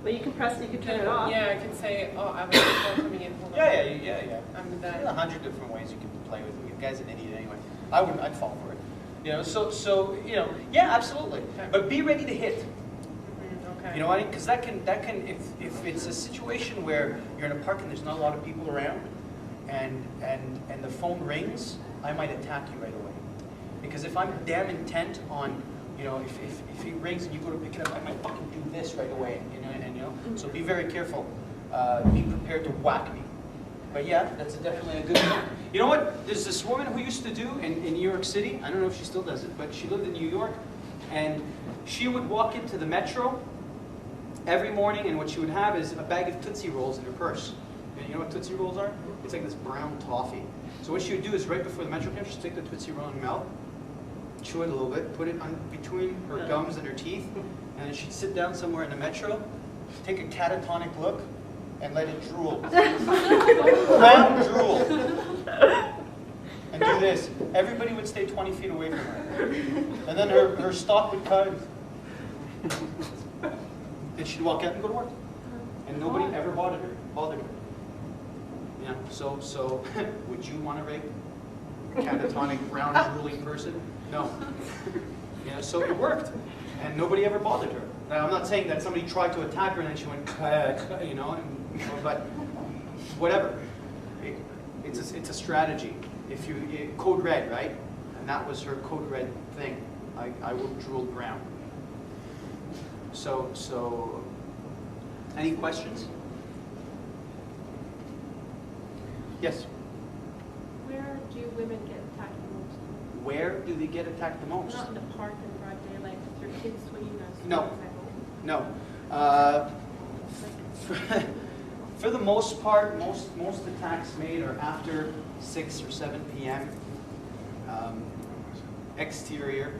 Well, you can press it, you can turn it off. Yeah, I can say, oh, I have a call coming in, hold on. Yeah. I'm the There's guy. 100 different ways you can play with it. The guy's an idiot anyway. I'd fall for it. You know, so yeah, absolutely. But be ready to hit. Okay. You know what I mean? Because that can if it's a situation where you're in a park and there's not a lot of people around, and the phone rings, I might attack you right away. Because if I'm damn intent on, you know, if it rings and you go to pick it up, I might fucking do this right away. So be very careful. Be prepared to whack me. But yeah, that's definitely a good one. You know what? There's this woman who used to do in New York City. I don't know if she still does it, but she lived in New York, and she would walk into the metro every morning, and what she would have is a bag of Tootsie Rolls in her purse. And you know what Tootsie Rolls are? It's like this brown toffee. So what she would do is right before the metro came, she'd take the Tootsie Roll and melt, chew it a little bit, put it between her gums and her teeth, and then she'd sit down somewhere in the metro, take a catatonic look, and let it drool. Brown drool. And do this. Everybody would stay 20 feet away from her. And then her stock would cut. And she'd walk out and go to work. And nobody ever bothered her. Yeah, so would you want to rape a catatonic, brown, drooling person? No. Yeah, so it worked. And nobody ever bothered her. Now, I'm not saying that somebody tried to attack her and then she went, but whatever. It's a strategy. If you code red, right? And that was her code red thing. I will drool brown. So any questions? Yes. Where do women get attacked the most? Where do they get attacked the most? Not in the park in broad daylight with your kids swinging us. No. No. For the most part, most attacks made are after 6 or 7 p.m. exterior,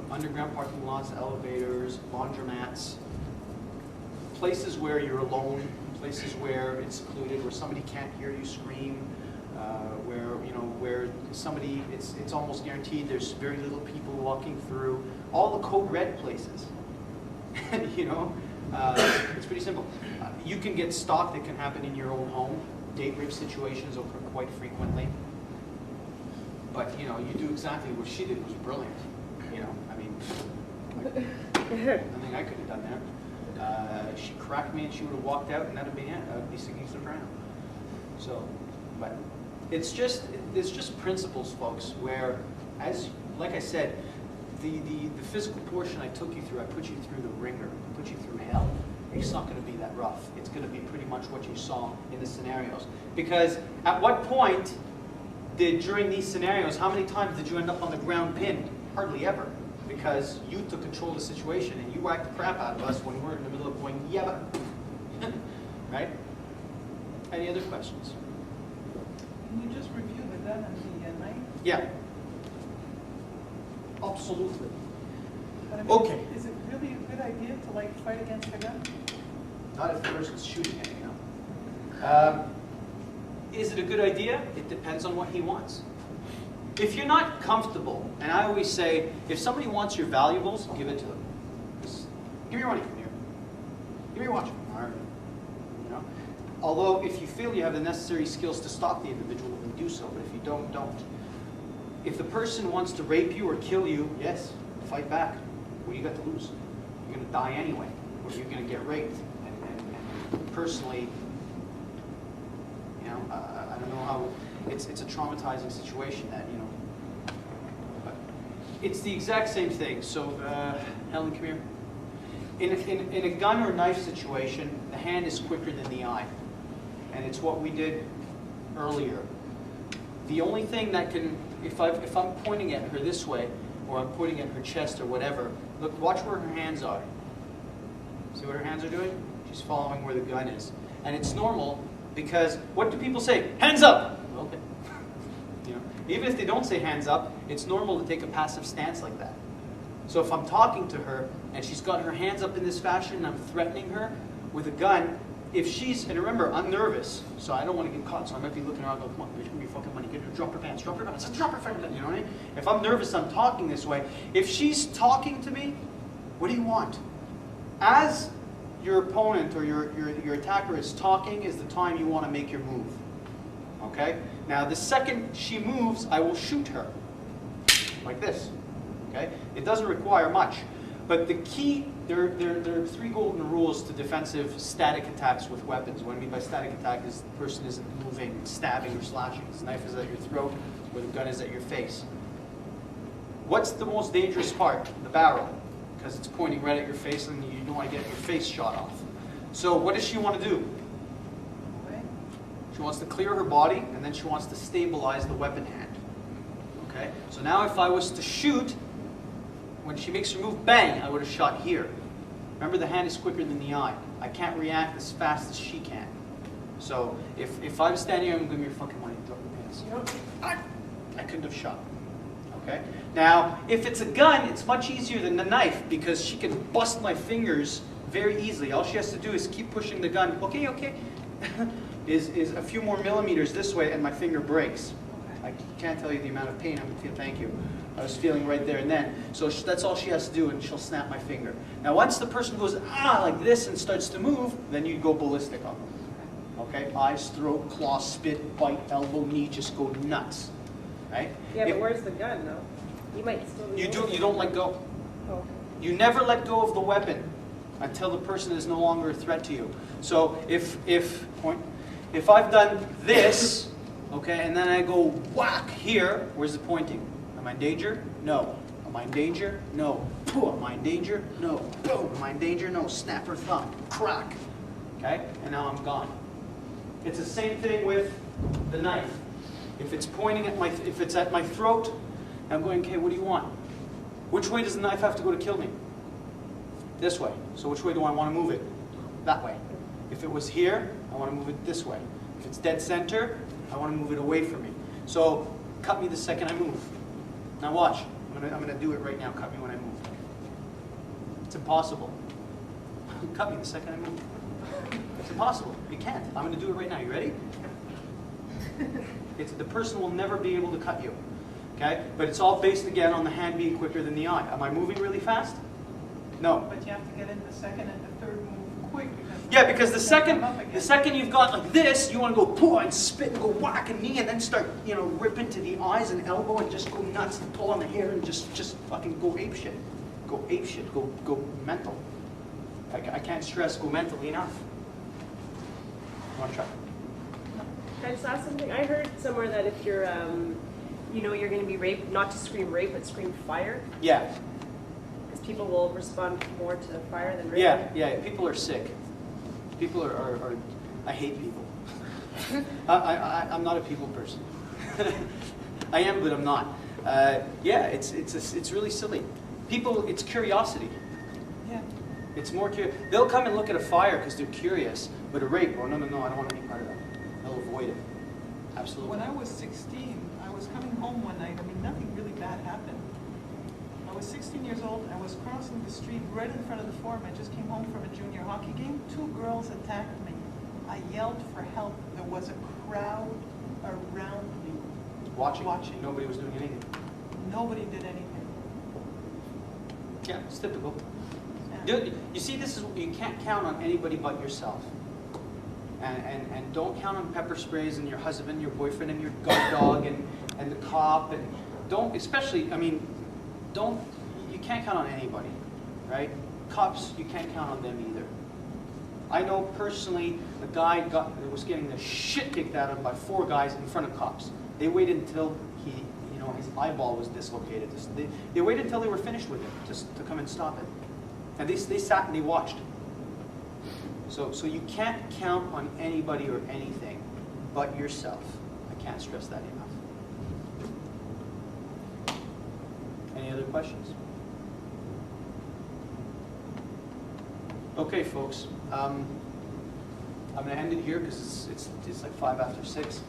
underground parking lots, elevators, laundromats, places where you're alone, places where it's secluded, where somebody can't hear you scream, where somebody, it's almost guaranteed there's very little people walking through, all the code red places. It's pretty simple. You can get stalked. It can happen in your own home. Date rape situations occur quite frequently. But you do exactly what she did was brilliant. Nothing I could have done there. She cracked me and she would have walked out, and that'd be it. I would be sinking to the ground. So, but it's just principles, folks. Where, like I said, the physical portion I took you through, I put you through the ringer, I put you through hell. It's not going to be that rough. It's going to be pretty much what you saw in the scenarios. Because at what point during these scenarios, how many times did you end up on the ground pinned? Hardly ever. Because you took control of the situation and you whacked the crap out of us when we're in the middle of going, yeah, but, right? Any other questions? Can you just review the gun and the knife? Yeah. Absolutely. But I mean, Okay. Is it really a good idea to fight against a gun? Not if the person's shooting at you. Is it a good idea? It depends on what he wants. If you're not comfortable, and I always say, if somebody wants your valuables, give it to them. Just give me your money from here. Give me your watch. All right. Although, if you feel you have the necessary skills to stop the individual, then do so. But if you don't, don't. If the person wants to rape you or kill you, yes, fight back. What do you got to lose? You're going to die anyway, or you're going to get raped. And personally, I don't know how. It's a traumatizing situation that, but it's the exact same thing. So, Helen, come here. In a gun or knife situation, the hand is quicker than the eye. And it's what we did earlier. The only thing that can, if I'm pointing at her this way, or I'm pointing at her chest or whatever, look, watch where her hands are. See what her hands are doing? She's following where the gun is. And it's normal because, what do people say? Hands up! Okay. Even if they don't say hands up, it's normal to take a passive stance like that. So if I'm talking to her and she's got her hands up in this fashion and I'm threatening her with a gun, if she's, and remember, I'm nervous, so I don't want to get caught, so I might be looking around going, come on, bitch, give me your fucking money, get her, drop her pants, drop her pants, drop her fucking pants, you know what I mean? If I'm nervous, I'm talking this way. If she's talking to me, what do you want? As your opponent or your attacker is talking is the time you want to make your move. Okay? Now, the second she moves, I will shoot her. Like this. Okay? It doesn't require much. But the key, there are 3 golden rules to defensive static attacks with weapons. What I mean by static attack is the person isn't moving, stabbing, or slashing. His knife is at your throat, or the gun is at your face. What's the most dangerous part? The barrel. Because it's pointing right at your face and you don't want to get your face shot off. So what does she want to do? She wants to clear her body, and then she wants to stabilize the weapon hand. Okay? So now if I was to shoot, when she makes her move, bang, I would have shot here. Remember, the hand is quicker than the eye. I can't react as fast as she can. So if I'm standing here and give me your fucking money, drop your pants. I couldn't have shot. Okay? Now, if it's a gun, it's much easier than the knife because she can bust my fingers very easily. All she has to do is keep pushing the gun. Okay, okay. is a few more millimeters this way and my finger breaks. I can't tell you the amount of pain I'm feeling. Thank you. I was feeling right there and then. So that's all she has to do, and she'll snap my finger. Now, once the person goes like this and starts to move, then you go ballistic on them. Okay? Eyes, throat, claw, spit, bite, elbow, knee, just go nuts. Right? Yeah, but where's the gun, though? You might still be You don't let go. Oh. You never let go of the weapon until the person is no longer a threat to you. So if I've done this, okay, and then I go whack here, where's the pointing? Am I in danger? No. Am I in danger? No. Am I in danger? No. Boom. Am I in danger? No. Snap her thumb. Crack. Okay? And now I'm gone. It's the same thing with the knife. If it's pointing at if it's at my throat, I'm going, okay, what do you want? Which way does the knife have to go to kill me? This way. So which way do I want to move it? That way. If it was here, I want to move it this way. If it's dead center, I want to move it away from me. So cut me the second I move. Now watch. I'm gonna do it right now. Cut me when I move. It's impossible. Cut me the second I move. It's impossible. You can't. I'm gonna do it right now. You ready? The person will never be able to cut you. Okay? But it's all based again on the hand being quicker than the eye. Am I moving really fast? No. But you have to get in the second and the third move quick. Because the second you've got like this, you want to go pull and spit and go whack a knee and then start, rip into the eyes and elbow and just go nuts and pull on the hair and just fucking go ape shit. Go ape shit. Go mental. I can't stress go mentally enough. You want to try? Can I just ask something? I heard somewhere that if you're, you're going to be raped, not to scream rape, but scream fire. Yeah. Because people will respond more to fire than rape. Yeah. People are sick. People are I hate people. I'm not a people person. I am, but I'm not. It's really silly. People, it's curiosity. Yeah. It's more curious. They'll come and look at a fire because they're curious, but a rape, no, I don't want to be part of that. They'll avoid it. Absolutely. When I was 16, I was coming home one night. I mean, nothing really bad happened. I was 16 years old. I was crossing the street right in front of the forum. I just came home from a junior hockey game. 2 girls attacked me. I yelled for help. There was a crowd around me. Watching. Nobody was doing anything. Nobody did anything. Yeah, it's typical. Yeah. You see, this is you can't count on anybody but yourself. And don't count on pepper sprays and your husband, your boyfriend, and your guard dog and the cop, and don't, especially, you can't count on anybody, right? Cops, you can't count on them either. I know personally a guy was getting the shit kicked out of him by 4 guys in front of cops. They waited until his eyeball was dislocated. They waited until they were finished with him to come and stop it. And they sat and they watched. So you can't count on anybody or anything but yourself. I can't stress that enough. Any other questions? Okay, folks. I'm going to end it here because it's like 5 after 6.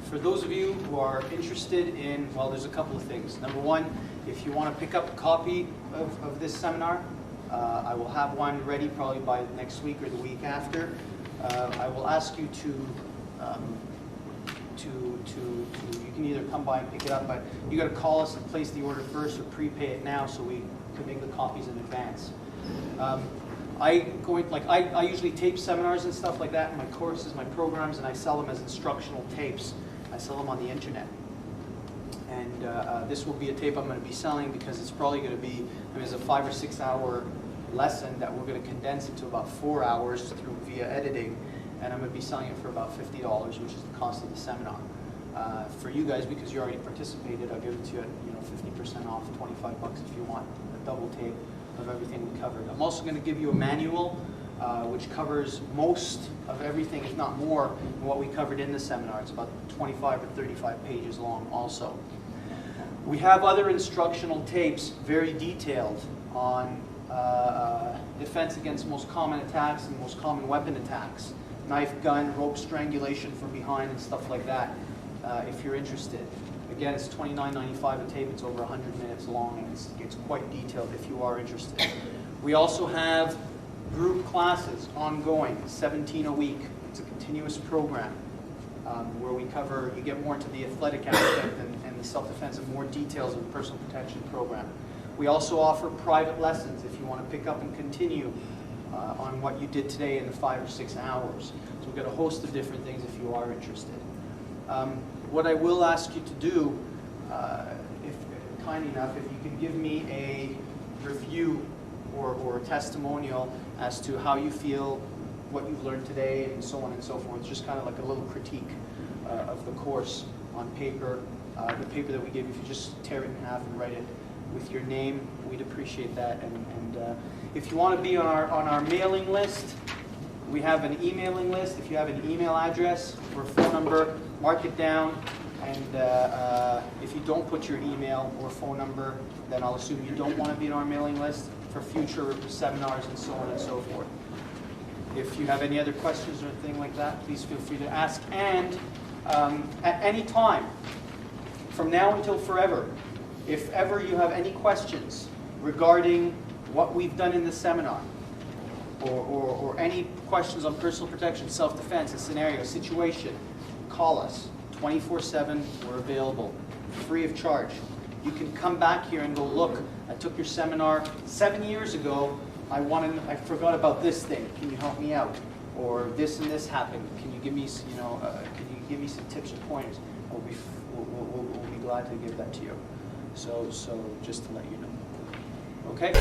For those of you who are interested in, there's a couple of things. Number one, if you want to pick up a copy of this seminar, I will have one ready probably by next week or the week after. I will ask you you can either come by and pick it up, but you got to call us and place the order first or prepay it now so we can make the copies in advance. I usually tape seminars and stuff like that in my courses, my programs, and I sell them as instructional tapes. I sell them on the internet. And this will be a tape I'm going to be selling because it's probably going to be, it's a 5 or 6 hour lesson that we're going to condense into about 4 hours via editing, and I'm going to be selling it for about $50, which is the cost of the seminar. For you guys, because you already participated, I'll give it to you at 50% off, $25 if you want a double tape of everything we covered. I'm also going to give you a manual which covers most of everything, if not more, than what we covered in the seminar. It's about 25 or 35 pages long also. We have other instructional tapes, very detailed, on defense against most common attacks and most common weapon attacks. Knife, gun, rope strangulation from behind and stuff like that, if you're interested. Again, it's $29.95 a tape. It's over 100 minutes long, and it's quite detailed if you are interested. We also have group classes ongoing, 17 a week. It's a continuous program where we cover, you get more into the athletic aspect and the self-defense and more details of the personal protection program. We also offer private lessons if you want to pick up and continue on what you did today in the 5 or 6 hours. So we've got a host of different things if you are interested. What I will ask you to do, if kind enough, if you can give me a review or a testimonial as to how you feel, what you've learned today, and so on and so forth. Just kind of like a little critique of the course on paper. The paper that we give you, if you just tear it in half and write it with your name, we'd appreciate that. And if you want to be on our mailing list, we have an emailing list. If you have an email address or phone number, mark it down. And if you don't put your email or phone number, then I'll assume you don't want to be on our mailing list for future seminars and so on and so forth. If you have any other questions or anything like that, please feel free to ask. And at any time, from now until forever, If ever you have any questions regarding what we've done in this seminar, or any questions on personal protection, self-defense, a scenario, situation, call us. 24/7, we're available, free of charge. You can come back here and go, look, I took your seminar 7 years ago. I forgot about this thing. Can you help me out? Or this and this happened. Can you give me, can you give me some tips or pointers? We'll be glad to give that to you. So just to let you know. Okay.